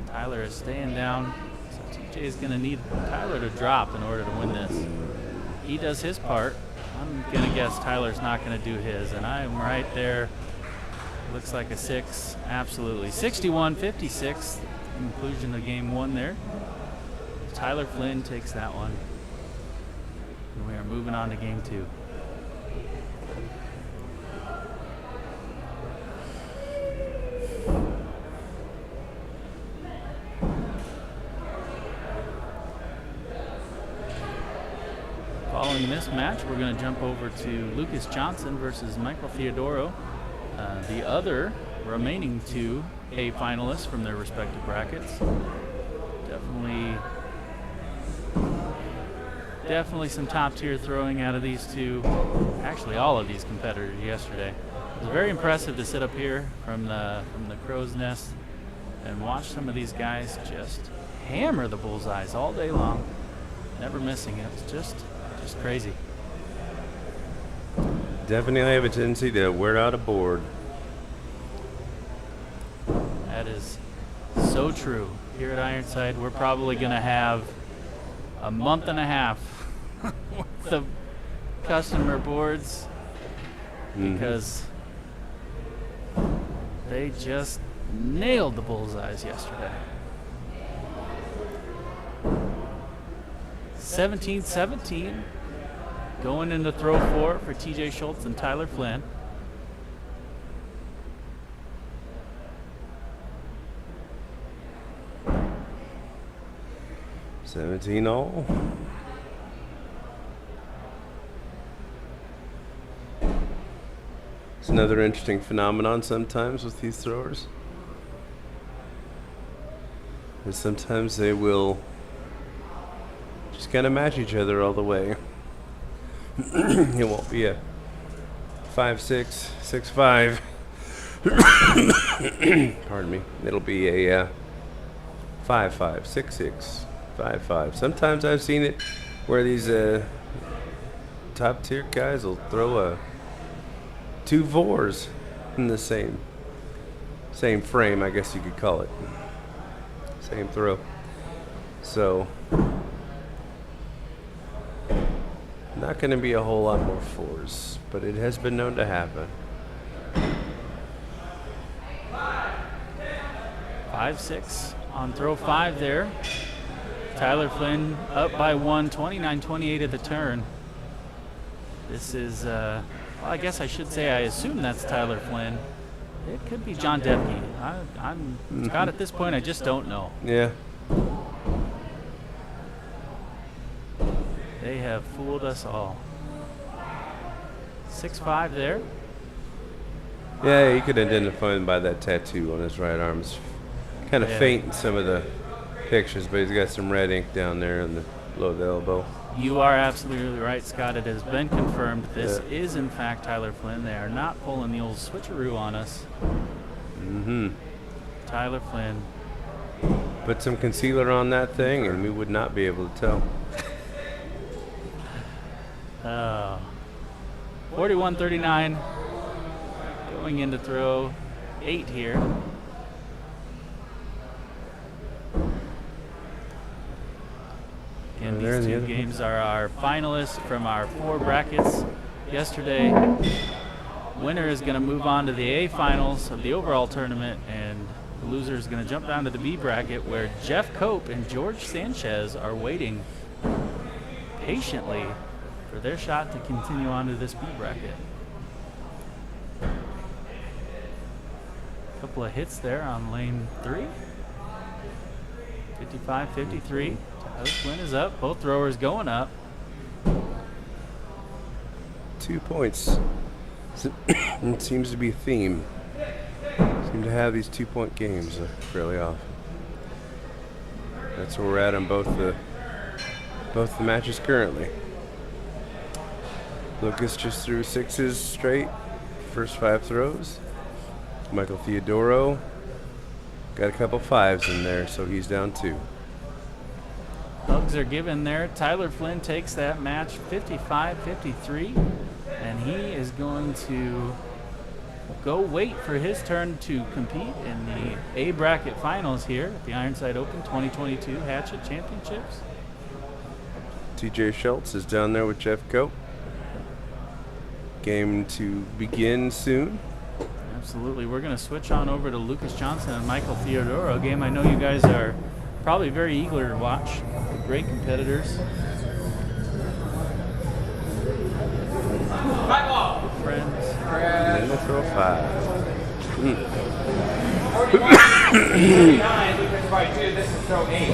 Tyler is staying down. So TJ is going to need Tyler to drop in order to win this. He does his part. I'm going to guess Tyler's not going to do his, and I'm right there. Looks like a 6. Absolutely. 61-56. Conclusion of game 1 there. Tyler Flynn takes that one. And we are moving on to game 2. Following this match, we're going to jump over to Lucas Johnson versus Michael Theodoro. The other remaining 2 A finalists from their respective brackets. Definitely some top tier throwing out of these 2. Actually, all of these competitors yesterday. It was very impressive to sit up here from the crow's nest and watch some of these guys just hammer the bullseyes all day long, never missing it. It's just crazy. Definitely have a tendency to wear out a board. That is so true. Here at Ironside, we're probably going to have a month and a half worth of customer boards because they just nailed the bullseyes yesterday. 17-17. Going into throw 4 for TJ Schultz and Tyler Flynn. all. It's another interesting phenomenon sometimes with these throwers. And sometimes they will just kind of match each other all the way. It won't be a 5-6, 6-5. Pardon me. It'll be a 5-5, 6-6, 5-5. Sometimes I've seen it where these top tier guys will throw 2 4s in the same frame, I guess you could call it. Same throw. So not going to be a whole lot more 4s, but it has been known to happen. 5-6 on throw 5 there. Tyler Flynn up by 1, 29-28 at the turn. This is, well, I guess I should say I assume that's Tyler Flynn. It could be John Debke. I'm Scott, at this point, I just don't know. Yeah. They have fooled us all. 6-5 there. Yeah, you could identify him by that tattoo on his right arm. It's kind of faint in some of the pictures, but he's got some red ink down there on the below the elbow. You are absolutely right, Scott. It has been confirmed. This is, in fact, Tyler Flynn. They are not pulling the old switcheroo on us. Tyler Flynn. Put some concealer on that thing, and we would not be able to tell. 41-39. Going into throw 8 here. Again, these 2 games are our finalists from our 4 brackets yesterday. Winner is going to move on to the A finals of the overall tournament, and the loser is going to jump down to the B bracket, where Jeff Cope and George Sanchez are waiting patiently for their shot to continue on to this B bracket. Couple of hits there on lane 3. 55-53. Tyler Flynn is up. Both throwers going up. 2 points. It seems to be a theme. Seem to have these 2-point games fairly often. That's where we're at on both the matches currently. Lucas just threw 6s straight, first 5 throws. Michael Theodoro got a couple 5s in there, so he's down 2. Hugs are given there. Tyler Flynn takes that match 55-53, and he is going to go wait for his turn to compete in the A bracket finals here at the Ironside Open 2022 Hatchet Championships. TJ Schultz is down there with Jeff Cope. Game to begin soon. Absolutely. We're going to switch on over to Lucas Johnson and Michael Theodoro, a game I know you guys are probably very eager to watch. Great competitors. Good friends. And the throw 5. 41-39, Lucas by 2. This is throw 8.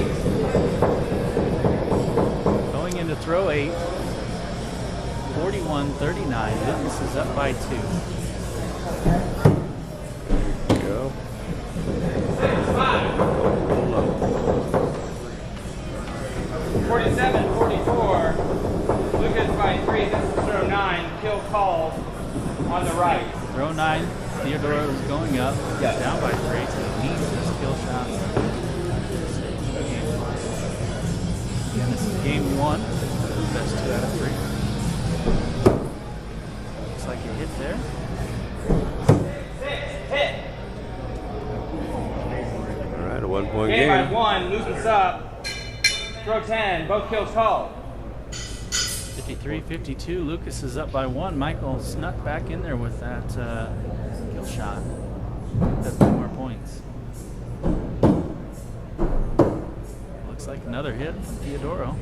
Going into throw 8. 41-39. Lucas is up by 2. Go. 47-44. Lucas by 3. This is throw 9. Kill called on the right. Throw 9. Theodoro is going up. Yeah. Down by 3. So he needs his kill shot. Again, this is game 1. Best 2 out of 3. Looks like a hit there. 6. Hit. All right, a 1-point Game by game. 1. Lucas up. Throw 10. Both kills called. 53-52. Lucas is up by 1. Michael snuck back in there with that kill shot. That's 2 more points. Looks like another hit from Theodoro.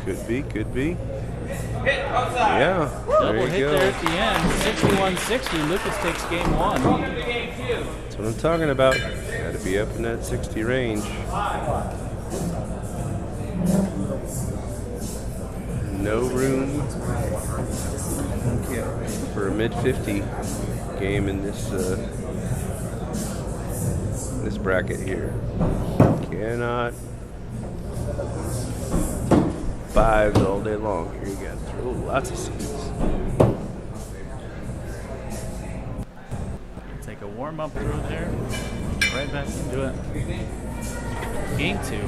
Could be, could be. Hit outside. Yeah, Double there hit you there go. at the end. 61-60. Lucas takes game 1. Welcome to game 2. That's what I'm talking about. Got to be up in that 60 range. No room for a mid-50 game in this this bracket here. Cannot 5s all day long. Here you got to throw lots of 6s. Take a warm-up throw there. Right back into it. Game 2.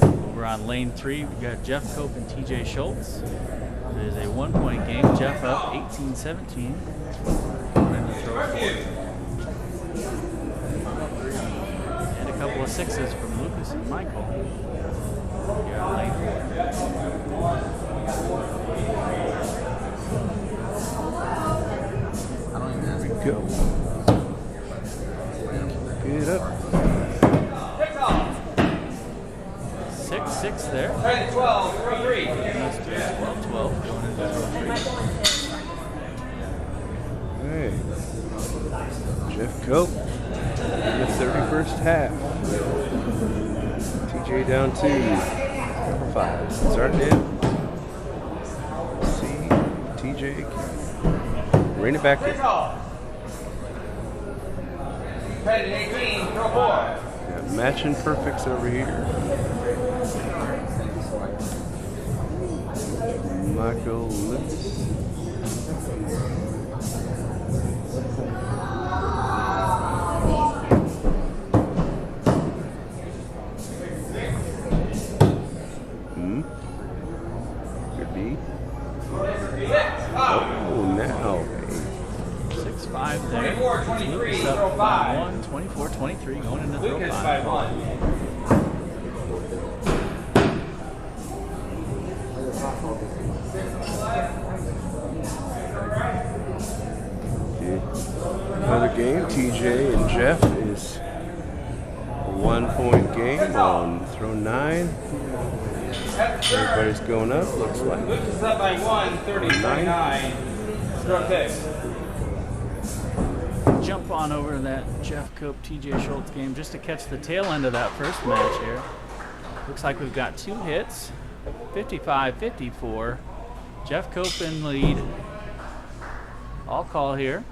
Over on lane 3, we've got Jeff Cope and TJ Schultz. It is a 1-point game. Jeff up 18-17. And the throw 4. And a couple of 6s from Lucas and Michael. Here on lane 4. There we go. Get up. 6-6 there. 10-12. Throw 3. And those 12-12 going into throw 3. Hey. Jeff Cope in the 31st half. TJ down 2. Number 5. Starting in. See TJ. Rein it back in. 10-18. Throw 4. Got matching perfects over here. Michael Litz. Could be. Oh, now. 6-5 there. 24-23. Lucas up Throw by 5. 1. 24-23 going into throw Lucas 5. by 1. Another game. TJ and Jeff is a 1-point game on throw 9. Everybody's going up, looks like. Lucas up by 1. 30-29. Throw 6. Jump on over to that Jeff Cope TJ Schultz game just to catch the tail end of that first match here. Looks like we've got 2 hits. 55-54. Jeff Cope in lead. All call here.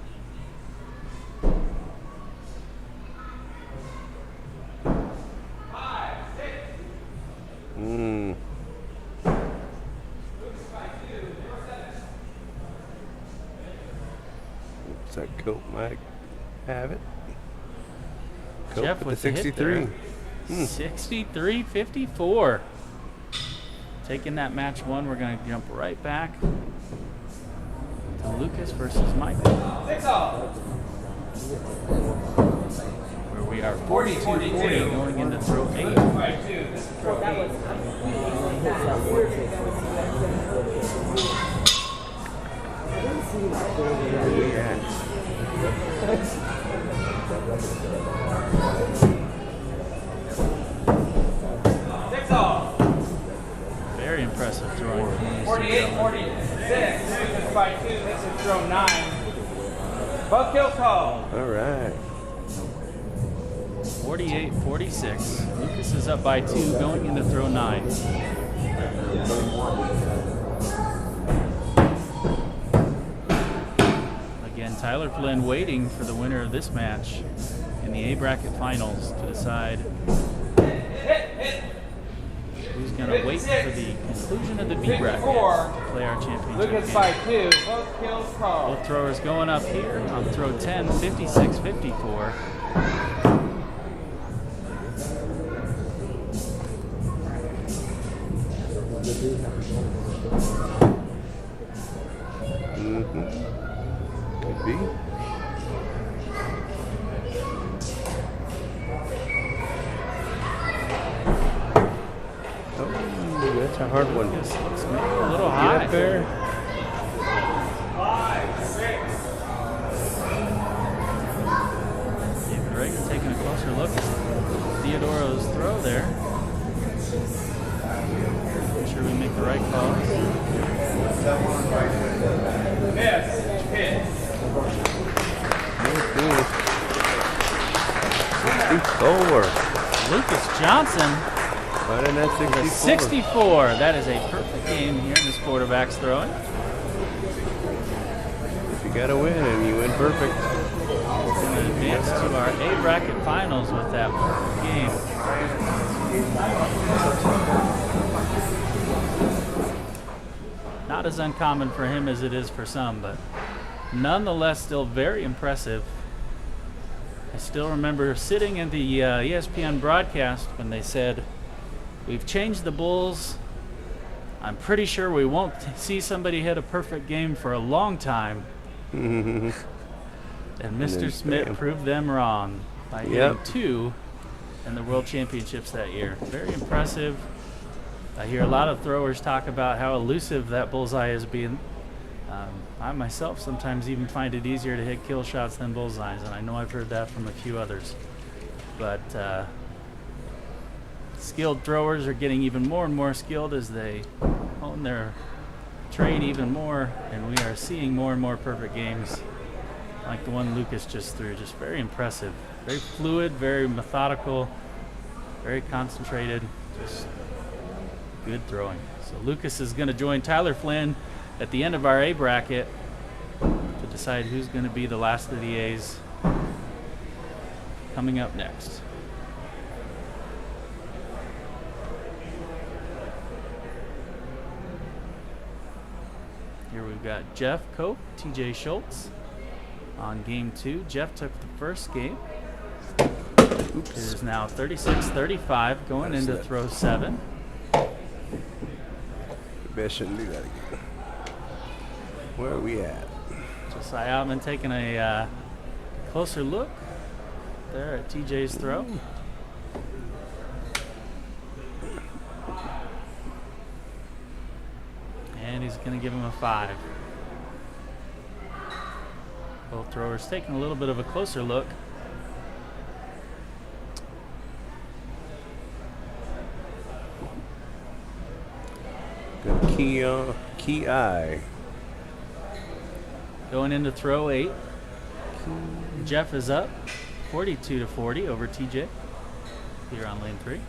Looks like Cope might have it. Cope Jeff with the the hit 63. there. 63-54. Taking that match one, we're going to jump right back to Lucas versus Michael. 6-all. Where we are 42-40 going into throw 8. 5-2. This is throw 8. Very impressive throwing. 48-46. This is 5-2. This is throw 9. Both kill call. All right. 48-46. Lucas is up by 2 going into throw 9. Again, Tyler Flynn waiting for the winner of this match in the A bracket finals to decide who's going to wait for the conclusion of the B bracket to play our championship Lucas game. by 2. Both kills called. Both throwers going up here on throw 10, 56-54. Could be. Oh, that's a hard one. This looks maybe a little Get high. up there. 5-6. David Reagan taking a closer look at Theodoro's throw there. Make sure we make the right calls. Miss. Hit. 64. Lucas Johnson Right in that with a 64. That is a perfect game here in the sport of axe throwing. If you got to win, and you win perfect. He's going to advance to our A bracket finals with that perfect game. Not as uncommon for him as it is for some, but nonetheless still very impressive. I still remember sitting in the ESPN broadcast when they said, "We've changed the bulls. I'm pretty sure we won't see somebody hit a perfect game for a long time." And Mr. then Smith bam. proved them wrong by hitting Yep. 2 in the World Championships that year. Very impressive. I hear a lot of throwers talk about how elusive that bullseye is being. I myself sometimes even find it easier to hit kill shots than bullseyes, and I know I've heard that from a few others. But skilled throwers are getting even more and more skilled as they hone their trade even more, and we are seeing more and more perfect games like the one Lucas just threw. Just very impressive. Very fluid, very methodical, very concentrated, just good throwing. So Lucas is going to join Tyler Flynn at the end of our A bracket to decide who's going to be the last of the A's coming up next. Here we've got Jeff Cope, TJ Schultz on game 2. Jeff took the first game. It is now 36-35 going into throw 7. Maybe I shouldn't do that again. Where are we at? Josiah Altman taking a closer look there at TJ's throw. And he's going to give him a 5. Both throwers taking a little bit of a closer look. Good key eye. Going into throw 8. Jeff is up 42-40 over TJ here on lane 3.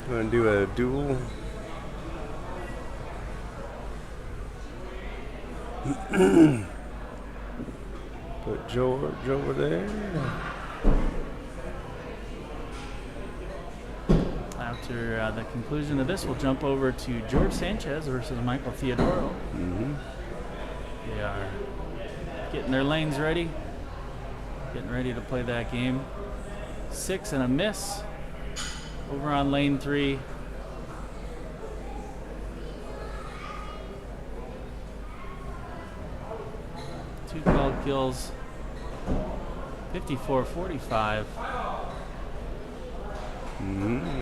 Going to do a duel. Put George over there. After the conclusion of this, we'll jump over to George Sanchez versus Michael Theodoro. They are getting their lanes ready, getting ready to play that game. 6 and a miss over on lane 3. Two called kills, 54-45.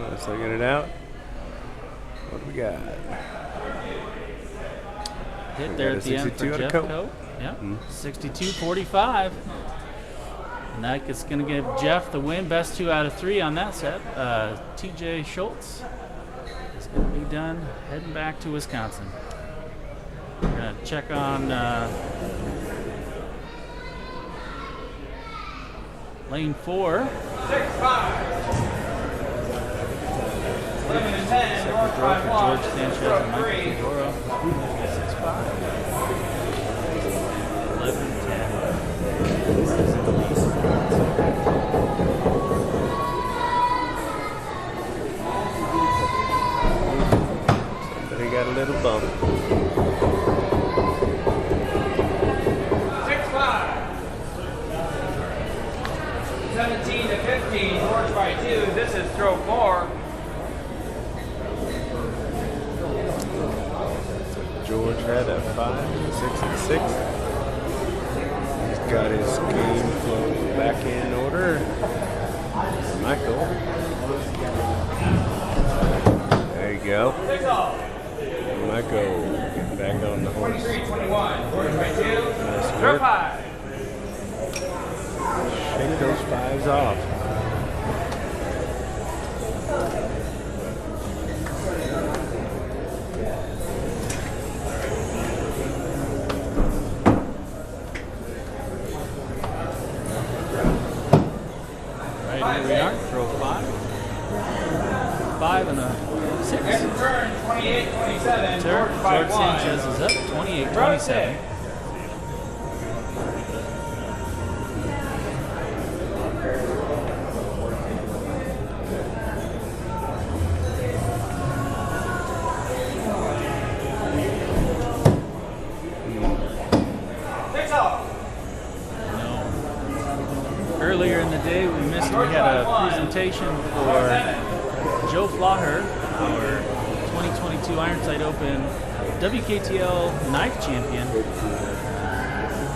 Let's look it out. What do we got? Hit there at the end for Jeff Cope. Yep, 62-45. And that is going to give Jeff the win. Best 2 out of 3 on that set. TJ Schultz is going to be done heading back to Wisconsin. We're going to check on lane 4. 6-5. 11 and 10. Second throw for George Sanchez and Michael Theodoro. 6-5. 11 and 10. Somebody got a little bump. 6-5. 17-15. George by 2. This is throw 4. George had a 5, 6, and 6. He's got his game flow back in order. Michael. There you go. Michael getting back on the horse. 23-21. George by 2. Nice Throw work. 5. Shake those 5s off. Right, here we are. Throw 5. 5 and a 6. Second turn, 28-27. George by George 1. Sanchez is up, 28-27. Earlier in the day, we had a presentation for Joe Flaher, our 2022 Ironside Open WKTL knife champion.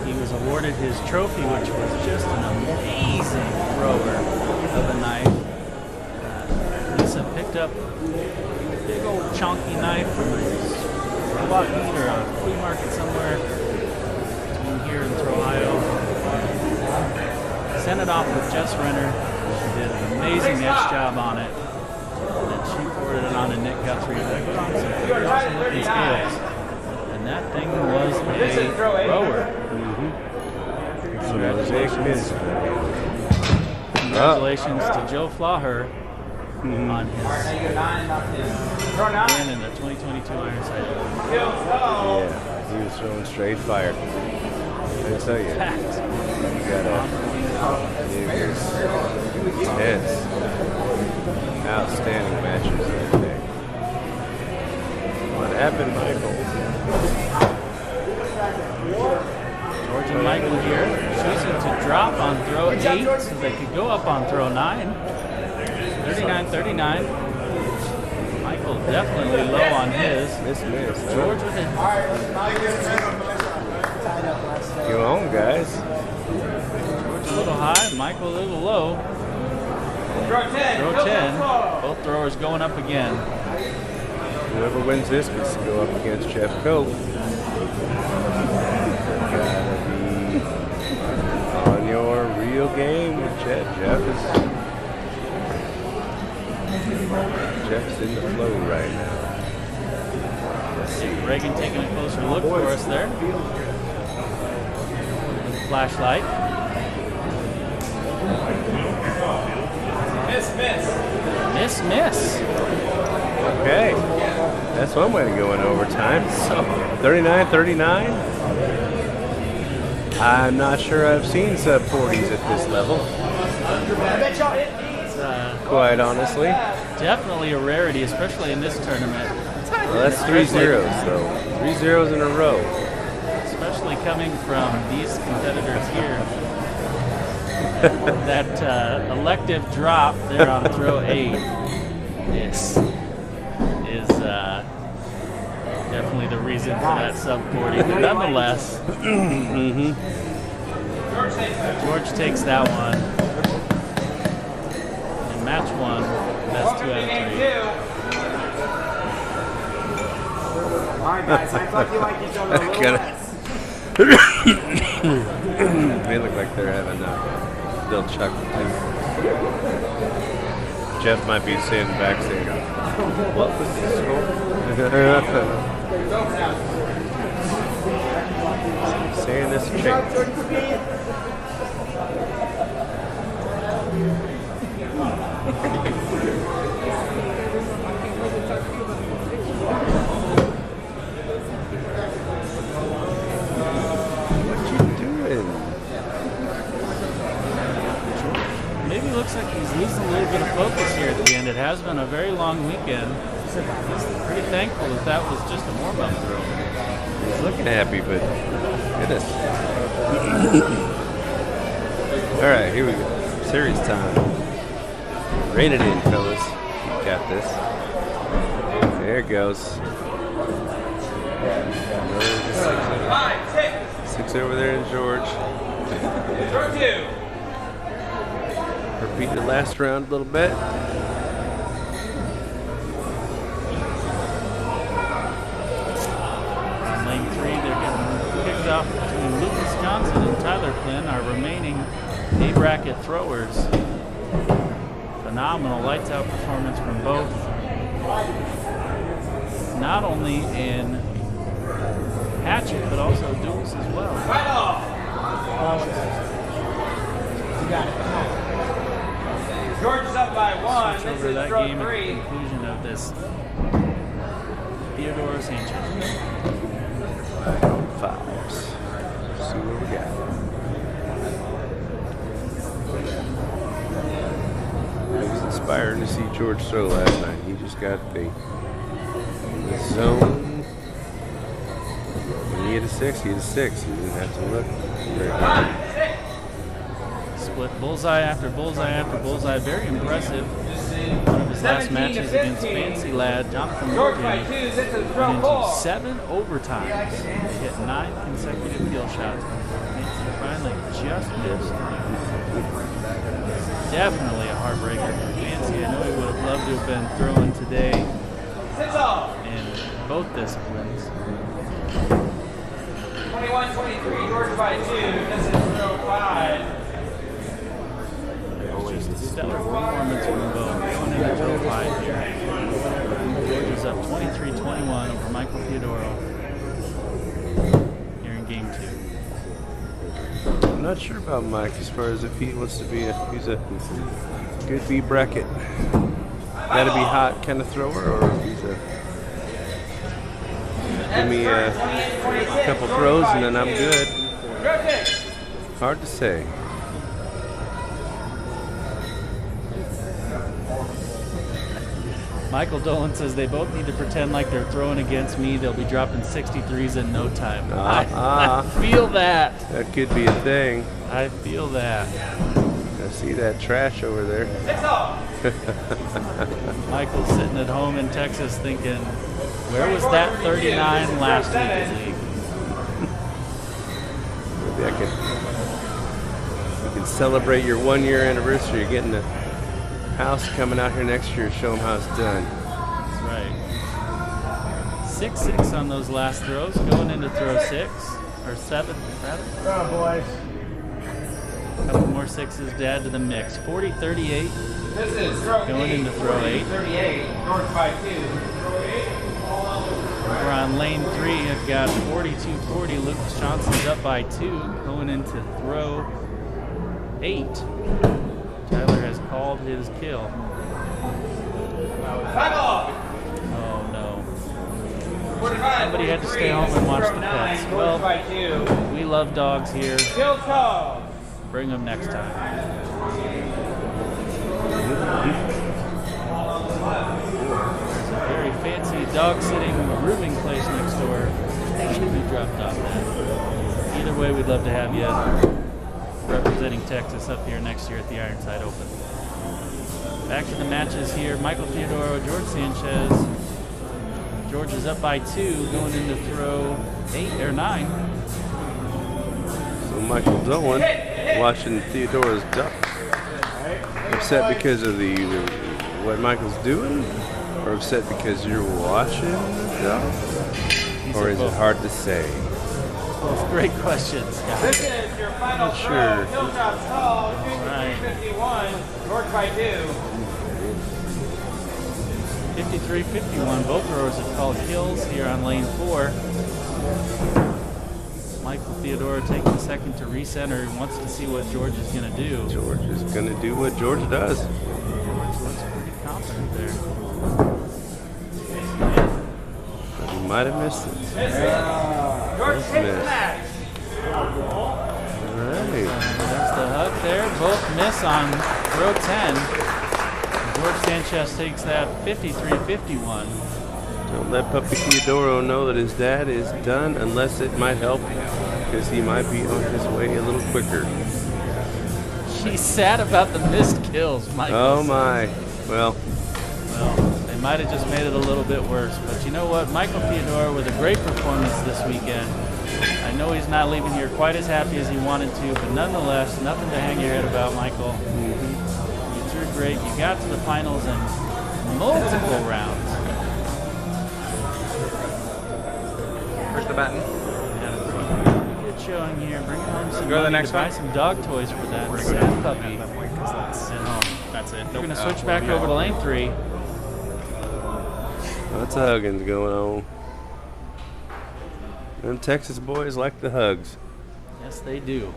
He was awarded his trophy, which was just an amazing thrower of a knife. Lisa picked up a big old chonky knife from a robot meet or a flea market somewhere between here and Ohio. Sent it off with Jess Renner. She did an amazing etch job on it. And then she forwarded it on to Nick Guthrie. They put on some pretty awesome looking scales. And that thing was a thrower. Congratulations. Congratulations to Joe Flaher on his win in the 2022 Ironside Open. Yeah, he was throwing straight fire. I tell you, you gotta. It was intense. Outstanding matches that day. What happened, Michael? George and Michael here choosing to drop on throw 8 so they could go up on throw 9. 39-39. Michael definitely low on his. Miss. George with it. Go on, guys. George a little high, Michael a little low. Throw 10. Throw 10. Both throwers going up again. Whoever wins this gets to go up against Jeff Cope. Gotta be on your real game with Jeff. Jeff's in the flow right now. Let's see, Reagan taking a closer look for us there. Flashlight. Miss. Okay. That's one way to go in overtime. So 39-39. I'm not sure I've seen sub 40s at this level. quite honestly. definitely a rarity, especially in this tournament. Well, that's 3 zeros, though. 3 zeros in a row. Especially coming from these competitors here. That elective drop there on throw 8 is definitely the reason for that sub 40. But nonetheless, George takes that one. And match 1, best 2 out of 3. Alright guys, I thought you liked each other a little less. They look like they're having a little chuckle too. Jeff might be saying back saying, what was this score? Saying this chick. Maybe looks like he's losing a little bit of focus here at the end. It has been a very long weekend. He's pretty thankful that was just a warm-up throw. He's looking happy, but goodness. All right, here we go. Series time. Rein it in, fellas. You got this. There it goes. Six over there in George. Repeat the last round a little bit. Lane 3, they're getting kicked off between Luke Wisconsin and Tyler Flynn, our remaining A-bracket throwers. Phenomenal lights out performance from both. Not only in Hatchet, but also duels as well. You got it. George is up by 1. Switch This over is that throw game at 3. the conclusion of this Theodoro Sanchez. 5s. See what we got. I was inspired to see George throw last night. He just got the zone. When he hit a 6, he hit a 6. He didn't have to look very hard. Split bullseye after bullseye after bullseye. Very impressive. One of his last matches against Fancy Lad, Jonathan George Morgan, by 2. This is throw went 4. into 7 overtimes. He hit 9 consecutive field shots. Fancy finally just missed. Definitely a heartbreaker for Fancy. I know he would have loved to have been throwing today in both disciplines. 21-23. George by 2. This is throw 5. Just a stellar performance from both. Going into throw 5 here. George is up 23-21 over Michael Theodoro here in game 2. I'm not sure about Mike as far as if he wants to be he's a good B bracket. Gotta be hot kind of thrower, or if he's a give me a couple throws and then I'm good. Hard to say. Michael Dolan says they both need to pretend like they're throwing against me. They'll be dropping 63s in no time. I feel that. That could be a thing. I feel that. I see that trash over there. Michael's sitting at home in Texas thinking, where was that 39 last week in league? Maybe you can celebrate your 1-year anniversary. You're getting the house coming out here next year. Show them how it's done. That's right. 6-6 on those last throws, going into throw 6 or 7 rather. Throw, boys. A couple more 6s to add to the mix. 40-38. This is throw Going into throw 8. 38. George by 2. Over on lane 3, I've got 42-40. Lucas Johnson's up by 2. Going into throw 8. Tyler has called his kill. Oh no. Somebody had to stay home and watch the pets. Well, we love dogs here. Bring them next time. dropped off that. Either way, we'd love to have you representing Texas up here next year at the Ironside Open. Back to the matches here. Michael Theodoro, George Sanchez. George is up by 2, going into throw 8 or 9. So Michael's on, watching Theodoro's duck. Upset because of what Michael's doing, or upset because you're watching the duck? Or is it hard to say? Both great questions, guys. This is your final Not throw. sure. Kill shot's called. Right. 53-51. George by 2. 53-51. Both throwers have called kills here on lane 4. Michael Theodoro taking a second to recenter and wants to see what George is going to do. George is going to do what George does. George looks pretty confident there. But he might have missed it. George takes the missed. match. All right. That's the hug there. Both miss on throw 10. George Sanchez takes that 53-51. Don't let Puppy Theodoro know that his dad is done unless it might help, because he might be on his way a little quicker. She's sad about the missed kills, Michael. Oh my. Well, They might have just made it a little bit worse. But you know what? Michael Theodoro with a great performance this weekend. I know he's not leaving here quite as happy as he wanted to, but nonetheless, nothing to hang your head about, Michael. You threw great. You got to the finals in multiple rounds. Where's the button? Had a pretty good showing here. Bringing home some Go to the money next to buy one. some dog toys for that sad puppy at home. That's it. We're going to switch back over to lane 3. lots of huggins going on. Them Texas boys like the hugs. Yes, they do.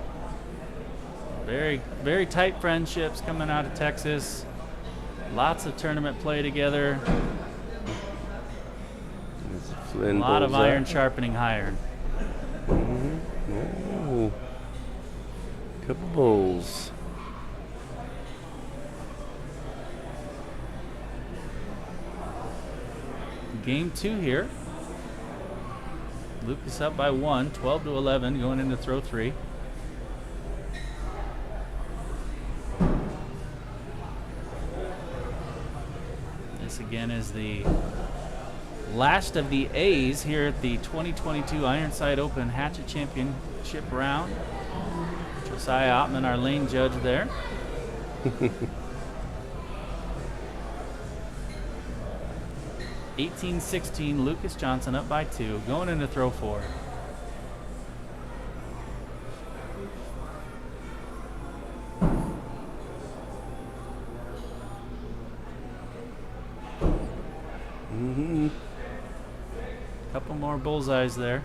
Very, very tight friendships coming out of Texas. Lots of tournament play together. Flynn A lot of bowls iron up. sharpening iron. Oh, couple bowls. Game 2 here. Lucas up by 1, 12-11, going into throw 3. This again is the last of the A's here at the 2022 Ironside Open Hatchet Championship round. Josiah Ottman, our lane judge there. (18-16), Lucas Johnson up by 2, going into throw 4. Couple more bullseyes there.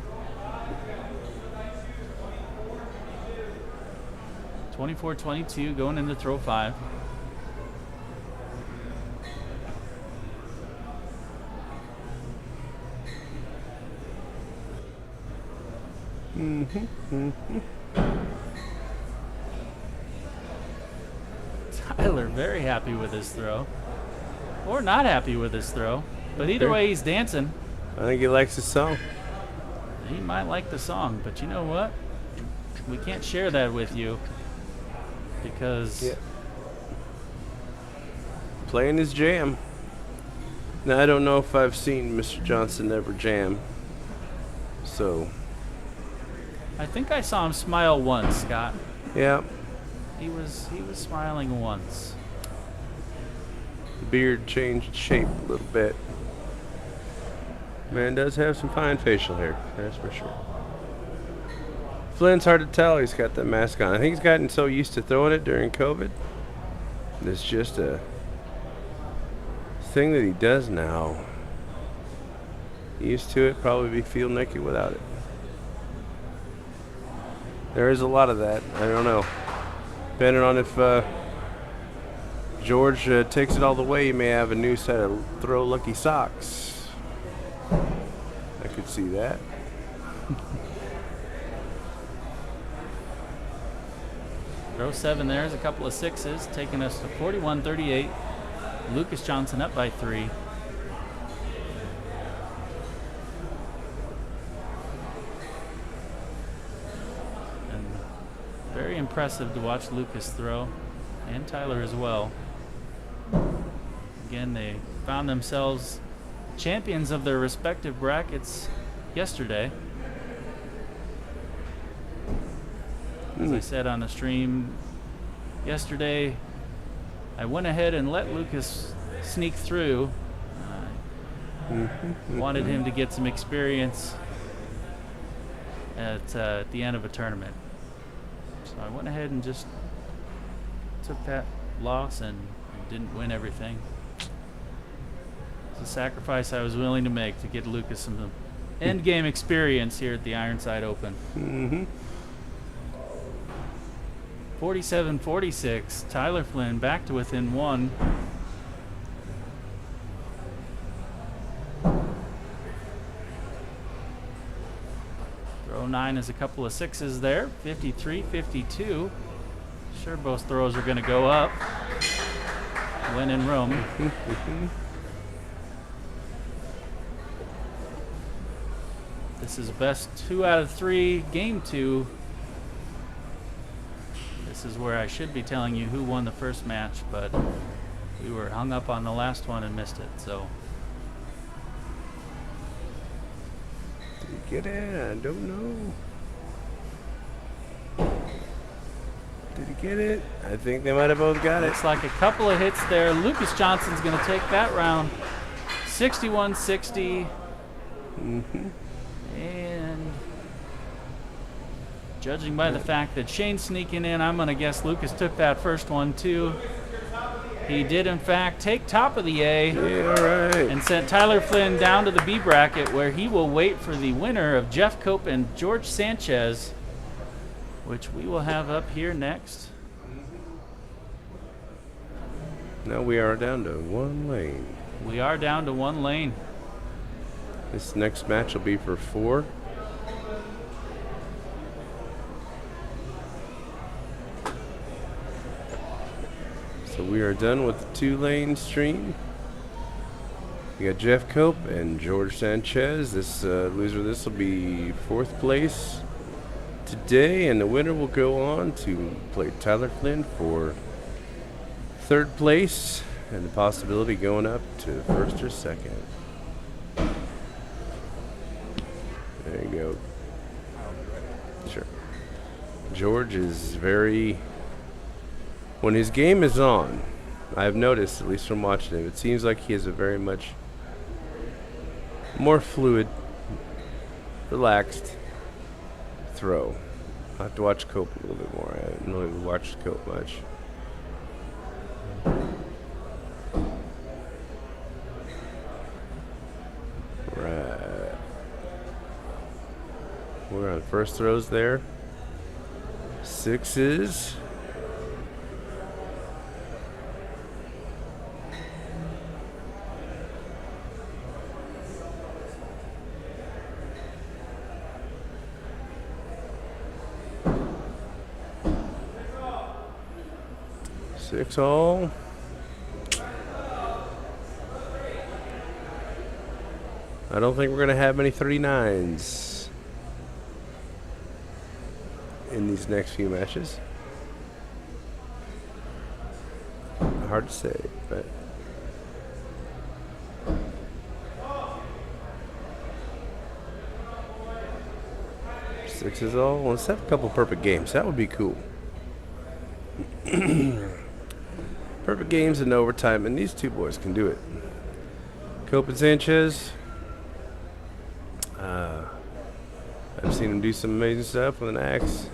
24-22, going into throw 5. Tyler very happy with his throw, or not happy with his throw, but either way he's dancing. I think he likes the song. He might like the song, but you know what? We can't share that with you because Playing his jam. Now, I don't know if I've seen Mr. Johnson ever jam. So, I think I saw him smile once, Scott. yeah, He was smiling once. the beard changed shape a little bit. Man does have some fine facial hair, that's for sure. Flynn's hard to tell. He's got that mask on. I think he's gotten so used to throwing it during COVID. It's just a thing that he does now. Used to it, probably be feel naked without it. There is a lot of that. I don't know. Depending on if George takes it all the way, he may have a new set of throw lucky socks. I could see that. Throw 7 there is a couple of 6s, taking us to 41-38. Lucas Johnson up by 3. impressive to watch Lucas throw, and Tyler as well. Again, they found themselves champions of their respective brackets yesterday. As I said on the stream yesterday, I went ahead and let Lucas sneak through. Wanted him to get some experience at the end of a tournament. So I went ahead and just took that loss and didn't win everything. It's a sacrifice I was willing to make to get Lucas some end game experience here at the Ironside Open. 47-46, Tyler Flynn back to within one. Throw 9 is a couple of 6s there, 53-52. Sure both throws are going to go up. When in Rome. This is best 2 out of 3, game 2. This is where I should be telling you who won the first match, but we were hung up on the last one and missed it, so. Did he get it? I don't know. Did he get it? I think they might have both got it. Looks like a couple of hits there. Lucas Johnson's going to take that round. 61-60. And judging by the fact that Shane's sneaking in, I'm going to guess Lucas took that first one too. He did, in fact, take top of the A. Yeah, right. And sent Tyler Flynn down to the B bracket, where he will wait for the winner of Jeff Cope and George Sanchez, which we will have up here next. Now we are down to one lane. We are down to one lane. This next match will be for 4. So we are done with the 2-lane stream. We got Jeff Cope and George Sanchez. This loser, this will be 4th place today, and the winner will go on to play Tyler Flynn for 3rd place, and the possibility going up to 1st or 2nd. There you go. Sure. George is very, when his game is on, I've noticed, at least from watching him, it seems like he has a very much more fluid, relaxed throw. I have to watch Cope a little bit more. I haven't really watched Cope much. Right. We're on first throws there. 6s. Six all. I don't think we're going to have many 39s in these next few matches. Hard to say, but sixes all. Let's have a couple perfect games. That would be cool. Perfect games in overtime, and these two boys can do it. Cope and Sanchez. I've seen him do some amazing stuff with an axe.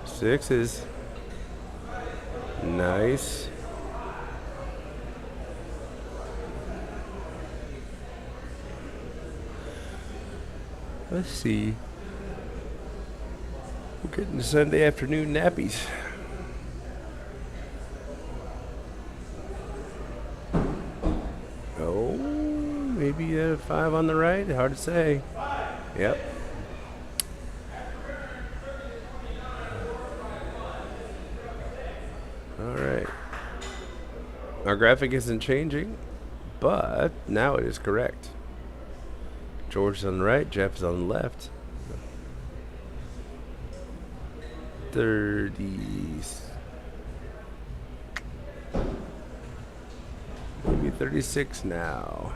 Sixes. Nice. Let's see. We're getting Sunday afternoon nappies. Oh, maybe a 5 on the right. Hard to say. Yep. All right. Our graphic isn't changing, but now it is correct. George is on the right, Jeff is on the left. 30s. Maybe 36 now.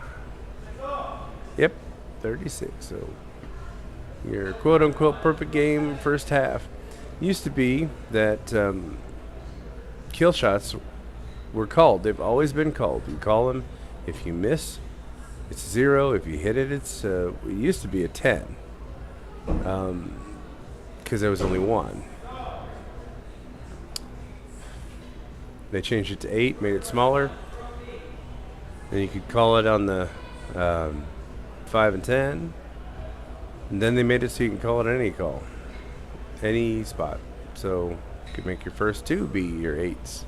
Yep, 36. So your quote-unquote perfect game first half. Used to be that kill shots were called. They've always been called. You call them. If you miss, it's 0. If you hit it, it used to be a 10. Because there was only 1. They changed it to 8, made it smaller. And you could call it on the 5 and 10. And then they made it so you can call it any call. Any spot. So you could make your first 2 be your 8s.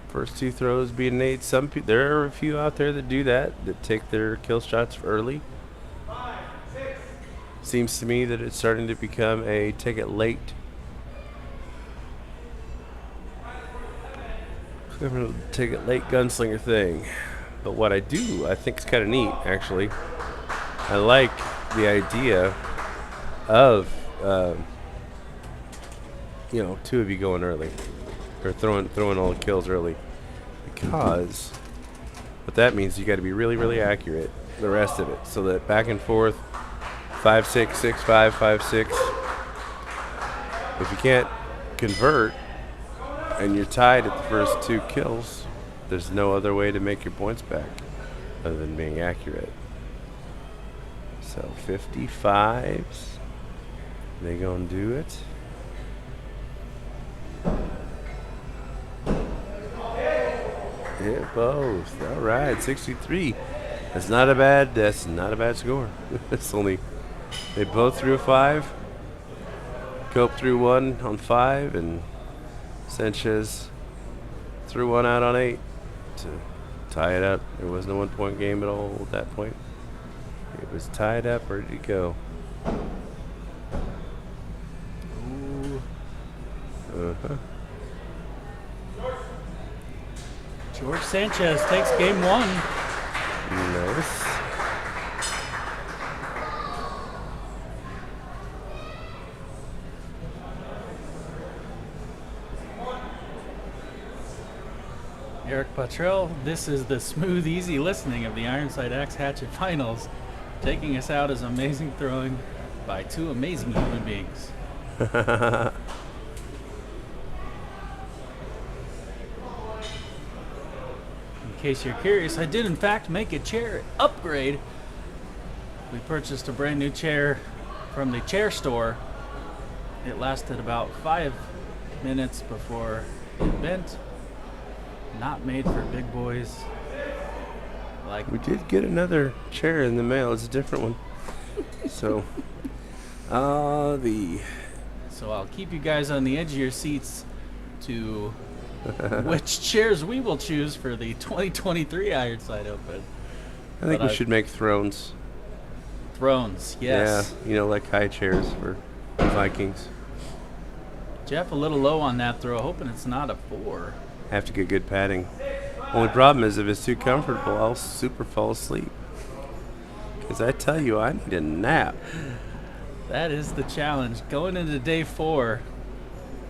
First 2 throws be an 8. There are a few out there that do that take their kill shots early. 5, 6. Seems to me that it's starting to become a take it late. Take it late gunslinger thing. But what I do, I think is kind of neat, actually. I like the idea of, 2 of you going early. Or throwing all the kills early. Because what that means, you got to be really, really accurate the rest of it. So that back and forth, 5, 6, 6, 5, 5, 6. If you can't convert and you're tied at the first 2 kills, there's no other way to make your points back other than being accurate. So 55s. They gonna do it. Hit both. All right, 63. That's not a bad score. It's only they both threw a 5. Cope threw 1 on 5, and Sanchez threw 1 out on 8 to tie it up. It wasn't a 1-point game at all at that point. It was tied up, ready to go. Ooh. Uh-huh. George Sanchez takes game 1. Nice. Eric Bottrell, this is the smooth, easy listening of the Ironside Axe Hatchet Finals, taking us out as amazing throwing by 2 amazing human beings. In case you're curious, I did in fact make a chair upgrade. We purchased a brand new chair from the chair store. It lasted about 5 minutes before it bent. Not made for big boys. We did get another chair in the mail. It's a different one. So I'll keep you guys on the edge of your seats to which chairs we will choose for the 2023 Ironside Open. I think we should make thrones. Thrones, yes. Yeah, like high chairs for Vikings. Jeff, a little low on that throw, hoping it's not a 4. Have to get good padding. Only problem is if it's too comfortable, I'll super fall asleep. Because I tell you, I need a nap. That is the challenge. Going into day 4,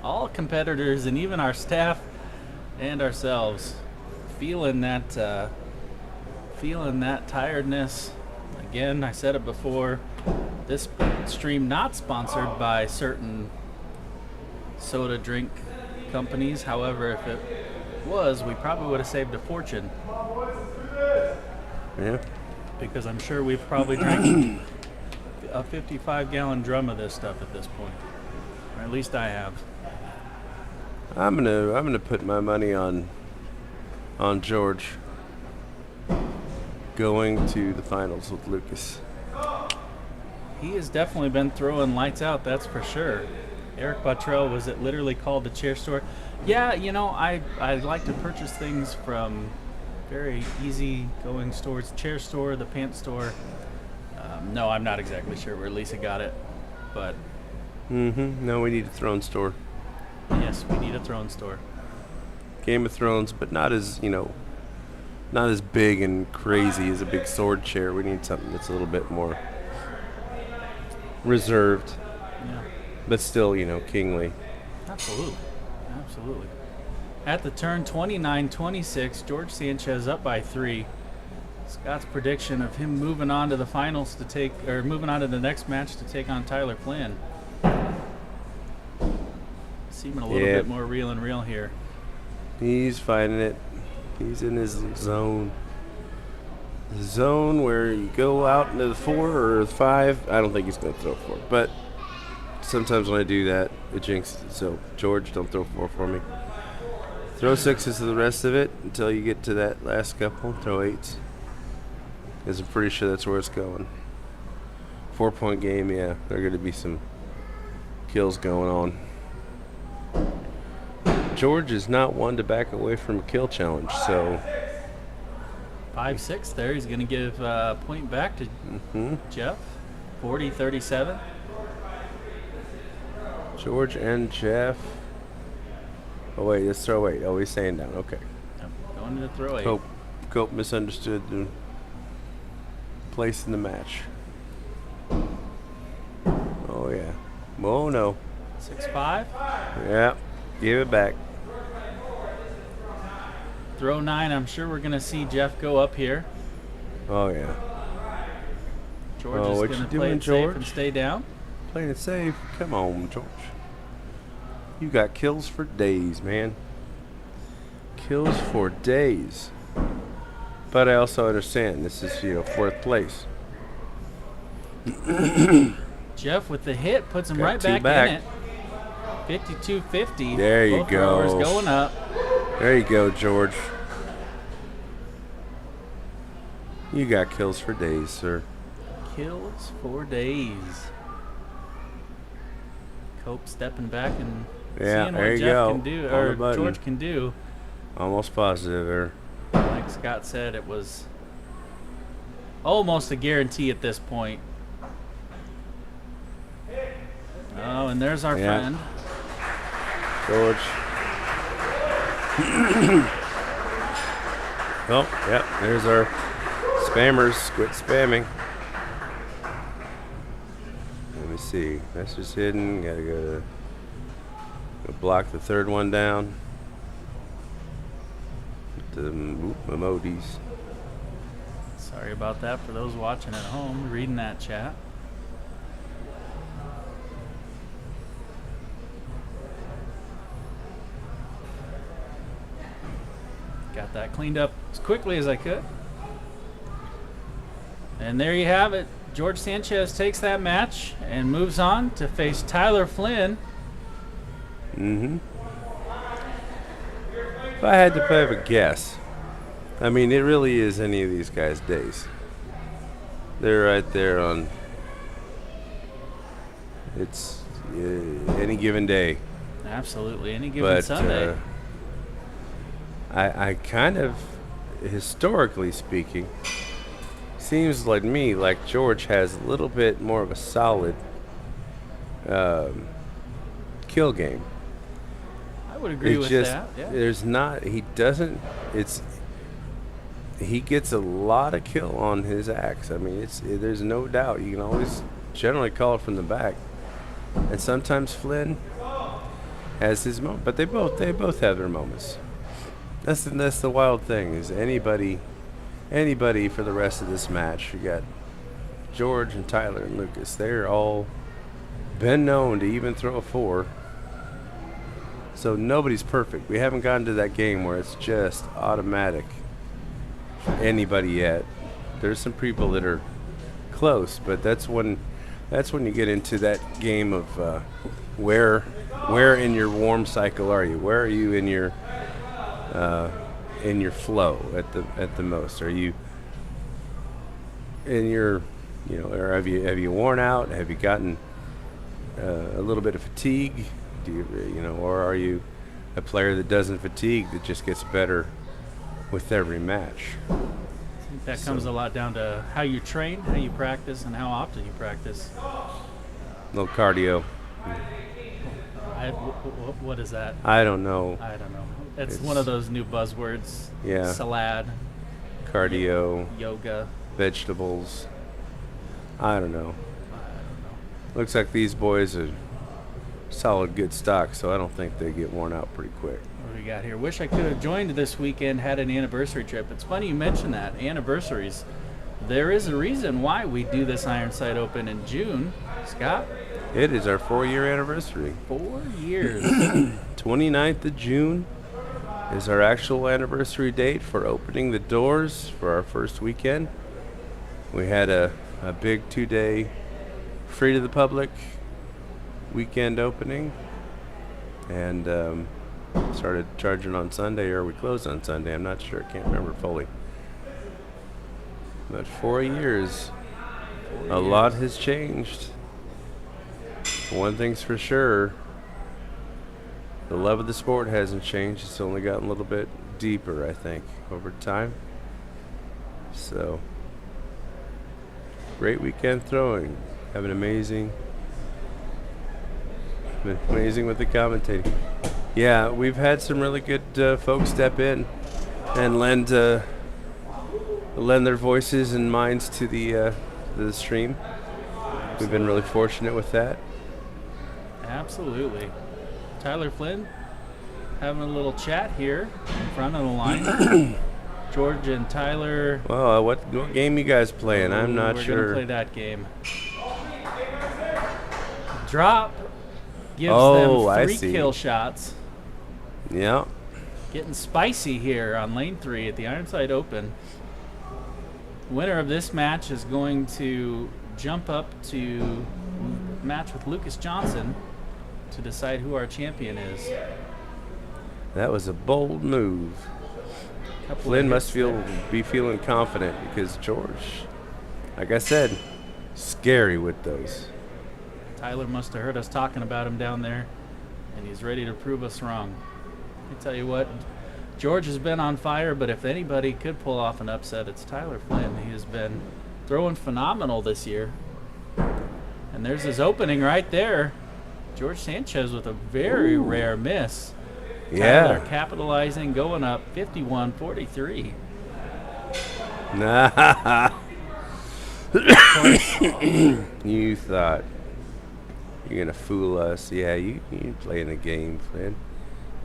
all competitors and even our staff and ourselves feeling that tiredness. Again, I said it before, this stream not sponsored by certain soda drink companies. However, if it was, we probably would have saved a fortune. Yeah. Because I'm sure we've probably drank a 55-gallon drum of this stuff at this point. Or at least I have. I'm gonna put my money on George going to the finals with Lucas. He has definitely been throwing lights out, that's for sure. Eric Bottrell, was it literally called the chair store? Yeah, I like to purchase things from very easy going stores. Chair store, the pants store. No, I'm not exactly sure where Lisa got it, but No, we need a throne store. yes, we need a throne store. Game of Thrones, but not as not as big and crazy as a big sword chair. We need something that's a little bit more reserved, Yeah. but still, kingly. Absolutely. Absolutely. At the turn, 29-26, George Sanchez up by 3. Scott's prediction of him moving on to the finals moving on to the next match to take on Tyler Flynn. Seeming a little bit more real and real here. He's finding it. He's in his zone. The zone where you go out into the 4 or the 5. I don't think he's going to throw 4, but sometimes when I do that, it jinxes it. So, George, don't throw 4 for me. Throw 6s to the rest of it until you get to that last couple. Throw 8s. Because I'm pretty sure that's where it's going. 4-point game, yeah. There are going to be some kills going on. George is not one to back away from a kill challenge, so 5-6 there. He's going to give a point back to Jeff. 40-37. George and Jeff. Oh, wait, let's throw 8. Oh, he's saying down. Okay. Yep, going to throw 8. Cope misunderstood the place in the match. Oh, yeah. Oh, no. 6-5. Yeah. Give it back. Throw 9. I'm sure we're going to see Jeff go up here. Oh, yeah. George Oh, is what going you to play doing, it safe George? and stay down. Playing it safe. Come on, George. You got kills for days, man. Kills for days. But I also understand this is, 4th place. Jeff with the hit puts him Got right 2 back in it. 52-50. There you Both go. throwers going up. There you go, George. You got kills for days, sir. Kills for days. Cope stepping back and Yeah, seeing there what you Jeff go. can do, On the or button. George can do. Almost positive there. Like Scott said, it was almost a guarantee at this point. Oh, and there's our friend. George. Oh, yep. There's our spammers. Quit spamming. Let me see. Message hidden. Gotta go block the 3rd one down. The emojis. Sorry about that for those watching at home, reading that chat. Got that cleaned up as quickly as I could. And there you have it. George Sanchez takes that match and moves on to face Tyler Flynn. If I had to have a guess, I mean, it really is any of these guys' days. They're right there on. It's any given day. Absolutely, any given But Sunday. I kind of, historically speaking, seems like George has a little bit more of a solid kill game. I would agree with that. Yeah. There's not, he doesn't, he gets a lot of kill on his axe. I mean, there's no doubt. You can always generally call it from the back. And sometimes Flynn has his moment, but they both have their moments. That's the wild thing, is anybody for the rest of this match. You got George and Tyler and Lucas. They're all been known to even throw a 4. So nobody's perfect. We haven't gotten to that game where it's just automatic for anybody yet. There's some people that are close, but that's when you get into that game of where in your warm cycle are you? Where are you in your flow at the most? Are you in your, or have you worn out? Have you gotten a little bit of fatigue? Do you, or are you a player that doesn't fatigue, that just gets better with every match? I think that comes a lot down to how you train, how you practice, and how often you practice. A little cardio. What is that? I don't know. I don't know. It's one of those new buzzwords. Yeah. Salad. Cardio. Yoga. Vegetables. I don't know. Looks like these boys are solid, good stock, so I don't think they get worn out pretty quick. What do we got here? Wish I could have joined this weekend, had an anniversary trip. It's funny you mention that, anniversaries. There is a reason why we do this Ironside Open in June. Scott? It is our 4-year anniversary. 4 years. 29th of June is our actual anniversary date for opening the doors for our first weekend. We had a big 2-day free to the public weekend opening, and started charging on Sunday, or we closed on Sunday. I'm not sure. I can't remember fully. But 4 years, a lot has changed. One thing's for sure, the love of the sport hasn't changed. It's only gotten a little bit deeper, I think, over time. So, great weekend throwing. Have an amazing with the commentating. Yeah, we've had some really good folks step in and lend their voices and minds to the stream. We've been really fortunate with that. Absolutely. Tyler Flynn having a little chat here in front of the line. George and Tyler. Well, what game you guys playing? I'm not We're sure. We're going to play that game. Drop gives them 3 kill shots. Yeah. Getting spicy here on lane 3 at the Ironside Open. Winner of this match is going to jump up to match with Lucas Johnson to decide who our champion is. That was a bold move. Flynn must be feeling confident because George, like I said, scary with those. Tyler must have heard us talking about him down there, and he's ready to prove us wrong. I tell you what, George has been on fire, but if anybody could pull off an upset, it's Tyler Flynn. He has been throwing phenomenal this year. And there's his opening right there. George Sanchez with a very rare miss. Yeah. Tyler capitalizing, going up 51-43. Nah. You thought you're gonna fool us. Yeah, you playing a game, Flynn.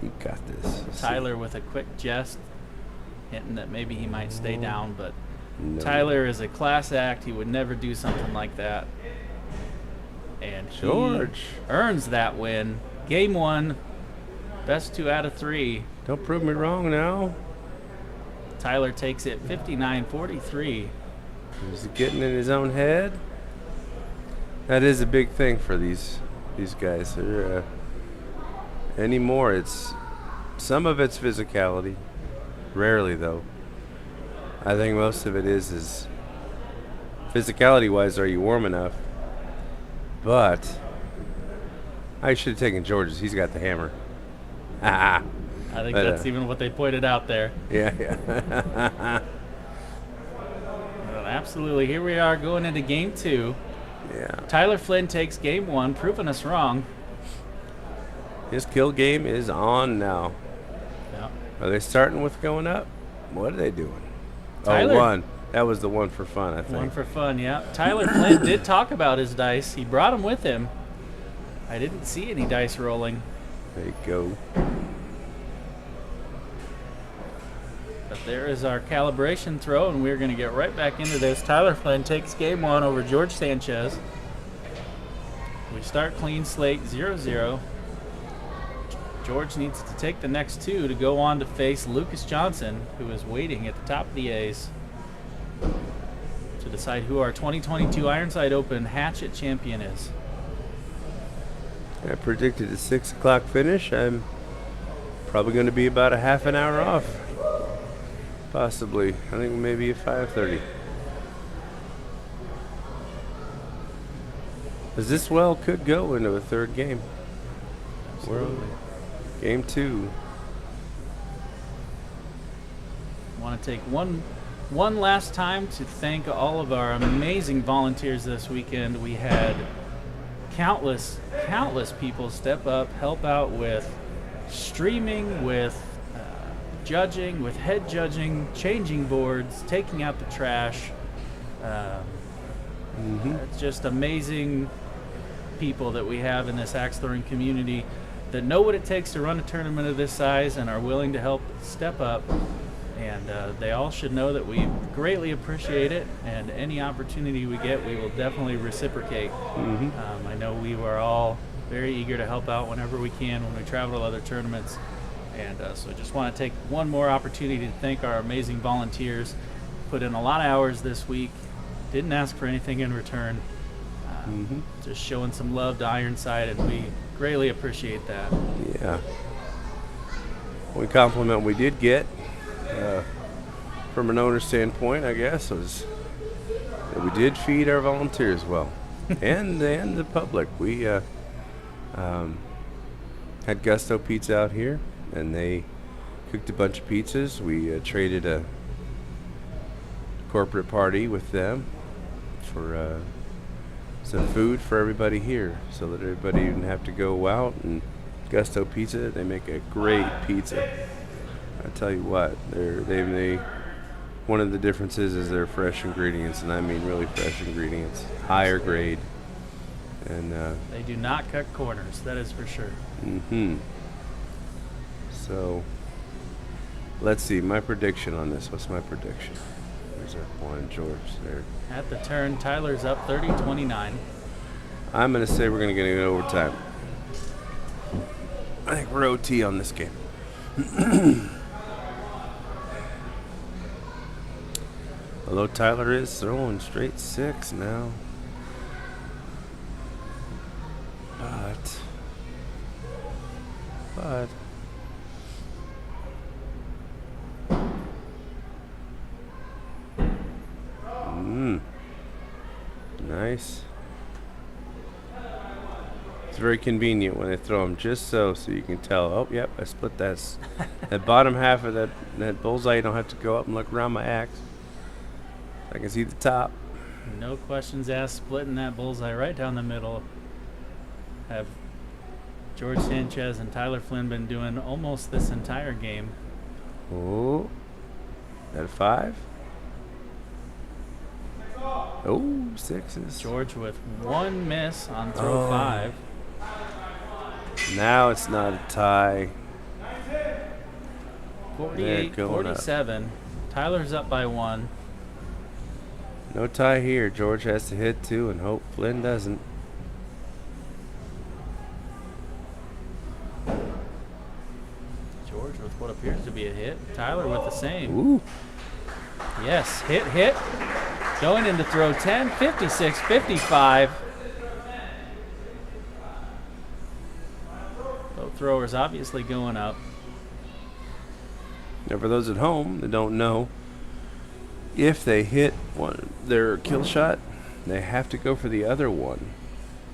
You got this. Tyler with a quick jest, hinting that maybe he might stay down, but No. Tyler is a class act. He would never do something like that. And George he earns that win. Game 1, best 2 out of 3. Don't prove me wrong now. Tyler takes it 59-43. Is he getting in his own head? That is a big thing for these guys. They're, anymore, it's some of it's physicality. Rarely, though. I think most of it is physicality-wise, are you warm enough? But I should have taken George's. He's got the hammer. I think that's even what they pointed out there. Yeah. Well, absolutely. Here we are going into game 2. Yeah. Tyler Flynn takes game 1, proving us wrong. His kill game is on now. Yeah. Are they starting with going up? What are they doing? Tyler. Oh, 1. That was the one for fun, I think. 1 for fun, yeah. Tyler Flynn did talk about his dice. He brought them with him. I didn't see any dice rolling. There you go. But there is our calibration throw, and we're going to get right back into this. Tyler Flynn takes game 1 over George Sanchez. We start clean slate, 0-0. George needs to take the next 2 to go on to face Lucas Johnson, who is waiting at the top of the A's to decide who our 2022 Ironside Open Hatchet champion is. I predicted a 6 o'clock finish. I'm probably going to be about a half an hour off. Possibly. I think maybe at 5:30. Because this well could go into a third game. Absolutely. Game 2. Want to take one last time to thank all of our amazing volunteers this weekend. We had countless people step up, help out with streaming, with judging, with head judging, changing boards, taking out the trash. It's just amazing people that we have in this axe throwing community that know what it takes to run a tournament of this size and are willing to help step up. And they all should know that we greatly appreciate it, and any opportunity we get, we will definitely reciprocate. I know we were all very eager to help out whenever we can when we travel to other tournaments. And so I just want to take one more opportunity to thank our amazing volunteers. Put in a lot of hours this week, didn't ask for anything in return. Just showing some love to Ironside, and we greatly appreciate that. Yeah. One compliment we did get from an owner standpoint, I guess, was that we did feed our volunteers well, and the public. We had Gusto Pizza out here, and they cooked a bunch of pizzas. We traded a corporate party with them for some food for everybody here, so that everybody didn't have to go out. And Gusto Pizza, they make a great pizza. I tell you what, they one of the differences is their fresh ingredients, and I mean really fresh ingredients, higher grade, and they do not cut corners. That is for sure. So let's see my prediction on this. What's my prediction? There's our one George there. At the turn, Tyler's up 30-29. I'm gonna say we're gonna get an overtime. I think we're OT on this game. Although Tyler is throwing straight 6 now. But nice. It's very convenient when they throw them just so you can tell. Oh, yep, I split that. That bottom half of that bullseye. You don't have to go up and look around my axe. I can see the top. No questions asked. Splitting that bullseye right down the middle. Have George Sanchez and Tyler Flynn been doing almost this entire game. Oh, that 5. Oh, 6s. George with 1 miss on throw 5. Now it's not a tie. 48-47. Tyler's up by 1. No tie here. George has to hit 2 and hope Flynn doesn't. George with what appears to be a hit. Tyler with the same. Ooh. Yes, hit. Going into throw 10, 56-55. Both throwers obviously going up. Now, for those at home that don't know, if they hit their kill shot, they have to go for the other one.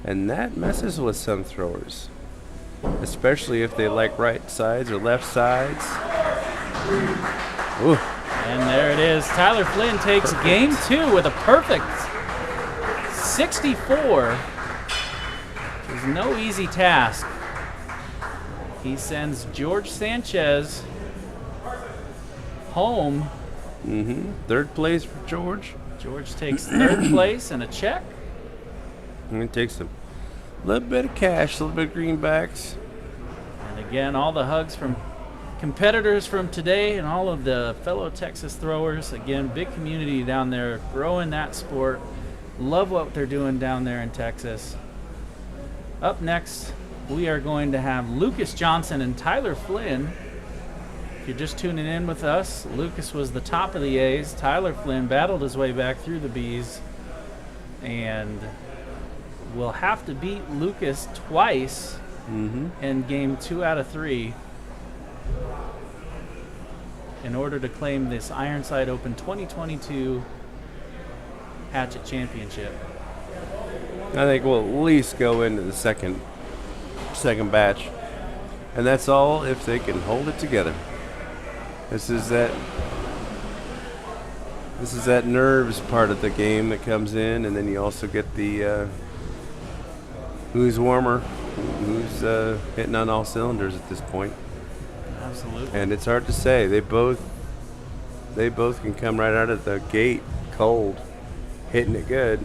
And that messes with some throwers, especially if they like right sides or left sides. Ooh. And there it is. Tyler Flynn takes game 2 with a perfect 64. It's no easy task. He sends George Sanchez home. Third place for George. George takes 3rd place and a check. And it takes a little bit of cash, a little bit of greenbacks. And again, all the hugs from competitors from today and all of the fellow Texas throwers. Again, big community down there growing that sport. Love what they're doing down there in Texas. Up next, we are going to have Lucas Johnson and Tyler Flynn. If you're just tuning in with us, Lucas was the top of the A's. Tyler Flynn battled his way back through the B's and will have to beat Lucas twice in game 2 out of 3 in order to claim this Ironside Open 2022 Hatchet Championship. I think we'll at least go into the second batch, and that's all if they can hold it together. This is that nerves part of the game that comes in, and then you also get the who's warmer, who's hitting on all cylinders at this point. Absolutely. And it's hard to say. They both can come right out of the gate cold, hitting it good.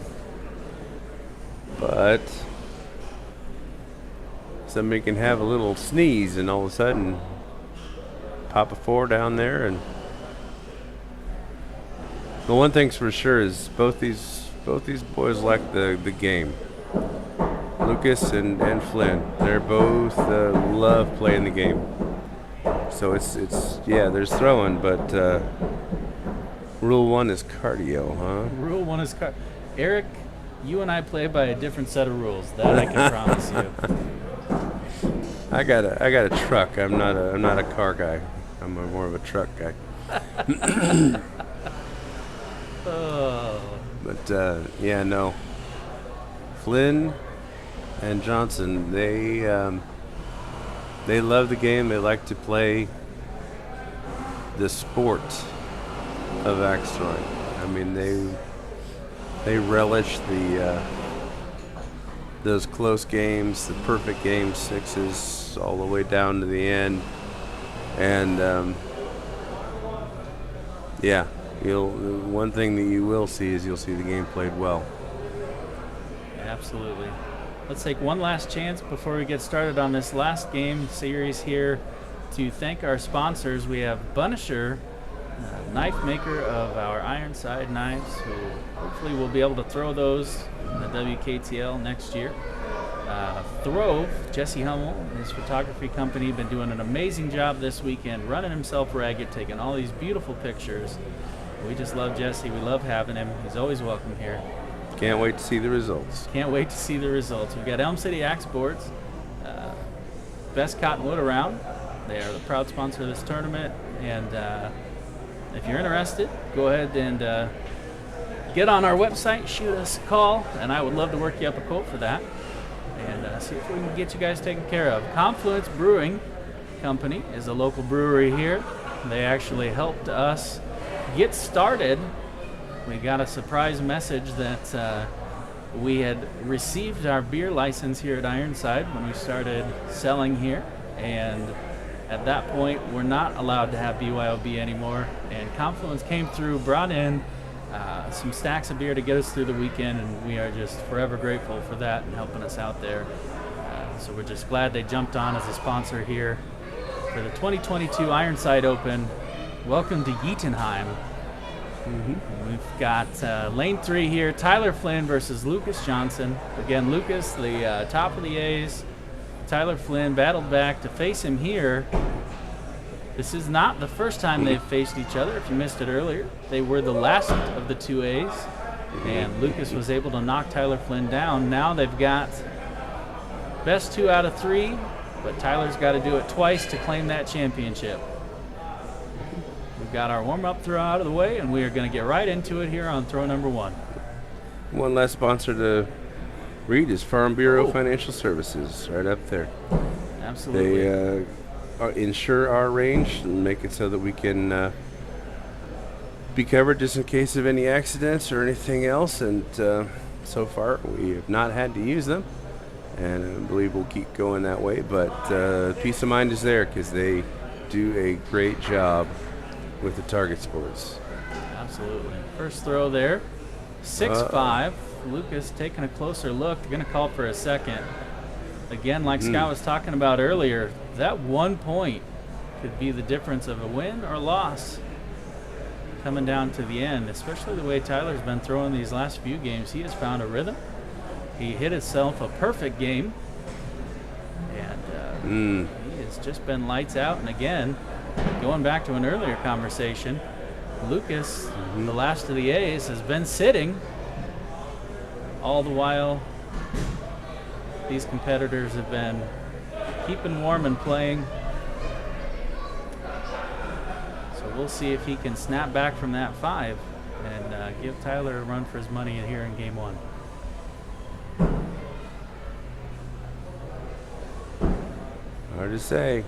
But somebody can have a little sneeze and all of a sudden pop a 4 down there. And the one thing's for sure is both these boys like the game. Lucas and Flynn, they're both love playing the game. So it's yeah, there's throwing, but rule 1 is cardio, huh? Rule 1 is Eric, you and I play by a different set of rules. That I can promise you. I got a truck. I'm not a car guy. I'm more of a truck guy. Oh. But yeah, no. Flynn and Johnson, they love the game. They like to play the sport of axe throwing. I mean, they relish those close games, the perfect game 6s, all the way down to the end. And yeah, one thing that you will see is you'll see the game played well. Absolutely. Let's take one last chance before we get started on this last game series here to thank our sponsors. We have Bunisher, knife maker of our Ironside knives, who hopefully will be able to throw those in the WKTL next year. Throve, Jesse Hummel, his photography company, been doing an amazing job this weekend, running himself ragged, taking all these beautiful pictures. We just love Jesse. We love having him. He's always welcome here. Can't wait to see the results. Can't wait to see the results. We've got Elm City Axe Boards, best cottonwood around. They are the proud sponsor of this tournament. And if you're interested, go ahead and get on our website, shoot us a call, and I would love to work you up a quote for that. And see if we can get you guys taken care of. Confluence Brewing Company is a local brewery here. They actually helped us get started. We got a surprise message that we had received our beer license here at Ironside when we started selling here, and at that point we're not allowed to have BYOB anymore, and Confluence came through, brought in some stacks of beer to get us through the weekend, and we are just forever grateful for that and helping us out there. So we're just glad they jumped on as a sponsor here for the 2022 Ironside Open. Welcome to Yeatonheim. We've got lane 3 here, Tyler Flynn versus Lucas Johnson. Again, Lucas, the top of the A's. Tyler Flynn battled back to face him here. This is not the first time they've faced each other. If you missed it earlier, they were the last of the 2 A's, and Lucas was able to knock Tyler Flynn down. Now they've got best 2 out of 3, but Tyler's got to do it twice to claim that championship. We've got our warm-up throw out of the way, and we are going to get right into it here on throw number 1. One last sponsor to read is Farm Bureau Financial Services, right up there. Absolutely. They insure our range and make it so that we can be covered just in case of any accidents or anything else. And so far, we have not had to use them, and I believe we'll keep going that way. But peace of mind is there because they do a great job with the target sports. Absolutely. First throw there, 6-5. Lucas taking a closer look. They're going to call for a second. Again, like Scott was talking about earlier, that 1 point could be the difference of a win or loss coming down to the end, especially the way Tyler's been throwing these last few games. He has found a rhythm. He hit himself a perfect game, and he has just been lights out. And again, going back to an earlier conversation, Lucas, the last of the A's, has been sitting all the while these competitors have been keeping warm and playing. So we'll see if he can snap back from that 5 and give Tyler a run for his money here in game 1. Hard to say.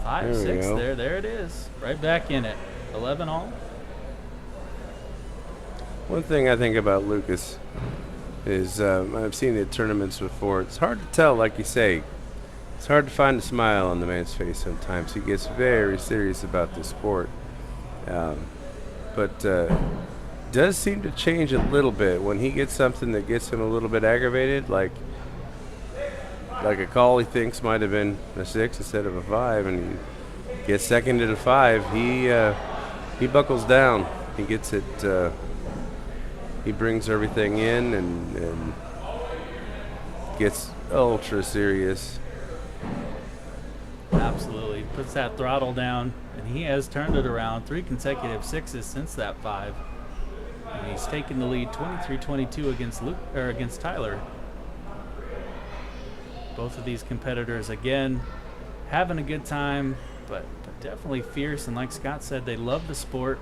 5, 6, there it is. Right back in it. 11 all. One thing I think about Lucas is I've seen the tournaments before. It's hard to tell, like you say. It's hard to find a smile on the man's face sometimes. He gets very serious about the sport. But does seem to change a little bit when he gets something that gets him a little bit aggravated, like a call he thinks might have been a 6 instead of a 5, and he gets seconded a 5. He buckles down. He gets it. He brings everything in and gets ultra serious. Absolutely. Puts that throttle down, and he has turned it around. 3 consecutive 6s since that 5. And he's taken the lead 23-22 against Tyler. Both of these competitors, again, having a good time, but definitely fierce. And like Scott said, they love the sport.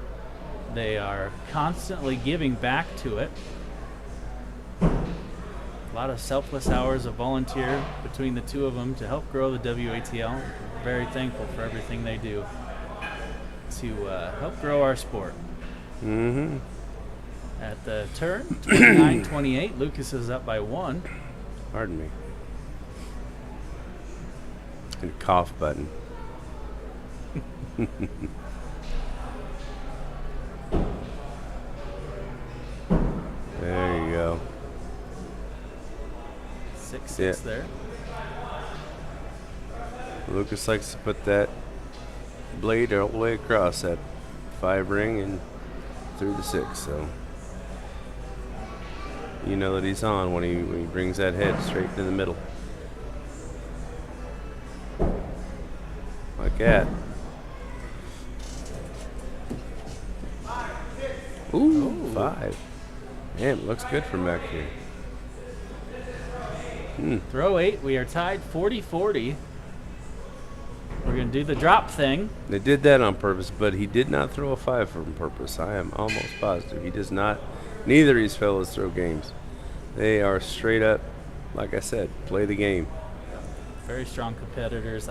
They are constantly giving back to it. A lot of selfless hours of volunteer between the two of them to help grow the WATL. Very thankful for everything they do to help grow our sport. Mm-hmm. At the turn, 29-28, Lucas is up by 1. Pardon me. And cough button. There you go. 6-6 there. Lucas likes to put that blade all the way across that 5 ring and through the 6, so you know that he's on when he brings that head straight to the middle. Like that. Ooh, 5. Man, it looks good from back here. Throw 8. We are tied 40-40. We're going to do the drop thing. They did that on purpose, but he did not throw a 5 on purpose. I am almost positive. He does not. Neither of these fellas throw games. They are straight up, like I said, play the game. Very strong competitors.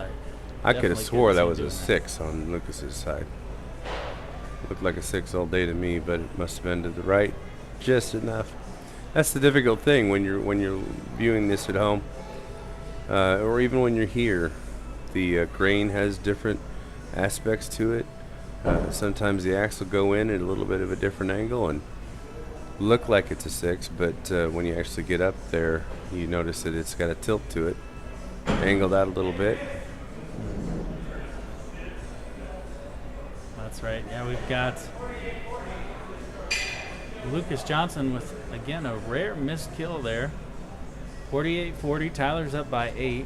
I could have swore that was a doing 6 on Lucas's side. Looked like a 6 all day to me, but it must have been to the right just enough. That's the difficult thing when you're viewing this at home, or even when you're here. The grain has different aspects to it. Sometimes the axe will go in at a little bit of a different angle and look like it's a 6, but when you actually get up there, you notice that it's got a tilt to it, angled out a little bit. That's right. Yeah, we've got Lucas Johnson with, again, a rare missed kill there. 48-40. Tyler's up by 8.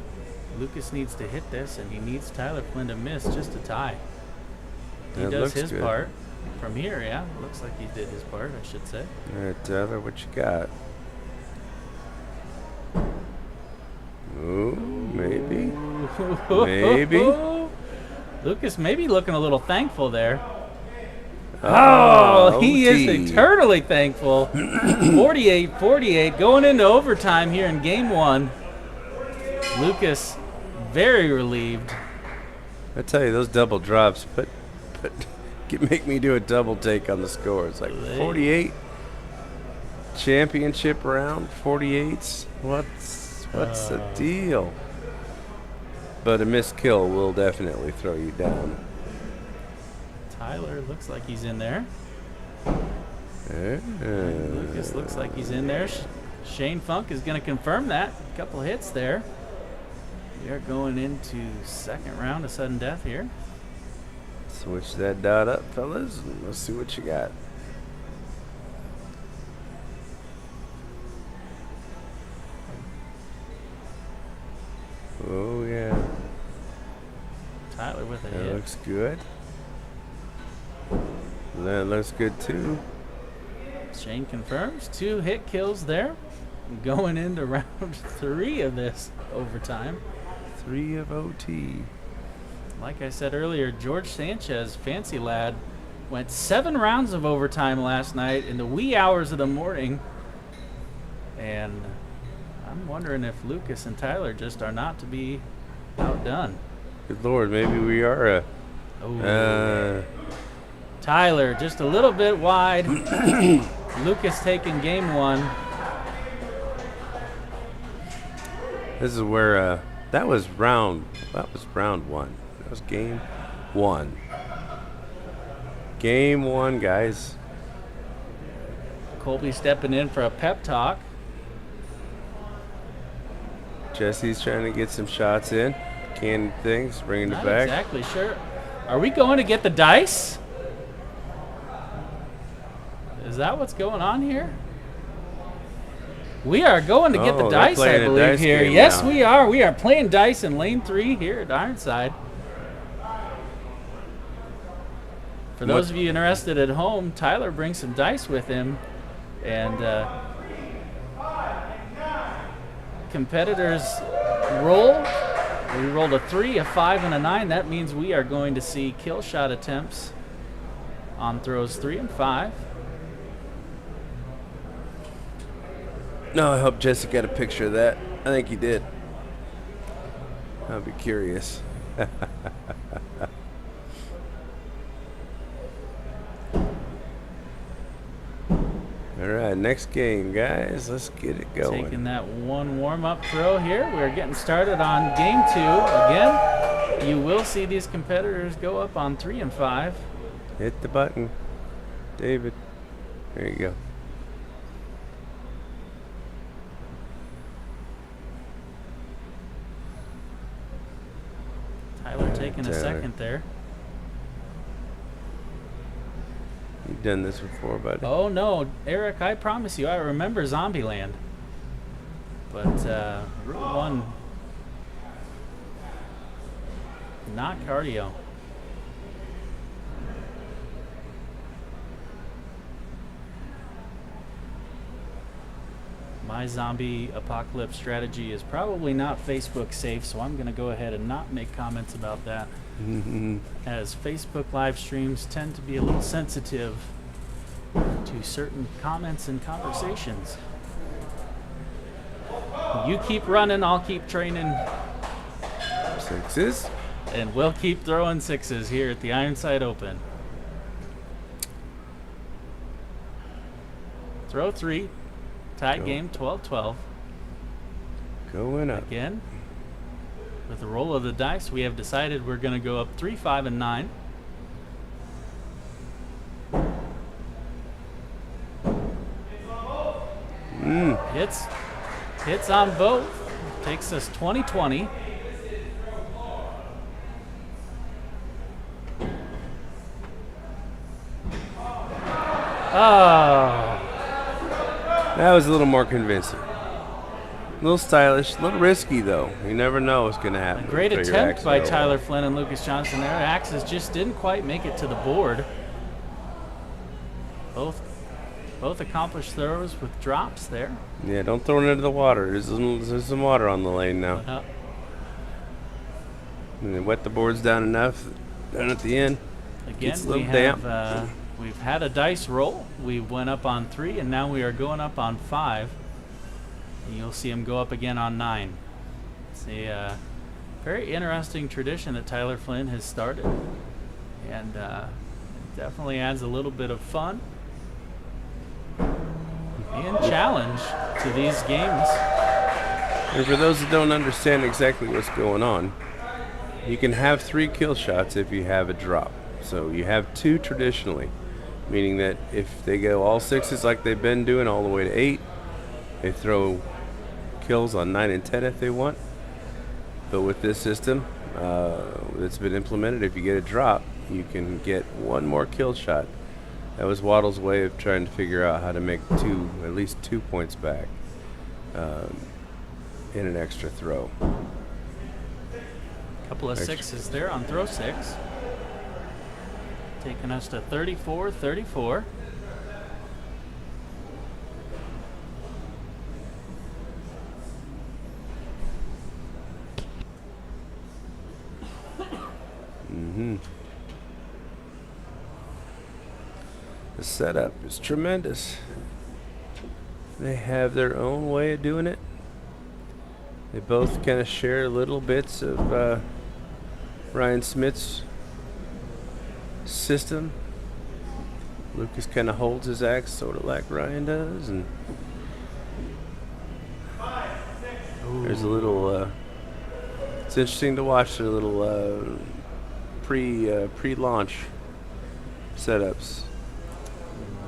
Lucas needs to hit this, and he needs Tyler Flynn to miss just to tie. He That does looks his good. part from here, yeah. Looks like he did his part, I should say. All right, Tyler, what you got? Ooh, maybe. Maybe. Lucas maybe looking a little thankful there. Oh, he is OT. eternally thankful. 48-48, going into overtime here in game 1. Lucas very relieved. I tell you, those double drops, but make me do a double take on the score. It's like 48 championship round, 48s. What's the deal? But a missed kill will definitely throw you down. Tyler looks like he's in there. Yeah. Lucas looks like he's in there. Shane Funk is going to confirm that. A couple hits there. We are going into second round of sudden death here. Switch that dot up, fellas, and let's see what you got. Oh, yeah. Tyler with a That hit. looks good. That looks good, too. Shane confirms 2 hit kills there. Going into round 3 of this overtime. 3 of OT. Like I said earlier, George Sanchez, fancy lad, went 7 rounds of overtime last night in the wee hours of the morning. And I'm wondering if Lucas and Tyler just are not to be outdone. Good Lord, maybe we are Tyler just a little bit wide. Lucas taking game 1. This is where that was round 1. That was game 1. Game 1, guys. Colby stepping in for a pep talk. Jesse's trying to get some shots in. Canning things, bringing it Not back. exactly sure. Are we going to get the dice? Is that what's going on here? We are going to get the Oh, they're dice, I playing a believe, dice here. game Yes, now. we are. We are playing dice in lane 3 here at Ironside. For those of you interested at home, Tyler brings some dice with him, and competitors roll. We rolled a 3, a 5, and a 9. That means we are going to see kill shot attempts on throws 3 and 5. No, I hope Jesse got a picture of that. I think he did. I'll be curious. All right, next game, guys. Let's get it going. Taking that one warm-up throw here. We're getting started on game 2. Again, you will see these competitors go up on 3 and 5. Hit the button, David. There you go. Tyler taking a Tyler. second there. You've done this before, buddy. Oh no, Eric, I promise you, I remember Zombieland. But Route 1, not cardio. My zombie apocalypse strategy is probably not Facebook safe, so I'm going to go ahead and not make comments about that, as Facebook live streams tend to be a little sensitive to certain comments and conversations. You keep running, I'll keep training, Sixes. and we'll keep throwing 6s here at the Ironside Open. Throw 3. Tie Go. game 12-12. Going up. Again, with the roll of the dice, we have decided we're going to go up 3, 5, and 9. Hits on both. Takes us 20-20. Oh. That was a little more convincing. A little stylish, a little risky though. You never know what's going to happen. Great Throw your attempt axe by out. Tyler Flynn and Lucas Johnson there. Axes just didn't quite make it to the board. Both accomplished throws with drops there. Yeah, don't throw it into the water. There's some water on the lane now. And they wet the boards down enough. Down at the end. Again, Gets a we little damp. have we've had a dice roll. We went up on 3, and now we are going up on 5. And you'll see him go up again on 9. It's a very interesting tradition that Tyler Flynn has started, and it definitely adds a little bit of fun and challenge to these games. And for those that don't understand exactly what's going on, you can have 3 kill shots if you have a drop. So you have 2 traditionally, meaning that if they go all 6s like they've been doing all the way to 8, they throw kills on 9 and 10 if they want. But with this system that's been implemented, if you get a drop, you can get 1 more kill shot. That was Waddle's way of trying to figure out how to make at least 2 points back in an extra throw. Couple of Extra. 6s there on throw 6. Taking us to 34-34. The setup is tremendous. They have their own way of doing it. They both kind of share little bits of Ryan Smith's system. Lucas kind of holds his axe sort of like Ryan does, and there's a little it's interesting to watch their little pre-launch setups.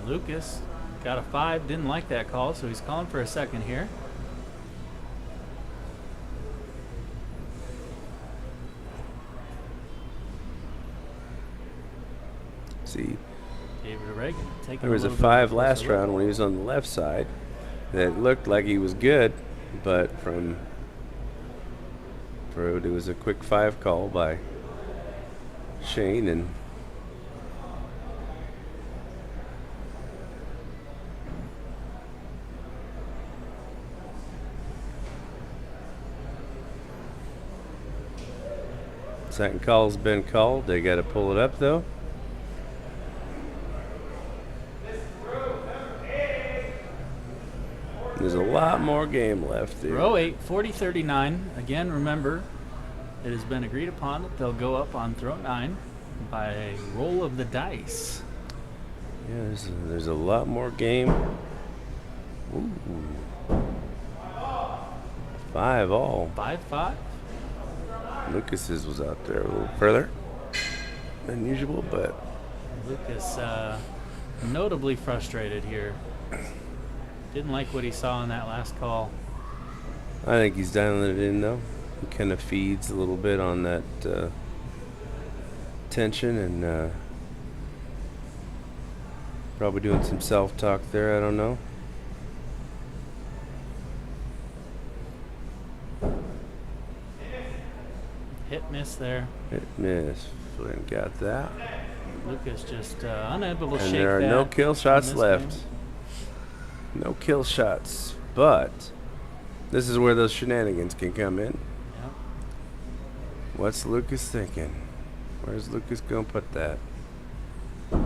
Lucas Got a 5, didn't like that call, so he's calling for a second here. See, David Reagan taking there was a little bit 5 closer last look. round when he was on the left side that looked like he was good, but from Road, it was a quick 5 call by Shane, and second call's been called. They got to pull it up though. There's a lot more game left there. Row 8, 40-39. Again, remember, it has been agreed upon that they'll go up on throw 9 by a roll of the dice. Yeah, there's a lot more game. Ooh. 5 all. 5-5. Lucas's was out there a little further than usual, but Lucas notably frustrated here. Didn't like what he saw in that last call. I think he's dialing it in though. He kind of feeds a little bit on that tension and probably doing some self-talk there. I don't know. Hit miss there. Hit miss. Flynn got that. Lucas just unable to And shake there are that no kill in shots this left. game. No kill shots. But this is where those shenanigans can come in. Yep. What's Lucas thinking? Where's Lucas going to put that? I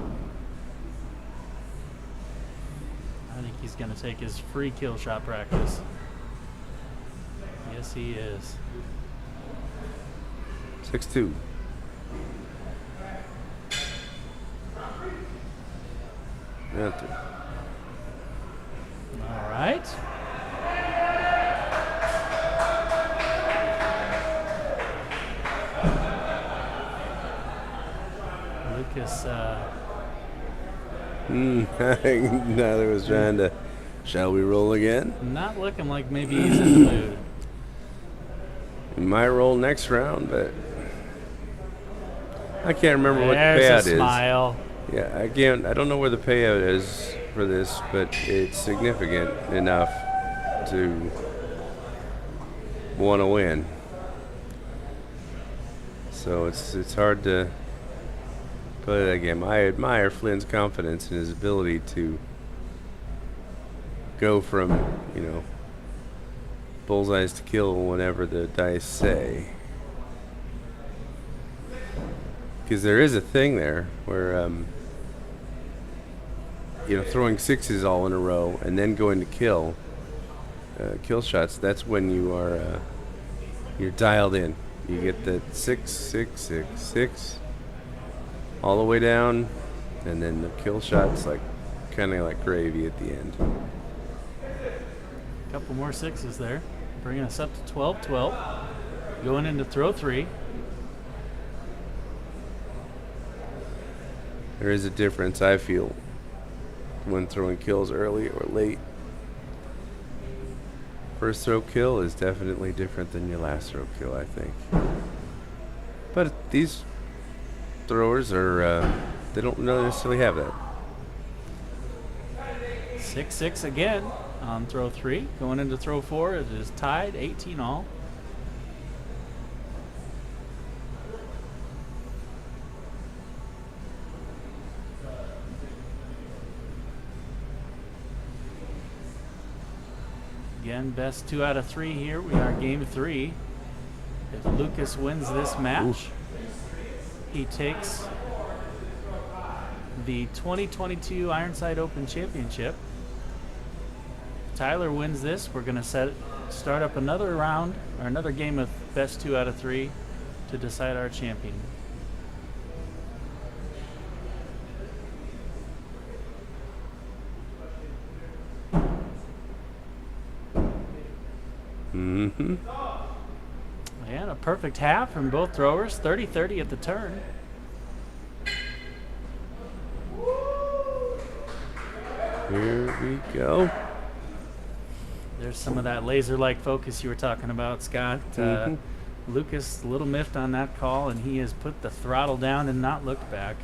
think he's going to take his free kill shot practice. Yes, he is. 6-2. All right. Lucas, I think Neither was trying to. Shall we roll again? not looking like maybe he's in the mood. We might roll next round, but I can't remember what the There's payout a is. smile. Yeah, again, I don't know where the payout is for this, but it's significant enough to want to win. So it's hard to put it again. I admire Flynn's confidence in his ability to go from, bullseyes to kill whenever the dice say. Because there is a thing there where, throwing 6s all in a row and then going to kill shots, that's when you are, you're dialed in. You get the 6, 6, 6, 6 all the way down, and then the kill shot's kind of like gravy at the end. Couple more 6s there, bringing us up to 12-12. Going into throw 3. There is a difference, I feel, when throwing kills early or late. First throw kill is definitely different than your last throw kill, I think. But these throwers are, they don't necessarily have that. 6-6 again on throw 3. Going into throw 4, it is tied, 18 all. Again, best 2 out of 3 here. We are game 3. If Lucas wins this match, he takes the 2022 Ironside Open Championship. If Tyler wins this, we're going to start up another round or another game of best 2 out of 3 to decide our champion. Mm-hmm. And a perfect half from both throwers, 30-30 at the turn. Here we go. There's some of that laser-like focus you were talking about, Scott. Lucas, a little miffed on that call, and he has put the throttle down and not looked back.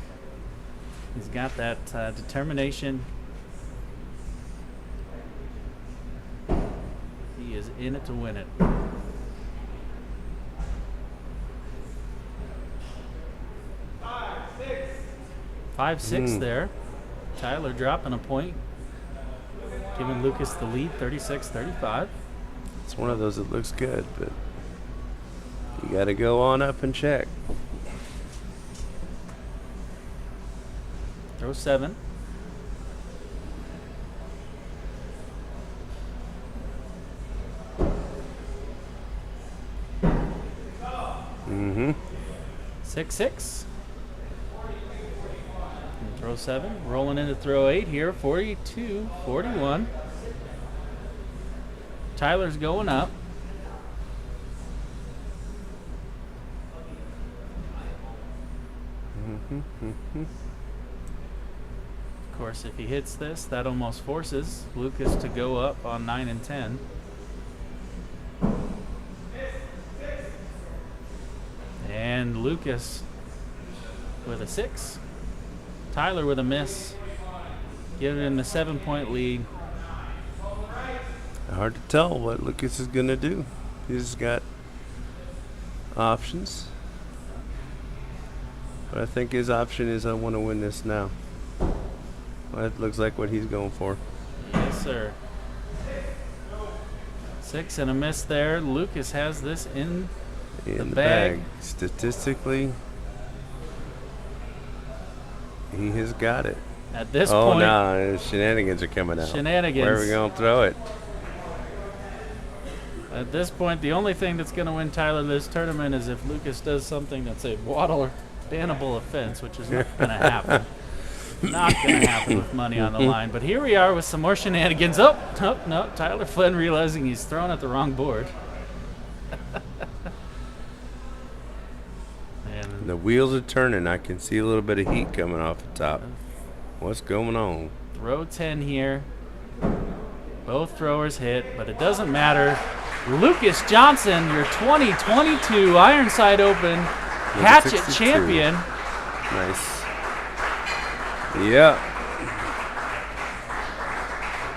He's got that determination. He is in it to win it. 5-6 there. Tyler dropping a point, giving Lucas the lead, 36-35. It's one of those that looks good, but you got to go on up and check. Throw 7. Mm-hmm. 6-6. And throw 7. Rolling into throw 8 here. 42-41. Tyler's going up. Of course, if he hits this, that almost forces Lucas to go up on 9 and 10. And Lucas with a 6. Tyler with a miss, giving him the 7-point lead. Hard to tell what Lucas is going to do. He's got options. But I think his option is I want to win this now. That looks like what he's going for. Yes, sir. 6 and a miss there. Lucas has this in the bag. Statistically, he has got it. At this point. point. Oh, no, shenanigans are coming out. Shenanigans. Where are we going to throw it? At this point, the only thing that's going to win Tyler this tournament is if Lucas does something that's a waddle or bannable offense, which is not going to happen. Not going to happen with money on the line. But here we are with some more shenanigans. Oh, no. Tyler Flynn realizing he's thrown at the wrong board. And the wheels are turning. I can see a little bit of heat coming off the top. What's going on? Throw 10 here. Both throwers hit, but it doesn't matter. Lucas Johnson, your 2022 Ironside Open Hatchet 62. champion. Nice. Yeah.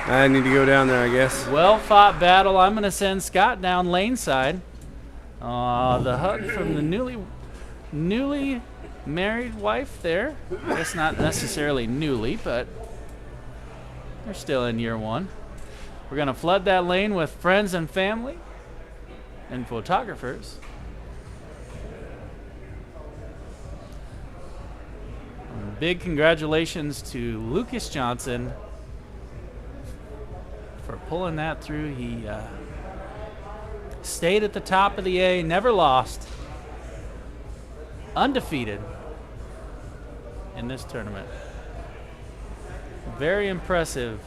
I need to go down there, I guess. Well-fought battle. I'm going to send Scott down lane side. The hug from the newly married wife there. I guess not necessarily newly, but they're still in year 1. We're going to flood that lane with friends and family and photographers. Big congratulations to Lucas Johnson for pulling that through. He stayed at the top of the A, never lost, undefeated in this tournament. Very impressive.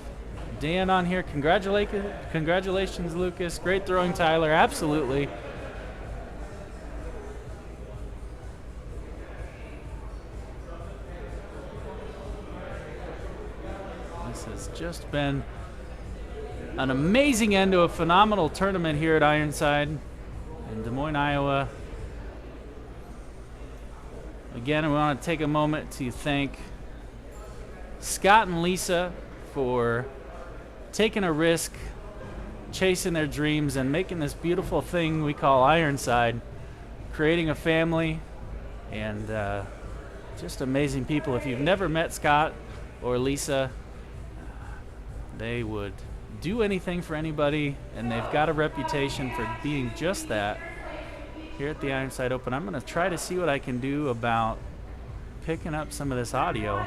Dan on here, congratulations, Lucas. Great throwing, Tyler, absolutely. This has just been an amazing end to a phenomenal tournament here at Ironside in Des Moines, Iowa. Again, we want to take a moment to thank Scott and Lisa for taking a risk, chasing their dreams, and making this beautiful thing we call Ironside, creating a family, and just amazing people. If you've never met Scott or Lisa, they would do anything for anybody, and they've got a reputation for being just that here at the Ironside Open. I'm going to try to see what I can do about picking up some of this audio.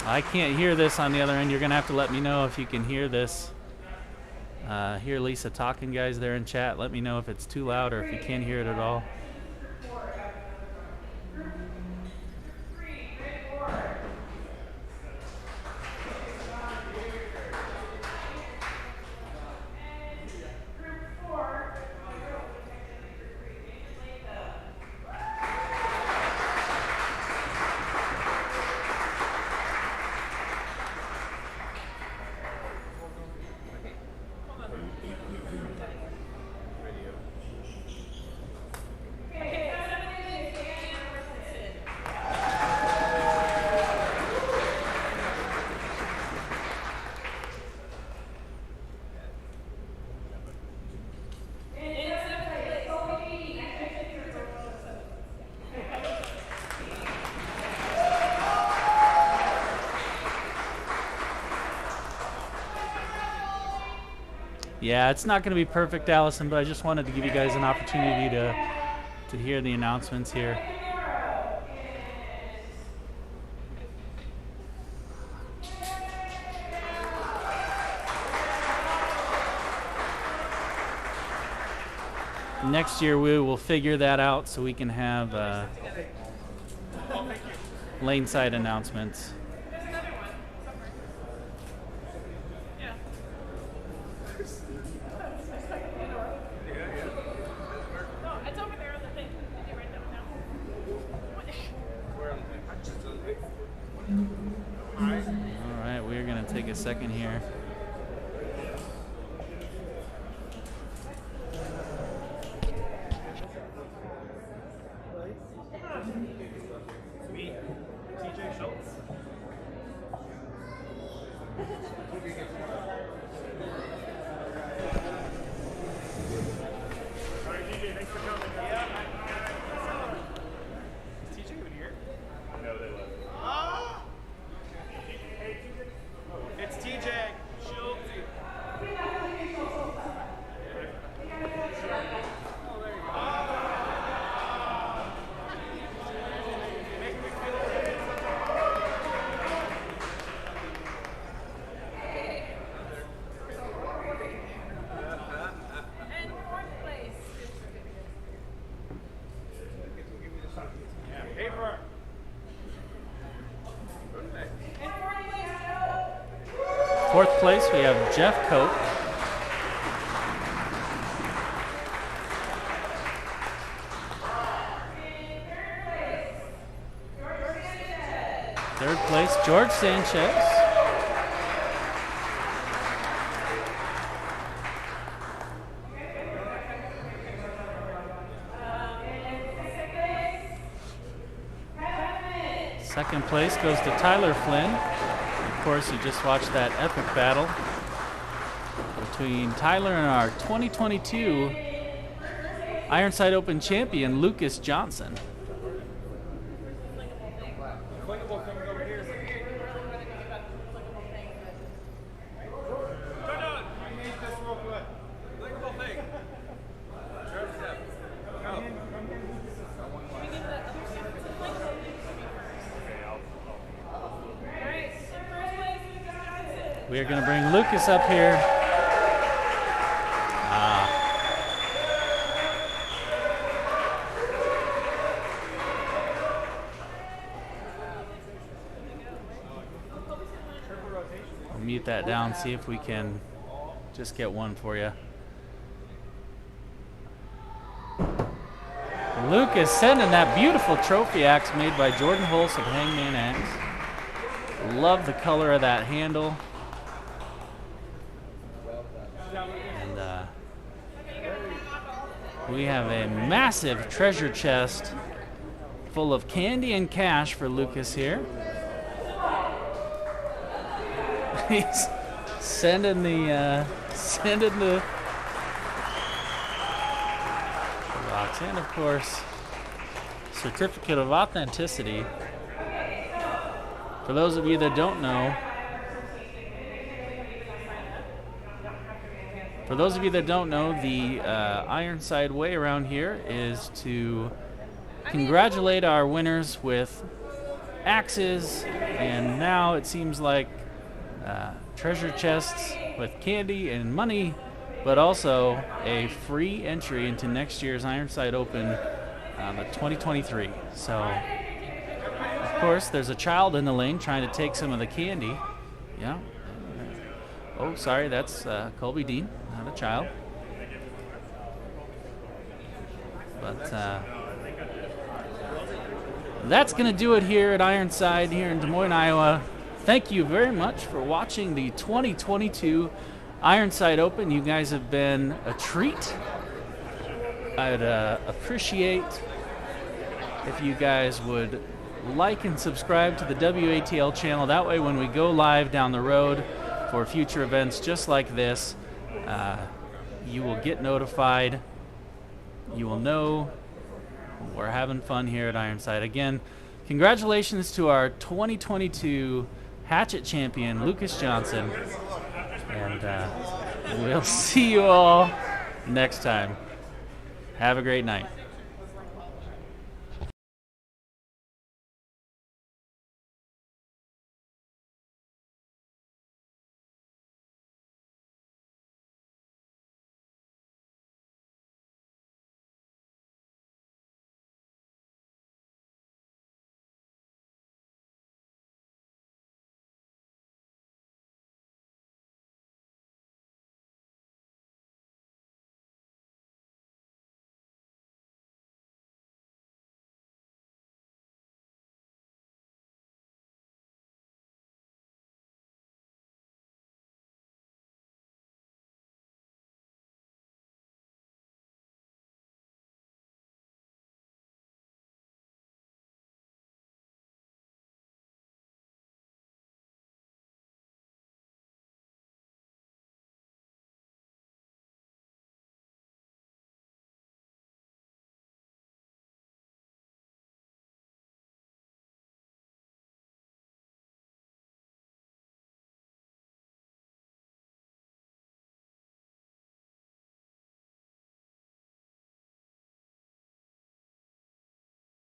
I can't hear this on the other end. You're going to have to let me know if you can hear this. Hear Lisa talking, guys, there in chat. Let me know if it's too loud or if you can't hear it at all. Yeah, it's not going to be perfect, Allison, but I just wanted to give you guys an opportunity to hear the announcements here. Next year we will figure that out so we can have lane side announcements. All right, we're going to take a second here. TJ Schultz. All right, TJ, thanks for coming. Is TJ even here? No, they left. Hey, TJ. It's TJ Schultz. Fourth place, we have Jeff Cope. Third place, George Sanchez. Second place goes to Tyler Flynn. Of course, you just watched that epic battle between Tyler and our 2022 Ironside Open champion, Lucas Johnson. We are going to bring Lucas up here. I'll mute that down, see if we can just get one for you. Lucas sending that beautiful trophy axe made by Jordan Hulse of Hangman Axe. Love the color of that handle. And we have a massive treasure chest full of candy and cash for Lucas here. He's sending the rocks, and of course, certificate of authenticity. For those of you that don't know, the Ironside way around here is to congratulate our winners with axes, and now it seems like treasure chests with candy and money, but also a free entry into next year's Ironside Open, the 2023. So, of course, there's a child in the lane trying to take some of the candy. Yeah. Oh, sorry, that's Colby Dean, not a child. But that's going to do it here at Ironside here in Des Moines, Iowa. Thank you very much for watching the 2022 Ironside Open. You guys have been a treat. I'd appreciate if you guys would like and subscribe to the WATL channel. That way when we go live down the road for future events just like this, you will get notified. You will know we're having fun here at Ironside. Again, congratulations to our 2022 Hatchet champion, Lucas Johnson. And We'll see you all next time. Have a great night.